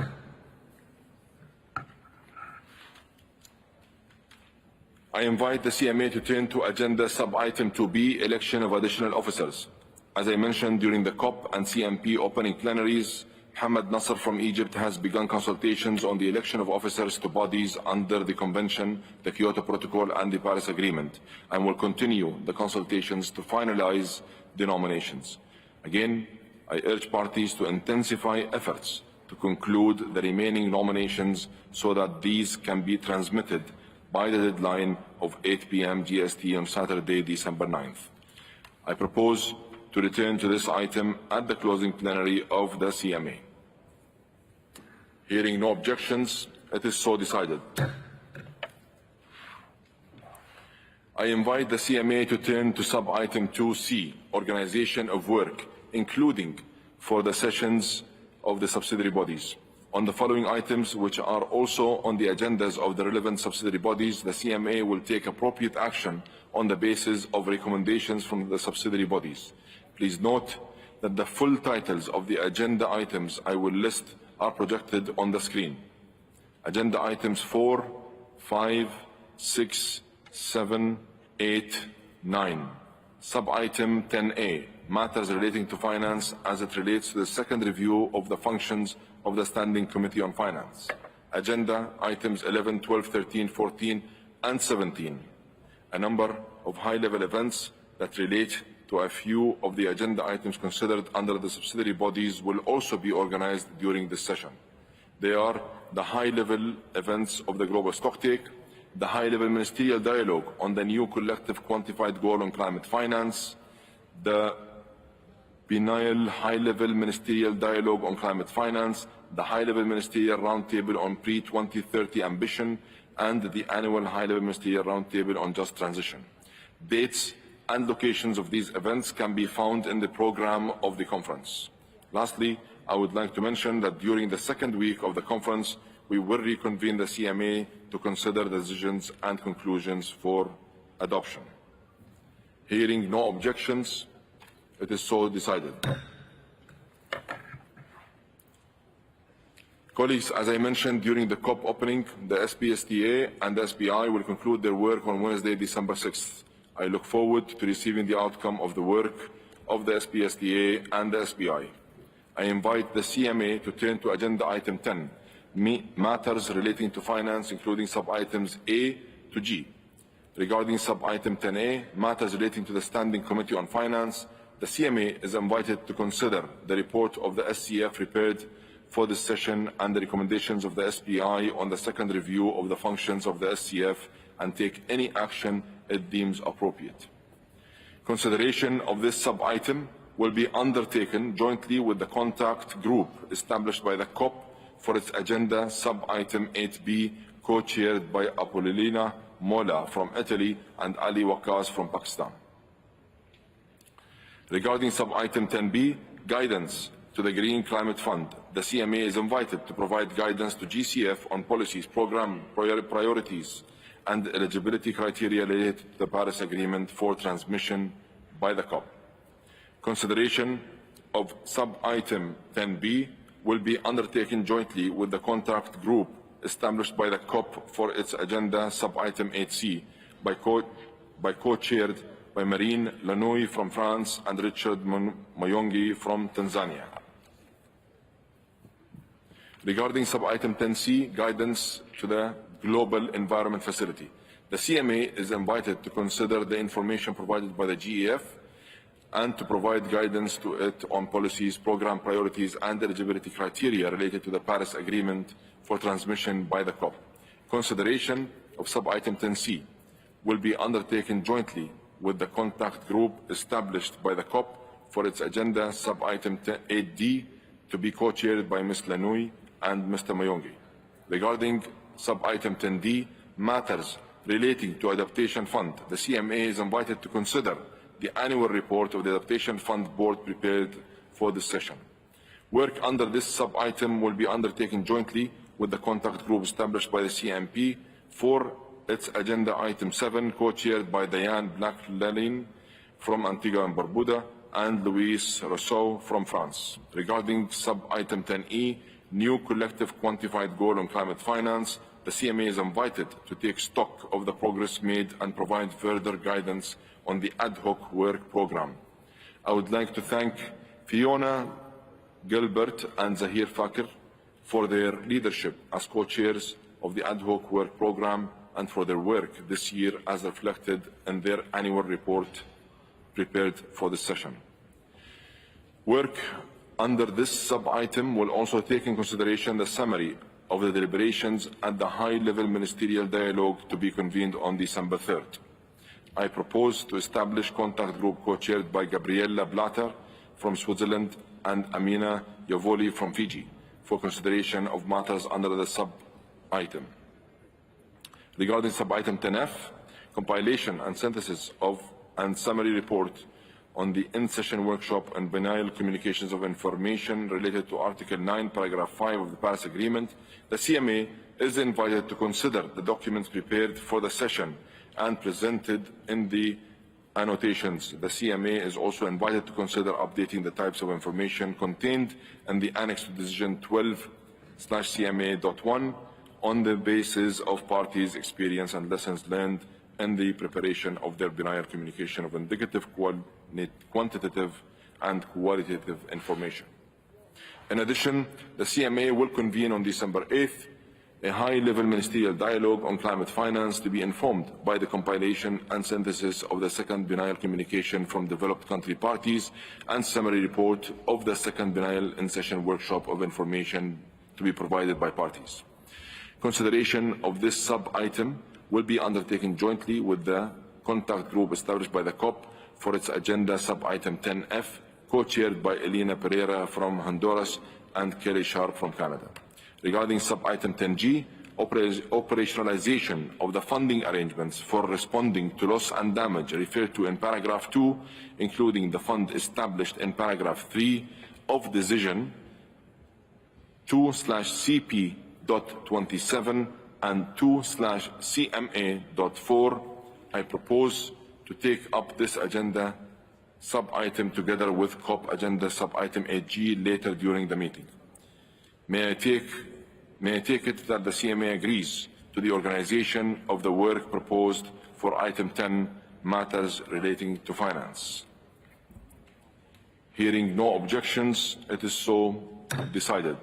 I invite the CMA to turn to Agenda Sub-Item 2B, election of additional officers. As I mentioned during the COP and CMP opening plenaries, Hamad Nasser from Egypt has begun consultations on the election of officers to bodies under the Convention, the Kyoto Protocol, and the Paris Agreement, and will continue the consultations to finalize the nominations. Again, I urge parties to intensify efforts to conclude the remaining nominations so that these can be transmitted by the deadline of 8 p.m. GST on Saturday, December 9th. I propose to return to this item at the closing plenary of the CMA. Hearing no objections, it is so decided. I invite the CMA to turn to sub-item 2C, Organization of Work, including for the sessions of the subsidiary bodies. On the following items, which are also on the agendas of the relevant subsidiary bodies, the CMA will take appropriate action on the basis of recommendations from the subsidiary bodies. Please note that the full titles of the agenda items I will list are projected on the screen. Agenda items 4, 5, 6, 7, 8, 9. Sub-item 10A, matters relating to finance as it relates to the second review of the functions of the Standing Committee on Finance. Agenda items 11, 12, 13, 14, and 17. A number of high-level events that relate to a few of the agenda items considered under the subsidiary bodies will also be organized during this session. They are the high-level events of the global stocktake, the high-level ministerial dialogue on the new collective quantified goal on climate finance, the biennial high-level ministerial dialogue on climate finance, the high-level ministerial roundtable on pre-2030 ambition, and the annual high-level ministerial roundtable on just transition. Dates and locations of these events can be found in the program of the conference. Lastly, I would like to mention that during the second week of the conference, we will reconvene the CMA to consider the decisions and conclusions for adoption. Hearing no objections, it is so decided. Colleagues, as I mentioned during the COP opening, the SPSTA and the SPI will conclude their work on Wednesday, December 6th. I look forward to receiving the outcome of the work of the SPSTA and the SPI. I invite the CMA to turn to agenda item 10, matters relating to finance, including sub-items A to G. Regarding sub-item 10A, matters relating to the Standing Committee on Finance, the CMA is invited to consider the report of the SCF prepared for this session and the recommendations of the SPI on the second review of the functions of the SCF and take any action it deems appropriate. Consideration of this sub-item will be undertaken jointly with the contact group established by the COP for its agenda sub-item 8B, co-chaired by Apollina Mola from Italy and Ali Waqas from Pakistan. Regarding sub-item 10B, guidance to the Green Climate Fund, the CMA is invited to provide guidance to GCF on policies, program priorities, and eligibility criteria related to the Paris Agreement for transmission by the COP. Consideration of sub-item 10B will be undertaken jointly with the contact group established by the COP for its agenda sub-item 8C by co-chaired by Marine Lanouille from France and Richard Moyongi from Tanzania. Regarding sub-item 10C, guidance to the Global Environment Facility, the CMA is invited to consider the information provided by the GEF and to provide guidance to it on policies, program priorities, and eligibility criteria related to the Paris Agreement for transmission by the COP. Consideration of sub-item 10C will be undertaken jointly with the contact group established by the COP for its agenda sub-item 8D to be co-chaired by Ms. Lanouille and Mr. Moyongi. Regarding sub-item 10D, matters relating to Adaptation Fund, the CMA is invited to consider the annual report of the Adaptation Fund Board prepared for this session. Work under this sub-item will be undertaken jointly with the contact group established by the CMP for its agenda item 7, co-chaired by Diane Black-Lalin from Antigua and Barbuda and Louis Rousseau from France. Regarding sub-item 10E, new collective quantified goal on climate finance, the CMA is invited to take stock of the progress made and provide further guidance on the ad hoc work program. I would like to thank Fiona Gilbert and Zahir Fakir for their leadership as co-chairs of the ad hoc work program and for their work this year as reflected in their annual report prepared for this session. Work under this sub-item will also take in consideration the summary of the deliberations at the high-level ministerial dialogue to be convened on December 3rd. I propose to establish contact group co-chaired by Gabriella Blatter from Switzerland and Amina Yavoli from Fiji for consideration of matters under the sub-item. Regarding sub-item 10F, compilation and synthesis of and summary report on the in-session workshop on biennial communications of information related to Article 9, Paragraph 5 of the Paris Agreement, the CMA is invited to consider the documents prepared for the session and presented in the annotations. The CMA is also invited to consider updating the types of information contained in the Annex to Decision 12/CMA.1 on the basis of parties' experience and lessons learned in the preparation of their biennial communication of indicative, quantitative and qualitative information. In addition, the CMA will convene on December 8th a high-level ministerial dialogue on climate finance to be informed by the compilation and synthesis of the second biennial communication from developed country parties and summary report of the second biennial in-session workshop of information to be provided by parties. Consideration of this sub-item will be undertaken jointly with the contact group established by the COP for its agenda sub-item 10F, co-chaired by Elena Pereira from Honduras and Kelly Sharp from Canada. Regarding sub-item 10G, operationalization of the funding arrangements for responding to loss and damage referred to in paragraph 2, including the fund established in paragraph 3 of decision 2/CP.27 and 2/CMA.4, I propose to take up this agenda sub-item together with COP agenda sub-item 8G later during the meeting. May I take it that the CMA agrees to the organization of the work proposed for item 10, matters relating to finance. Hearing no objections, it is so decided.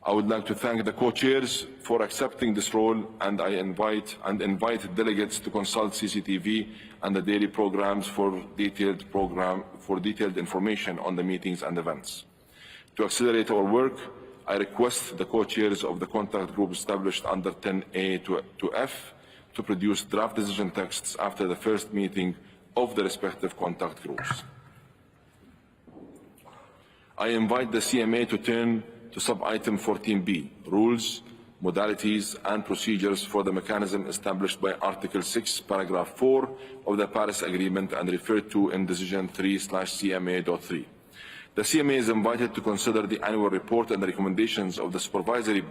I would like to thank the co-chairs for accepting this role, and I invite delegates to consult CCTV and the daily programs for detailed information on the meetings and events. To accelerate our work, I request the co-chairs of the contact group established under 10A to F to produce draft decision texts after the first meeting of the respective contact groups. I invite the CMA to turn to sub-item 14B, rules, modalities and procedures for the mechanism established by Article 6, Paragraph 4 of the Paris Agreement and referred to in Decision 3/CMA.3. The CMA is invited to consider the annual report and the recommendations of the supervisory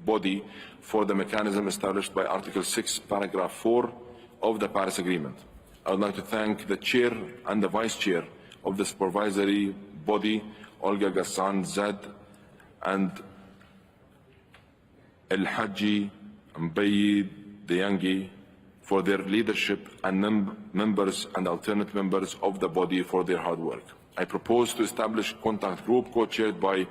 body for the mechanism established by Article 6, Paragraph 4 of the Paris Agreement. I would like to thank the Chair and the Vice Chair of the supervisory body, Olga Ghassan Zad, and El Haji Mbayi Deyangi for their leadership, and members and alternate members of the body for their hard work. I propose to establish a contact group co-chaired by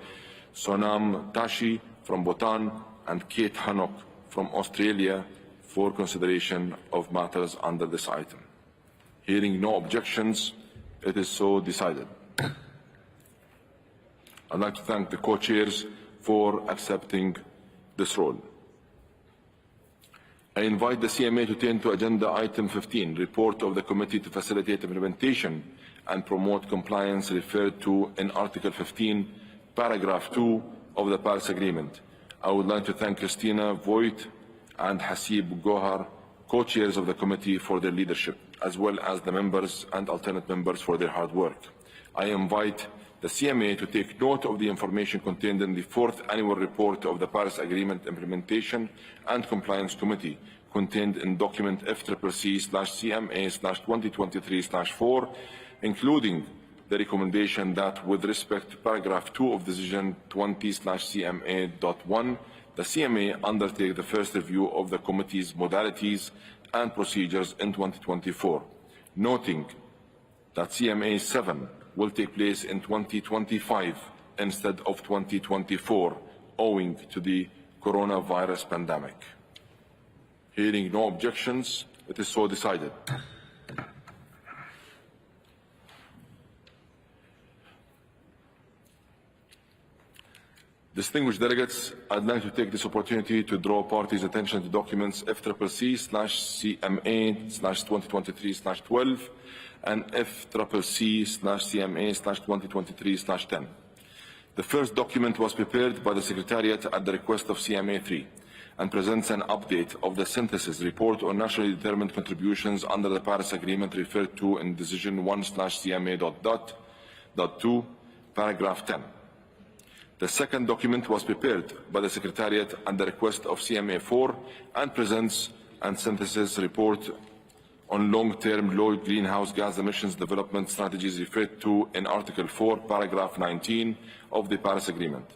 Sonam Tashi from Bhutan and Kate Hannock from Australia for consideration of matters under this item. Hearing no objections, it is so decided. I'd like to thank the co-chairs for accepting this role. I invite the CMA to turn to agenda item 15, report of the Committee to facilitate implementation and promote compliance referred to in Article 15, Paragraph 2 of the Paris Agreement. I would like to thank Christina Voigt and Hasib Gohar, co-chairs of the committee, for their leadership, as well as the members and alternate members for their hard work. I invite the CMA to take note of the information contained in the 4th annual report of the Paris Agreement Implementation and Compliance Committee, contained in document FCCMA/CMA/2023/4, including the recommendation that with respect to paragraph 2 of decision 20/CMA.1, the CMA undertake the first review of the committee's modalities and procedures in 2024, noting that CMA 7 will take place in 2025 instead of 2024, owing to the coronavirus pandemic. Hearing no objections, it is so decided. Distinguished delegates, I'd like to take this opportunity to draw parties' attention to documents FCCC/CMA/2023/12 and FCCC/CMA/2023/10. The first document was prepared by the Secretariat at the request of CMA3 and presents an update of the synthesis report on nationally determined contributions under the Paris Agreement referred to in Decision 1/CMA.2, paragraph 10. The second document was prepared by the Secretariat at the request of CMA4 and presents a synthesis report on long-term low greenhouse gas emissions development strategies referred to in Article 4, paragraph 19 of the Paris Agreement.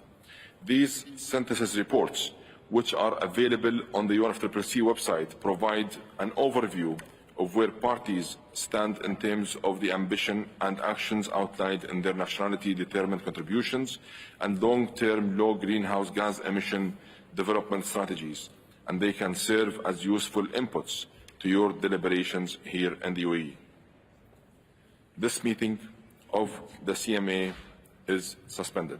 These synthesis reports, which are available on the UNFCCC website, provide an overview of where parties stand in terms of the ambition and actions outlined in their nationality-determined contributions and long-term low greenhouse gas emission development strategies, and they can serve as useful inputs to your deliberations here in the UAE. This meeting of the CMA is suspended.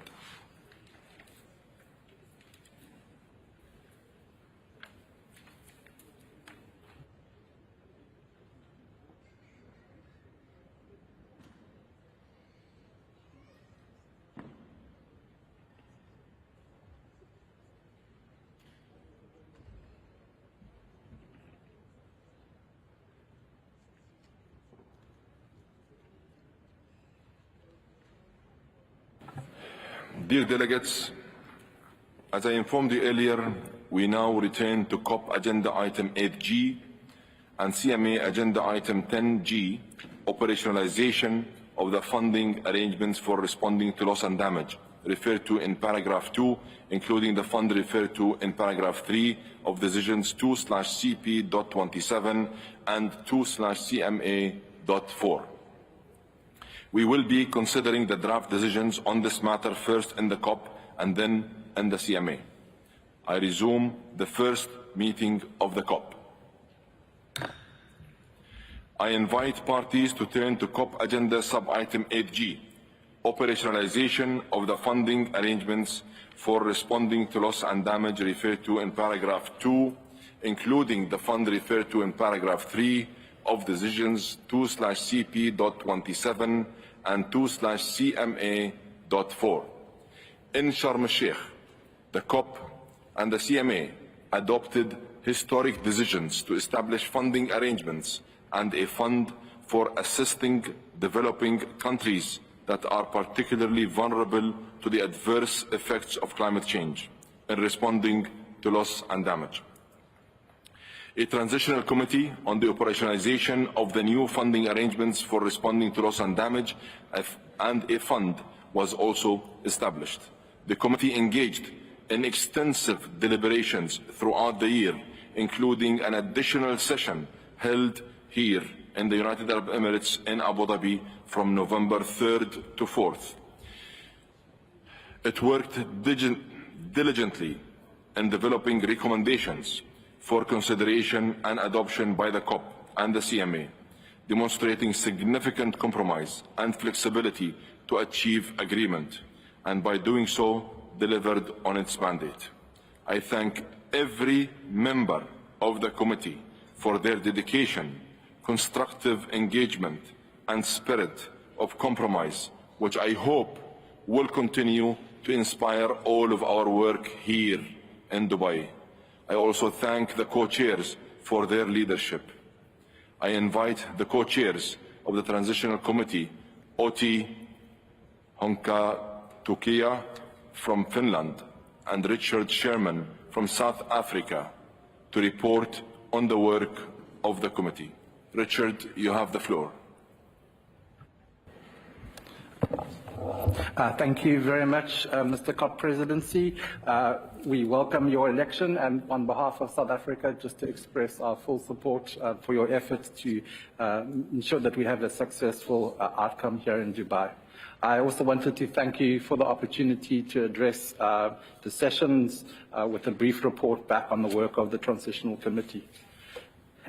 Dear delegates, as I informed you earlier, we now return to COP Agenda Item 8G and CMA Agenda Item 10G, operationalization of the funding arrangements for responding to loss and damage, referred to in paragraph 2, including the fund referred to in paragraph 3 of Decisions 2/CP.27 and 2/CMA.4. We will be considering the draft decisions on this matter first in the COP and then in the CMA. I resume the first meeting of the COP. I invite parties to turn to COP Agenda Sub-Item 8G, operationalization of the funding arrangements for responding to loss and damage referred to in paragraph 2, including the fund referred to in paragraph 3 of Decisions 2/CP.27 and 2/CMA.4. In Sharm el-Sheikh, the COP and the CMA adopted historic decisions to establish funding arrangements and a fund for assisting developing countries that are particularly vulnerable to the adverse effects of climate change in responding to loss and damage. A transitional committee on the operationalization of the new funding arrangements for responding to loss and damage and a fund was also established. The committee engaged in extensive deliberations throughout the year, including an additional session held here in the United Arab Emirates in Abu Dhabi from November 3rd to 4th. It worked diligently in developing recommendations for consideration and adoption by the COP and the CMA, demonstrating significant compromise and flexibility to achieve agreement, and by doing so, delivered on its mandate. I thank every member of the committee for their dedication, constructive engagement, and spirit of compromise, which I hope will continue to inspire all of our work here in Dubai. I also thank the co-chairs for their leadership. I invite the co-chairs of the Transitional Committee, Oti Honkatukia from Finland and Richard Sherman from South Africa, to report on the work of the committee. Richard, you have the floor. Thank you very much, Mr. COP Presidency. We welcome your election, and on behalf of South Africa, just to express our full support for your efforts to ensure that we have a successful outcome here in Dubai. I also wanted to thank you for the opportunity to address the sessions with a brief report back on the work of the Transitional Committee.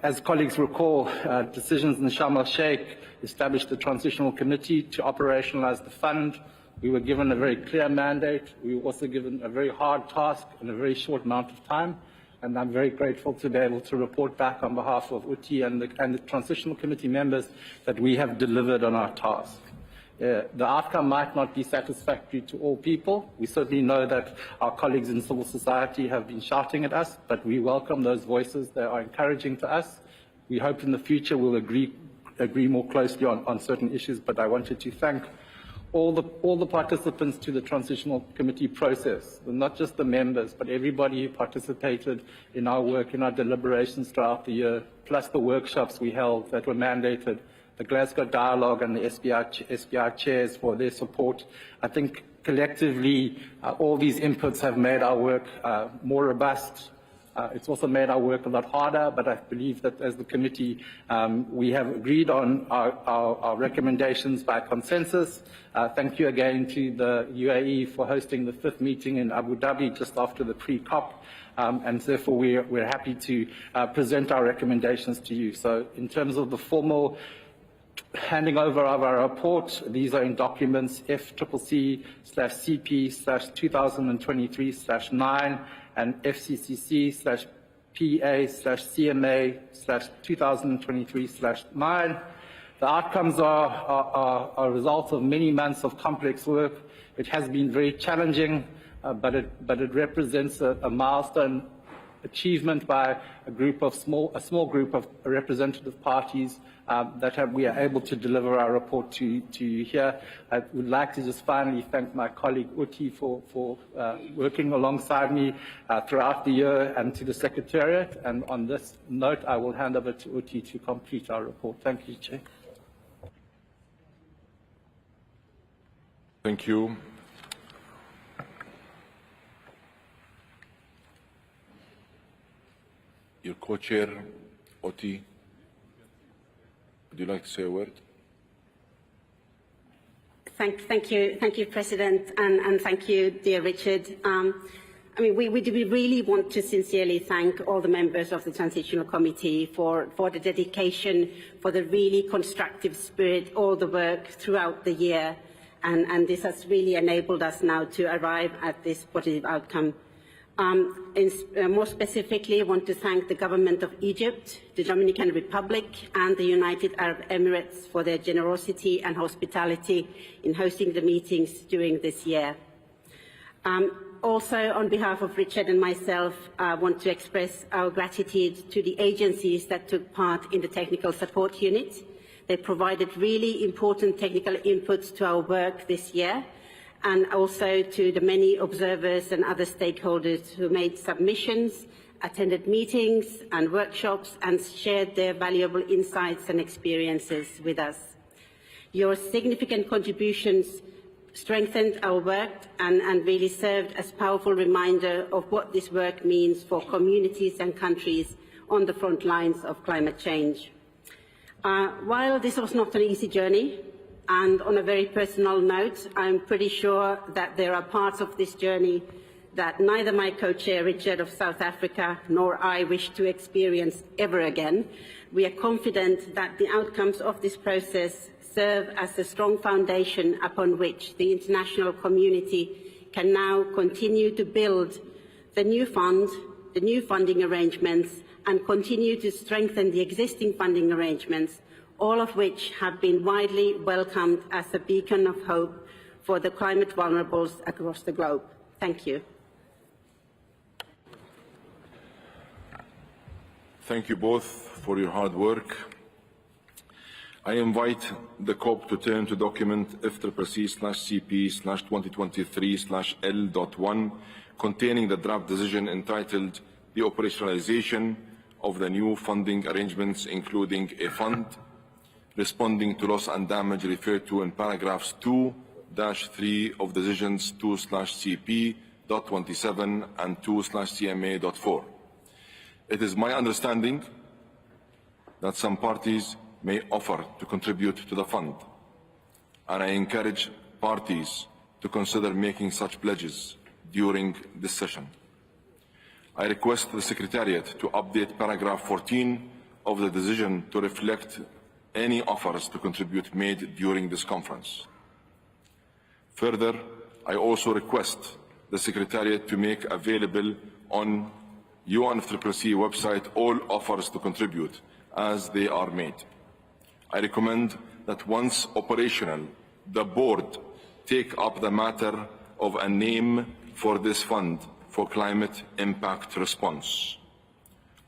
As colleagues recall, decisions in Sharm el-Sheikh established the Transitional Committee to operationalize the fund We were given a very clear mandate. We were also given a very hard task in a very short amount of time. And I'm very grateful to be able to report back on behalf of Uti and the Transitional Committee members that we have delivered on our task. The outcome might not be satisfactory to all people. We certainly know that our colleagues in civil society have been shouting at us, but we welcome those voices. They are encouraging to us. We hope in the future we'll agree more closely on certain issues, but I wanted to thank all the participants to the Transitional Committee process, not just the members, but everybody who participated in our work, in our deliberations throughout the year, plus the workshops we held that were mandated, the Glasgow Dialogue and the SBI chairs for their support. I think collectively all these inputs have made our work more robust. It's also made our work a lot harder, but I believe that as the committee we have agreed on our recommendations by consensus. Thank you again to the UAE for hosting the 5th meeting in Abu Dhabi just after the pre-COP. And therefore we're happy to present our recommendations to you. So in terms of the formal handing over of our report, these are in documents FCCC/CP/2023/9 and FCCC/PA/CMA/2023/9. The outcomes are a result of many months of complex work. It has been very challenging, but it represents a milestone achievement by a small group of representative parties that we are able to deliver our report to you here. I would like to just finally thank my colleague Uti for working alongside me throughout the year, and to the Secretariat. And on this note, I will hand over to Uti to complete our report. Thank you, Chair. Thank you. Your co-chair, Oti, would you like to say a word? Thank you, President, and thank you, dear Richard. We really want to sincerely thank all the members of the Transitional Committee for the dedication, for the really constructive spirit, all the work throughout the year, and this has really enabled us now to arrive at this positive outcome. More specifically, I want to thank the Government of Egypt, the Dominican Republic and the United Arab Emirates for their generosity and hospitality in hosting the meetings during this year. Also, on behalf of Richard and myself, I want to express our gratitude to the agencies that took part in the Technical Support Unit. They provided really important technical inputs to our work this year, and also to the many observers and other stakeholders who made submissions, attended meetings and workshops, and shared their valuable insights and experiences with us. Your significant contributions strengthened our work and really served as a powerful reminder of what this work means for communities and countries on the front lines of climate change. While this was not an easy journey, and on a very personal note, I'm pretty sure that there are parts of this journey that neither my co-chair Richard of South Africa nor I wish to experience ever again. We are confident that the outcomes of this process serve as a strong foundation upon which the international community can now continue to build the new fund, the new funding arrangements, and continue to strengthen the existing funding arrangements, all of which have been widely welcomed as a beacon of hope for the climate vulnerables across the globe. Thank you. Thank you both for your hard work. I invite the COP to turn to document FCCP/2023/L.1 containing the draft decision entitled The Operationalization of the New Funding Arrangements, including a fund responding to loss and damage referred to in paragraphs 2-3 of decisions 2/CP.27 and 2/CMA.4. It is my understanding that some parties may offer to contribute to the fund, and I encourage parties to consider making such pledges during this session. I request the Secretariat to update paragraph 14 of the decision to reflect any offers to contribute made during this conference. Further, I also request the Secretariat to make available on UNFCCC website all offers to contribute as they are made. I recommend that once operational, the Board take up the matter of a name for this fund for climate impact response.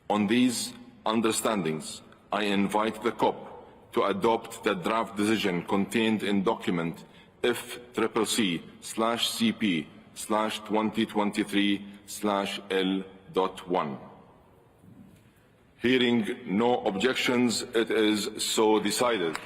On these understandings, I invite the COP to adopt the draft decision contained in document FCCC/CP/2023/L.1. Hearing no objections, it is so decided.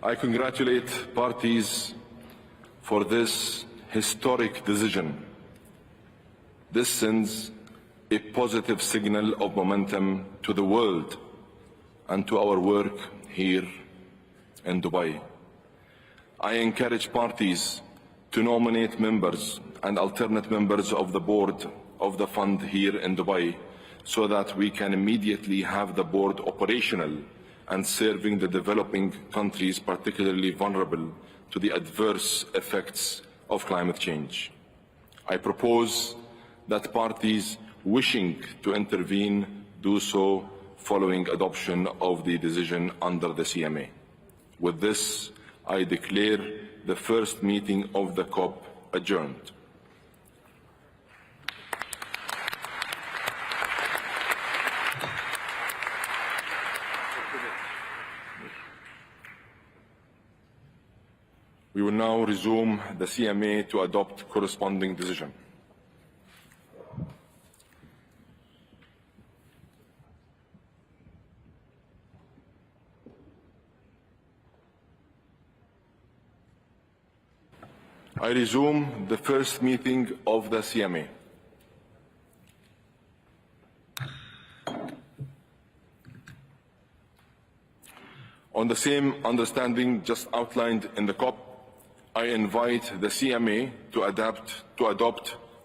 I congratulate parties for this historic decision. This sends a positive signal of momentum to the world and to our work here in Dubai. I encourage parties to nominate members and alternate members of the board of the fund here in Dubai so that we can immediately have the board operational and serving the developing countries particularly vulnerable to the adverse effects of climate change. I propose that parties wishing to intervene do so following adoption of the decision under the CMA. With this, I declare the first meeting of the COP adjourned. We will now resume the CMA to adopt corresponding decision. I resume the first meeting of the CMA. On the same understanding just outlined in the COP, I invite the CMA to adopt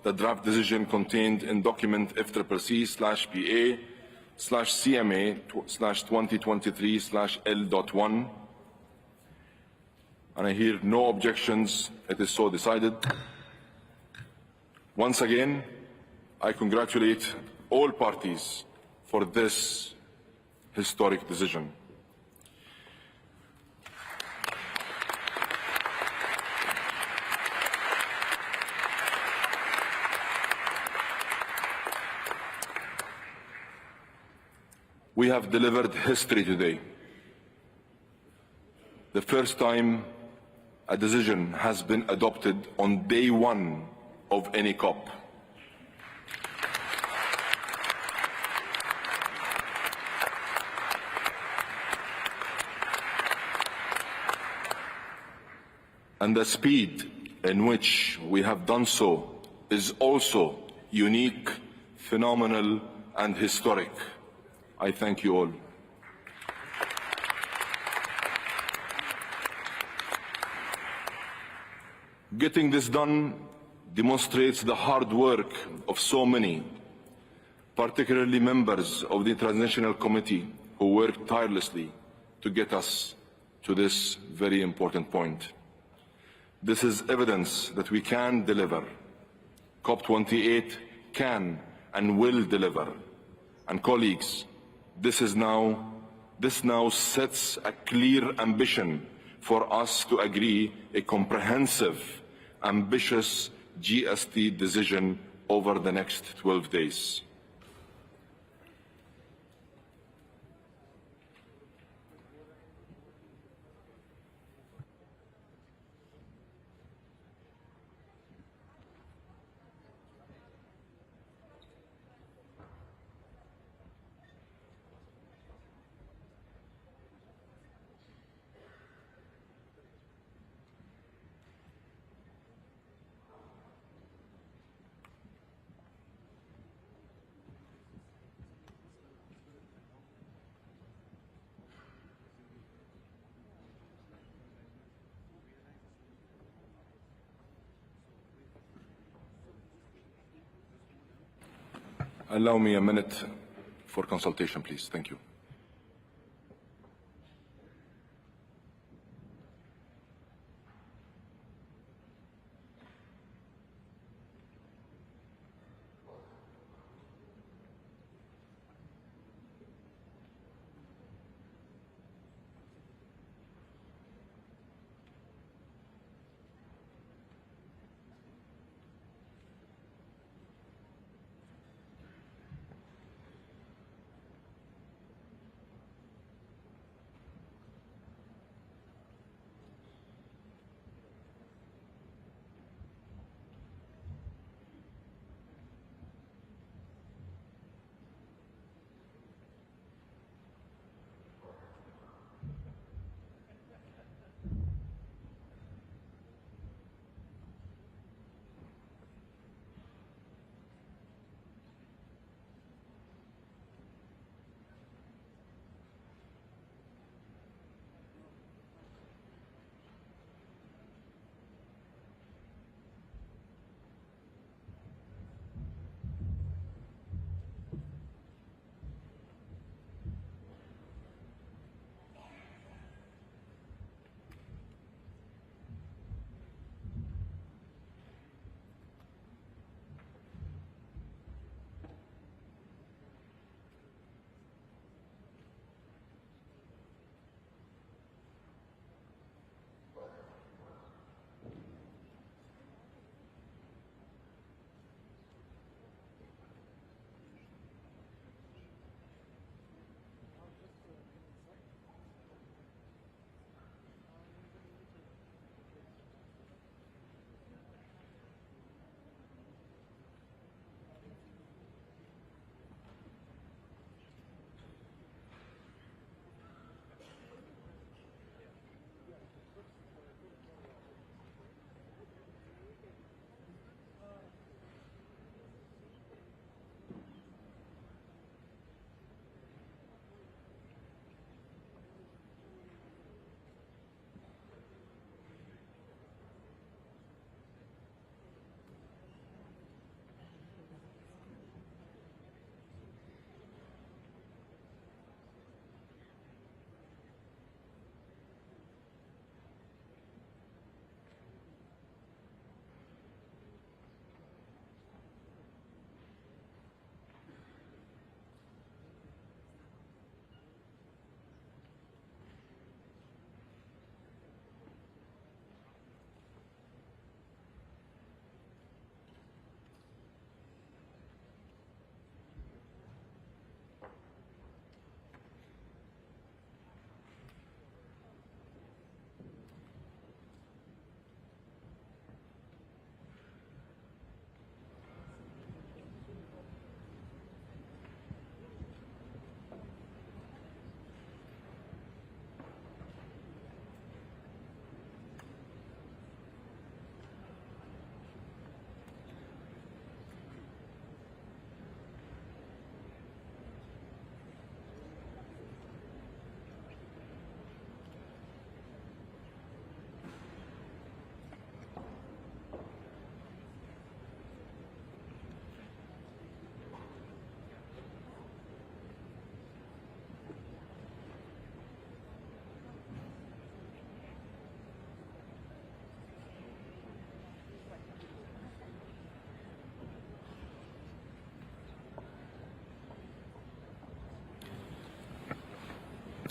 the draft decision contained in document FCCC/PA/CMA/2023/L.1. And I hear no objections. It is so decided. Once again, I congratulate all parties for this historic decision. We have delivered history today. The first time a decision has been adopted on day one of any COP. And the speed in which we have done so is also unique, phenomenal, and historic. I thank you all. Getting this done demonstrates the hard work of so many, particularly members of the Transnational Committee who worked tirelessly to get us to this very important point. This is evidence that we can deliver. COP28 can and will deliver. And colleagues, this is now This now sets a clear ambition for us to agree a comprehensive, ambitious GST decision over the next 12 days. Allow me a minute for consultation, please. Thank you.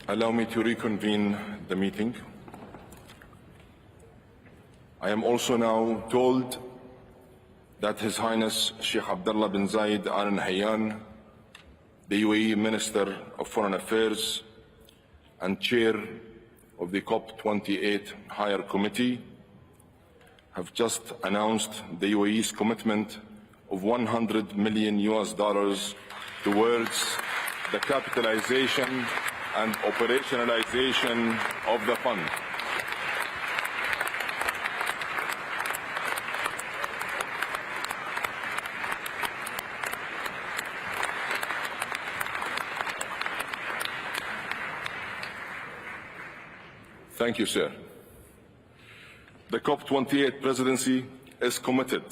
Allow me to reconvene the meeting. I am also now told that His Highness Sheikh Abdullah bin Zayed Al Nahyan, the UAE Minister of Foreign Affairs and Chair of the COP28 Higher Committee, have just announced the UAE's commitment of $100 million towards the capitalization and operationalization of the fund. Thank you, sir. The COP28 presidency is committed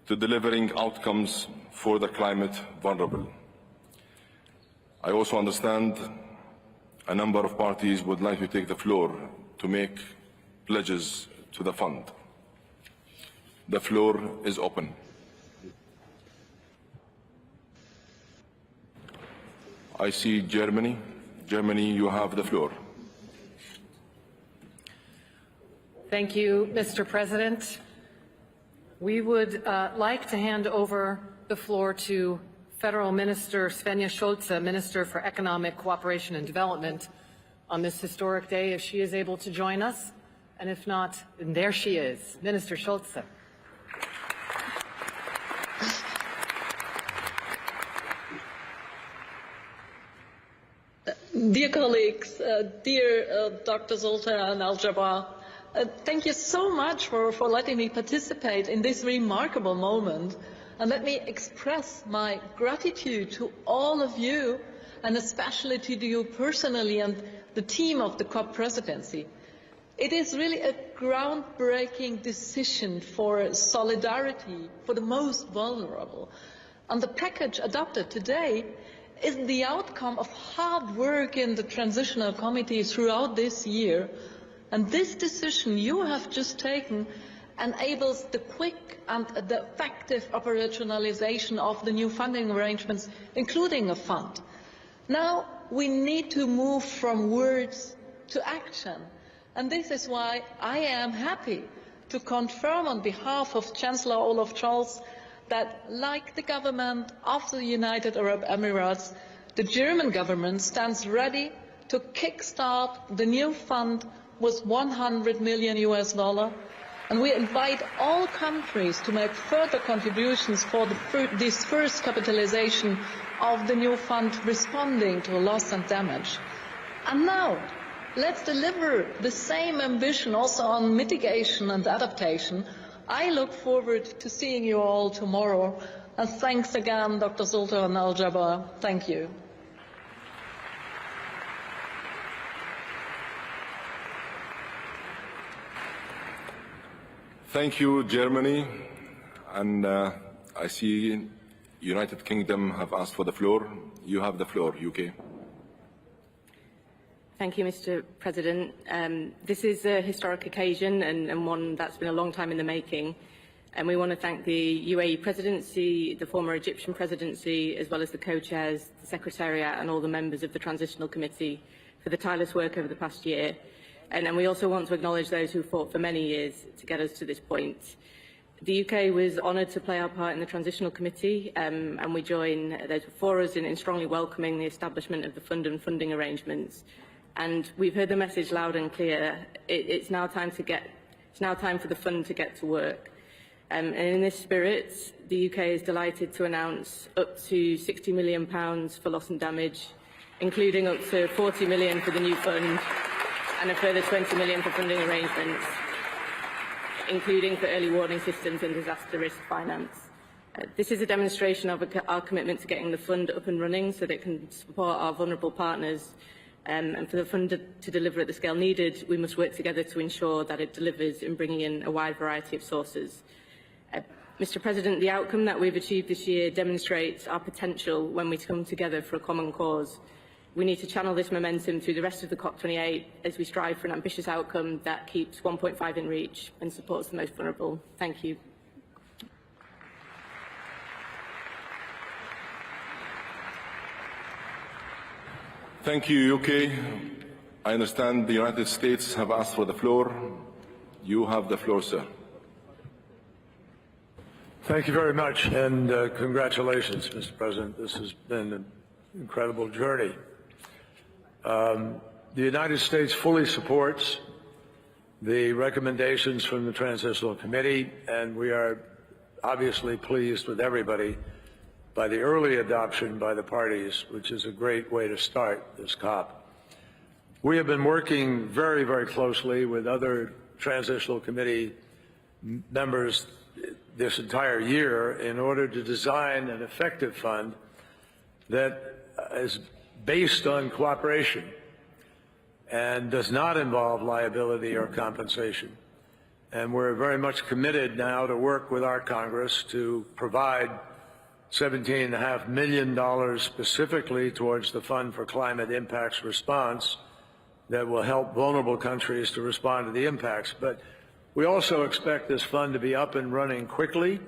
to delivering outcomes for the climate vulnerable. I also understand a number of parties would like to take the floor to make pledges to the fund. The floor is open. I see Germany. Germany, you have the floor. Thank you, Mr. President. We would like to hand over the floor to Federal Minister Svenja Schulze, Minister for Economic Cooperation and Development, on this historic day, if she is able to join us. And if not, then there she is, Minister Schulze. Dear colleagues, dear Dr. Sultan Al-Jaber, thank you so much for letting me participate in this remarkable moment. And let me express my gratitude to all of you, and especially to you personally and the team of the COP presidency. It is really a groundbreaking decision for solidarity for the most vulnerable. And the package adopted today is the outcome of hard work in the transitional committee throughout this year. And this decision you have just taken enables the quick and the effective operationalization of the new funding arrangements, including a fund. Now we need to move from words to action. And this is why I am happy to confirm on behalf of Chancellor Olaf Scholz that, like the government of the United Arab Emirates, the German government stands ready to kickstart the new fund with $100 million, and we invite all countries to make further contributions for this first capitalization of the new fund responding to loss and damage. And now, let's deliver the same ambition also on mitigation and adaptation. I look forward to seeing you all tomorrow. And thanks again, Dr. Sultan Al-Jaber. Thank you. Thank you, Germany. And I see United Kingdom have asked for the floor. You have the floor, UK. Thank you, Mr. President. This is a historic occasion and one that's been a long time in the making. And we want to thank the UAE presidency, the former Egyptian presidency, as well as the co-chairs, the Secretariat and all the members of the Transitional Committee for the tireless work over the past year. And we also want to acknowledge those who fought for many years to get us to this point. The UK was honoured to play our part in the Transitional Committee, and we join those before us in strongly welcoming the establishment of the fund and funding arrangements. And we've heard the message loud and clear. It's now time for the fund to get to work. And in this spirit, the UK is delighted to announce up to £60 million for loss and damage, including up to £40 million for the new fund, and a further £20 million for funding arrangements, including for early warning systems and disaster risk finance. This is a demonstration of our commitment to getting the fund up and running so that it can support our vulnerable partners. And for the fund to deliver at the scale needed, we must work together to ensure that it delivers in bringing in a wide variety of sources. Mr. President, the outcome that we've achieved this year demonstrates our potential when we come together for a common cause. We need to channel this momentum through the rest of the COP28 as we strive for an ambitious outcome that keeps 1.5 in reach and supports the most vulnerable. Thank you. Thank you, UK. I understand the United States have asked for the floor. You have the floor, sir. Thank you very much, and congratulations, Mr. President. This has been an incredible journey. The United States fully supports the recommendations from the Transitional Committee, and we are obviously pleased with everybody by the early adoption by the parties, which is a great way to start this COP. We have been working very, very closely with other Transitional Committee members this entire year in order to design an effective fund that is based on cooperation and does not involve liability or compensation. And we're very much committed now to work with our Congress to provide $17.5 million specifically towards the Fund for Climate Impacts Response that will help vulnerable countries to respond to the impacts. But we also expect this fund to be up and running quickly.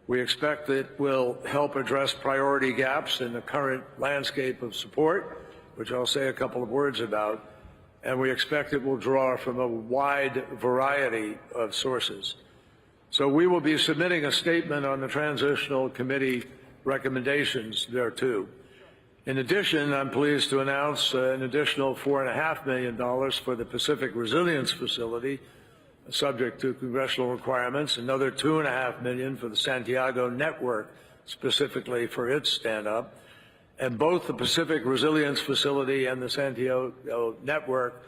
We expect it will help address priority gaps in the current landscape of support, which I'll say a couple of words about, and we expect it will draw from a wide variety of sources. So we will be submitting a statement on the Transitional Committee recommendations there too. In addition, I'm pleased to announce an additional $4.5 million for the Pacific Resilience Facility, subject to congressional requirements, another $2.5 million for the Santiago Network, specifically for its stand-up. And both the Pacific Resilience Facility and the Santiago Network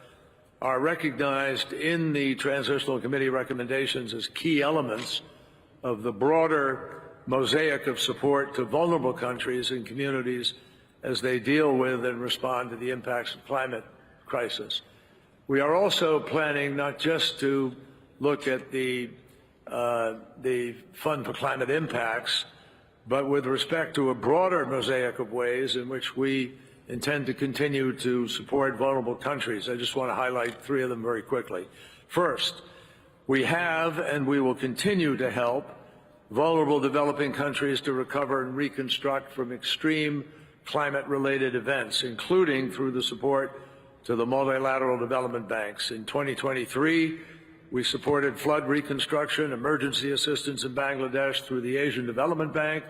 are recognized in the Transitional Committee recommendations as key elements of the broader mosaic of support to vulnerable countries and communities as they deal with and respond to the impacts of climate crisis. We are also planning not just to look at the Fund for Climate Impacts, but with respect to a broader mosaic of ways in which we intend to continue to support vulnerable countries. I just want to highlight three of them very quickly. First, we have and we will continue to help vulnerable developing countries to recover and reconstruct from extreme climate-related events, including through the support to the multilateral development banks. In 2023, we supported flood reconstruction, emergency assistance in Bangladesh through the Asian Development Bank,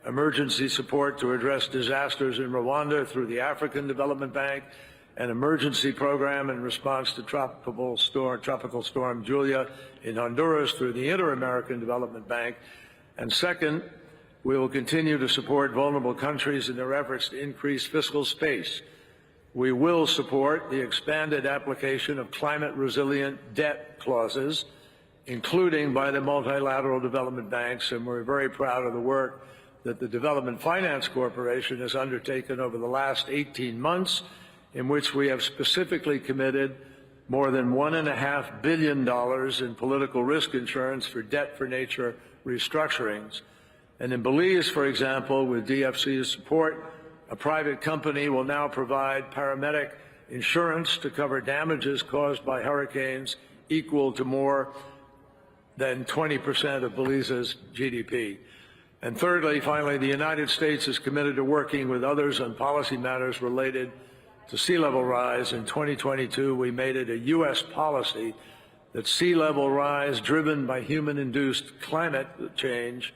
emergency support to address disasters in Rwanda through the African Development Bank, an emergency program in response to Tropical Storm Julia in Honduras through the Inter-American Development Bank. And second, we will continue to support vulnerable countries in their efforts to increase fiscal space. We will support the expanded application of climate-resilient debt clauses, including by the multilateral development banks, and we're very proud of the work that the Development Finance Corporation has undertaken over the last 18 months, in which we have specifically committed more than $1.5 billion in political risk insurance for debt-for-nature restructurings. And in Belize, for example, with DFC's support, a private company will now provide paramedic insurance to cover damages caused by hurricanes equal to more than 20% of Belize's GDP. And thirdly, finally, the United States is committed to working with others on policy matters related to sea level rise. In 2022, we made it a U.S. policy that sea level rise driven by human-induced climate change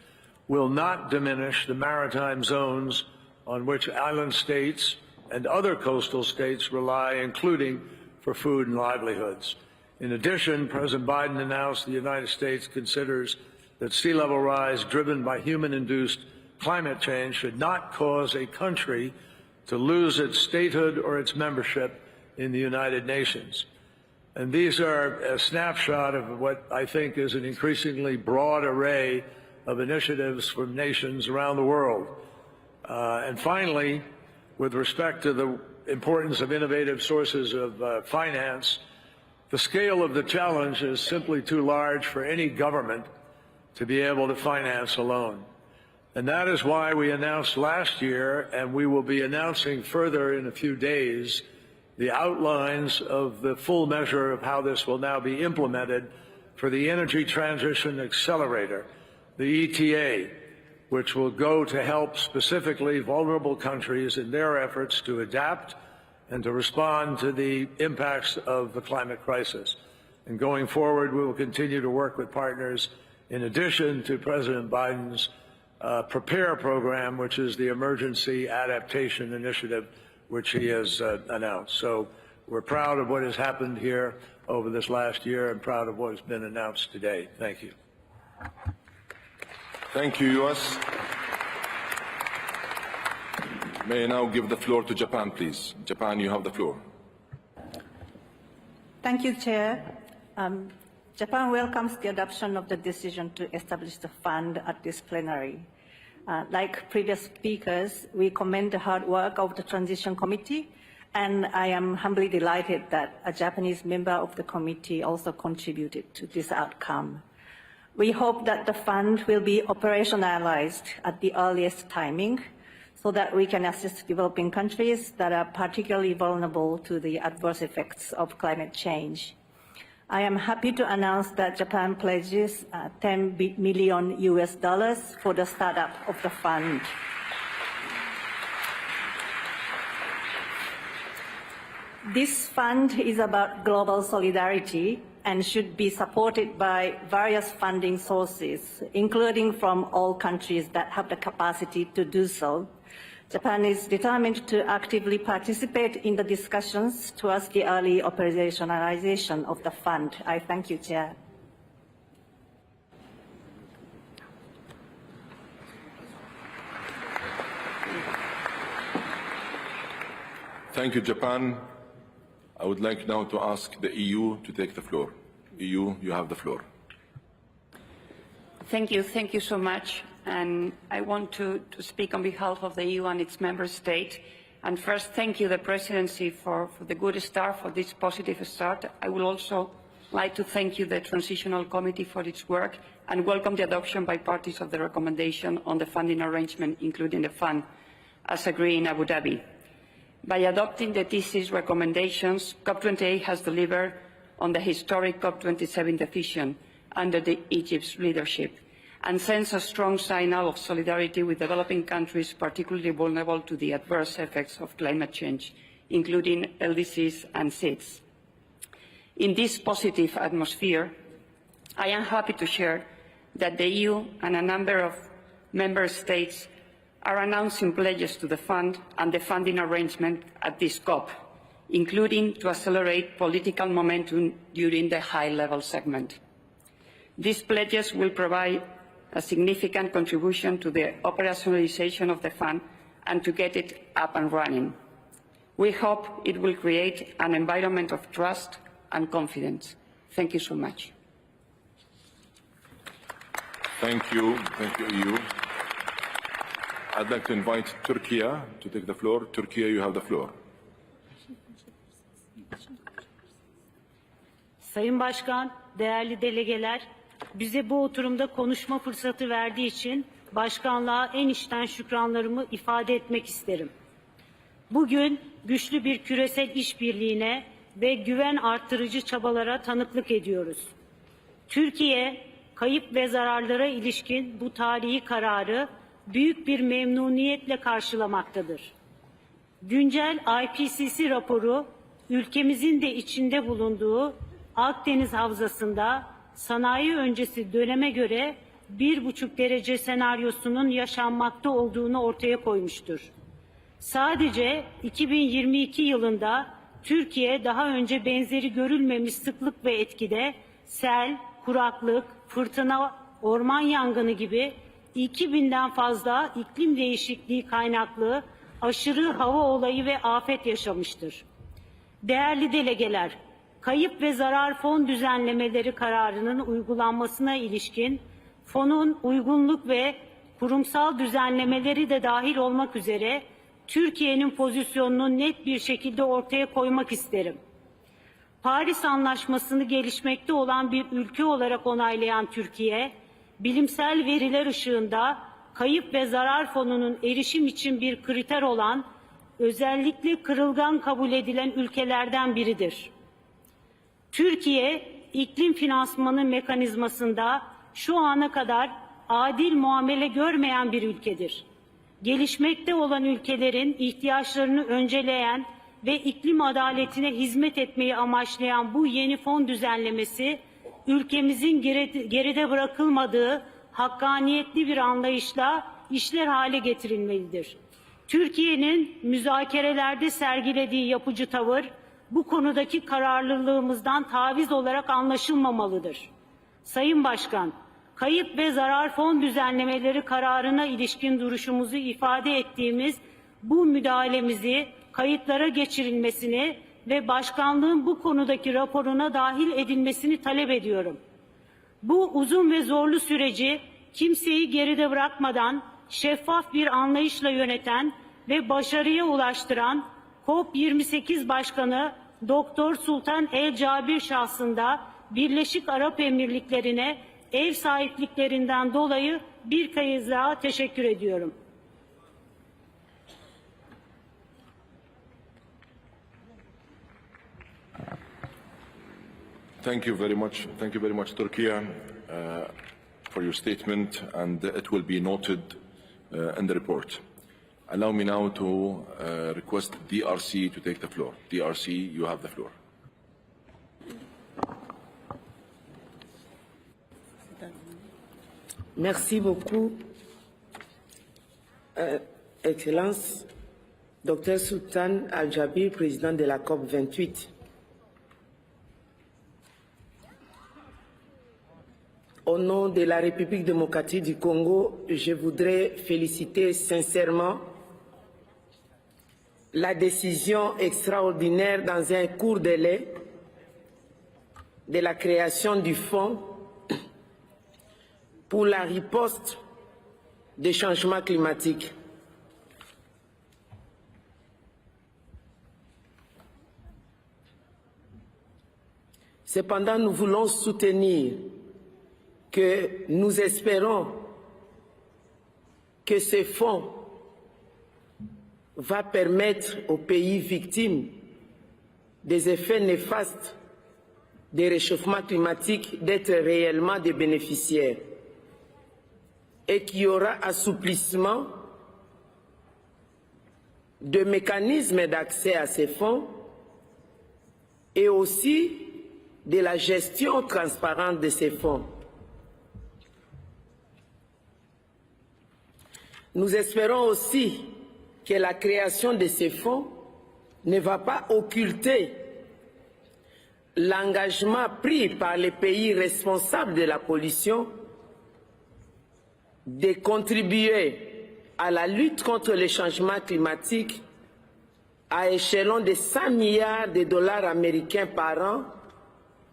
will not diminish the maritime zones on which island states and other coastal states rely, including for food and livelihoods. In addition, President Biden announced the United States considers that sea level rise driven by human-induced climate change should not cause a country to lose its statehood or its membership in the United Nations. And these are a snapshot of what I think is an increasingly broad array of initiatives from nations around the world. And finally, with respect to the importance of innovative sources of finance, the scale of the challenge is simply too large for any government to be able to finance alone. And that is why we announced last year, and we will be announcing further in a few days, the outlines of the full measure of how this will now be implemented for the Energy Transition Accelerator, the ETA, which will go to help specifically vulnerable countries in their efforts to adapt and to respond to the impacts of the climate crisis. And going forward, we will continue to work with partners in addition to President Biden's PREPARE program, which is the Emergency Adaptation Initiative, which he has announced. So we're proud of what has happened here over this last year and proud of what has been announced today. Thank you. Thank you, US. May I now give the floor to Japan, please. Japan, you have the floor. Thank you, Chair. Japan welcomes the adoption of the decision to establish the fund at this plenary. Like previous speakers, we commend the hard work of the Transition Committee, and I am humbly delighted that a Japanese member of the committee also contributed to this outcome. We hope that the fund will be operationalized at the earliest timing so that we can assist developing countries that are particularly vulnerable to the adverse effects of climate change. I am happy to announce that Japan pledges $10 million for the startup of the fund. This fund is about global solidarity and should be supported by various funding sources, including from all countries that have the capacity to do so. Japan is determined to actively participate in the discussions towards the early operationalization of the fund. I thank you, Chair. Thank you, Japan. I would like now to ask the EU to take the floor. EU, you have the floor. Thank you so much. And I want to speak on behalf of the EU and its member state. And first, thank you, the Presidency, for the good start, for this positive start. I would also like to thank you, the Transitional Committee, for its work, and welcome the adoption by parties of the recommendation on the funding arrangement, including the fund, as agreed in Abu Dhabi. By adopting the TC's recommendations, COP28 has delivered on the historic COP27 decision under Egypt's leadership, and sends a strong signal of solidarity with developing countries particularly vulnerable to the adverse effects of climate change, including LDCs and SIDS. In this positive atmosphere, I am happy to share that the EU and a number of member states are announcing pledges to the fund and the funding arrangement at this COP, including to accelerate political momentum during the high-level segment. These pledges will provide a significant contribution to the operationalization of the fund and to get it up and running. We hope it will create an environment of trust and confidence. Thank you so much. Thank you, EU. I'd like to invite Turkey to take the floor. Turkey, you have the floor. Sayın Başkan, değerli delegeler, bize bu oturumda konuşma fırsatı verdiği için Başkanlığa en içten şükranlarımı ifade etmek isterim. Bugün güçlü bir küresel işbirliğine ve güven arttırıcı çabalara tanıklık ediyoruz. Türkiye, kayıp ve zararlara ilişkin bu tarihi kararı büyük bir memnuniyetle karşılamaktadır. Güncel IPCC raporu, ülkemizin de içinde bulunduğu Akdeniz Havzası'nda sanayi öncesi döneme göre 1,5 derece senaryosunun yaşanmakta olduğunu ortaya koymuştur. Sadece 2022 yılında Türkiye daha önce benzeri görülmemiş sıklık ve etkide sel, kuraklık, fırtına, orman yangını gibi 2000'den fazla iklim değişikliği kaynaklı aşırı hava olayı ve afet yaşamıştır. Değerli delegeler, kayıp ve zarar fon düzenlemeleri kararının uygulanmasına ilişkin fonun uygunluk ve kurumsal düzenlemeleri de dahil olmak üzere Türkiye'nin pozisyonunu net bir şekilde ortaya koymak isterim. Paris Anlaşması'nı gelişmekte olan bir ülke olarak onaylayan Türkiye, bilimsel veriler ışığında kayıp ve zarar fonunun erişim için bir kriter olan özellikle kırılgan kabul edilen ülkelerden biridir. Türkiye, iklim finansmanı mekanizmasında şu ana kadar adil muamele görmeyen bir ülkedir. Gelişmekte olan ülkelerin ihtiyaçlarını önceleyen ve iklim adaletine hizmet etmeyi amaçlayan bu yeni fon düzenlemesi, ülkemizin geride bırakılmadığı hakkaniyetli bir anlayışla işler hale getirilmelidir. Türkiye'nin müzakerelerde sergilediği yapıcı tavır, bu konudaki kararlılığımızdan taviz olarak anlaşılmamalıdır. Sayın Başkan, kayıp ve zarar fon düzenlemeleri kararına ilişkin duruşumuzu ifade ettiğimiz bu müdahalemizi kayıtlara geçirilmesini ve başkanlığın bu konudaki raporuna dahil edilmesini talep ediyorum. Bu uzun ve zorlu süreci kimseyi geride bırakmadan şeffaf bir anlayışla yöneten ve başarıya ulaştıran COP28 Başkanı Doktor Sultan El Cabir şahsında Birleşik Arap Emirlikleri'ne ev sahipliklerinden dolayı bir kez daha teşekkür ediyorum. Thank you very much, Turkey, for your statement, and it will be noted in the report. Allow me now to request DRC to take the floor. DRC, you have the floor. Merci beaucoup, Excellence, Dr Sultan Al-Jabir, président de la COP 28. Au nom de la République démocratique du Congo, je voudrais féliciter sincèrement la décision extraordinaire dans un court délai de la création du Fonds pour la riposte des changements climatiques. Cependant, nous voulons soutenir que nous espérons que ce fonds va permettre aux pays victimes des effets néfastes des réchauffements climatiques d'être réellement des bénéficiaires et qu'il y aura assouplissement de mécanismes d'accès à ces fonds et aussi de la gestion transparente de ces fonds. Nous espérons aussi que la création de ces fonds ne va pas occulter l'engagement pris par les pays responsables de la pollution de contribuer à la lutte contre les changements climatiques à échelon de 100 milliards de dollars américains par an,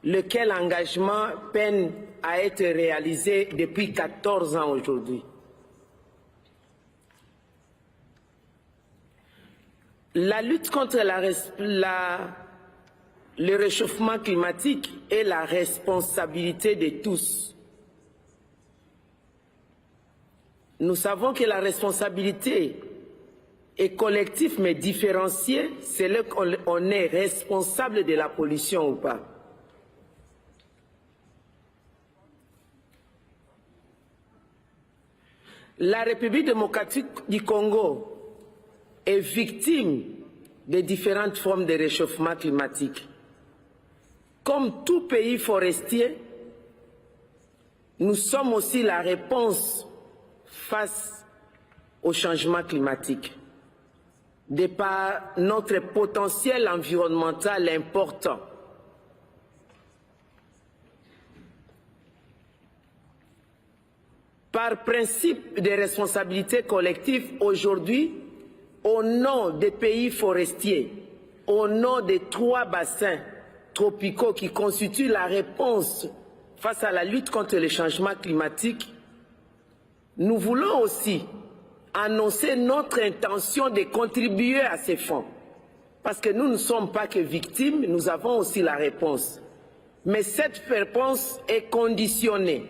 lequel engagement peine à être réalisé depuis 14 ans aujourd'hui. La lutte contre le réchauffement climatique est la responsabilité de tous. Nous savons que la responsabilité est collective mais différenciée, c'est là qu'on est responsable de la pollution ou pas. La République démocratique du Congo est victime de différentes formes de réchauffement climatique. Comme tout pays forestier, nous sommes aussi la réponse face au changement climatique, de par notre potentiel environnemental important. Par principe de responsabilité collective, aujourd'hui, au nom des pays forestiers, au nom des 3 bassins tropicaux qui constituent la réponse face à la lutte contre les changements climatiques, nous voulons aussi annoncer notre intention de contribuer à ces fonds. Parce que nous ne sommes pas que victimes, nous avons aussi la réponse. Mais cette réponse est conditionnée.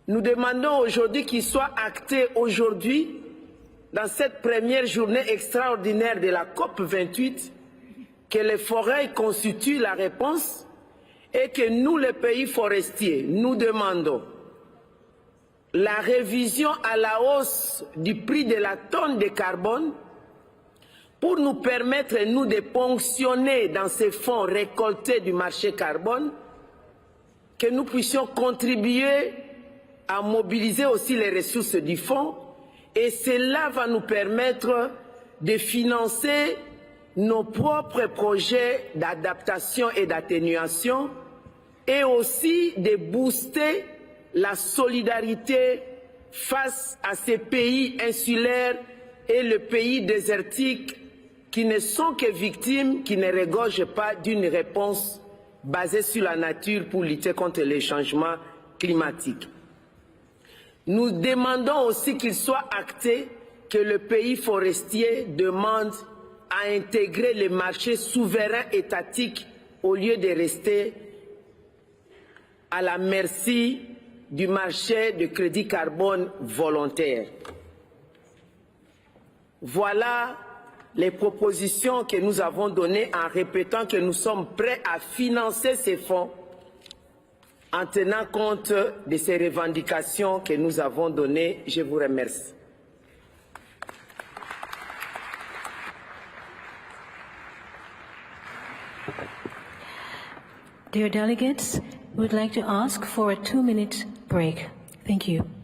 Nous demandons aujourd'hui qu'il soit acté aujourd'hui, dans cette première journée extraordinaire de la COP 28, que les forêts constituent la réponse et que nous, les pays forestiers, nous demandons la révision à la hausse du prix de la tonne de carbone pour nous permettre, nous, de ponctionner dans ces fonds récoltés du marché carbone, que nous puissions contribuer à mobiliser aussi les ressources du fonds, et cela va nous permettre de financer nos propres projets d'adaptation et d'atténuation, et aussi de booster la solidarité face à ces pays insulaires et les pays désertiques qui ne sont que victimes, qui ne regorgent pas d'une réponse basée sur la nature pour lutter contre les changements climatiques. Nous demandons aussi qu'il soit acté que le pays forestier demande à intégrer les marchés souverains étatiques au lieu de rester à la merci du marché de crédit carbone volontaire. Voilà les propositions que nous avons données en répétant que nous sommes prêts à financer ces fonds en tenant compte de ces revendications que nous avons données. Je vous remercie. Dear delegates, we would like to ask for a 2-minute break. Thank you.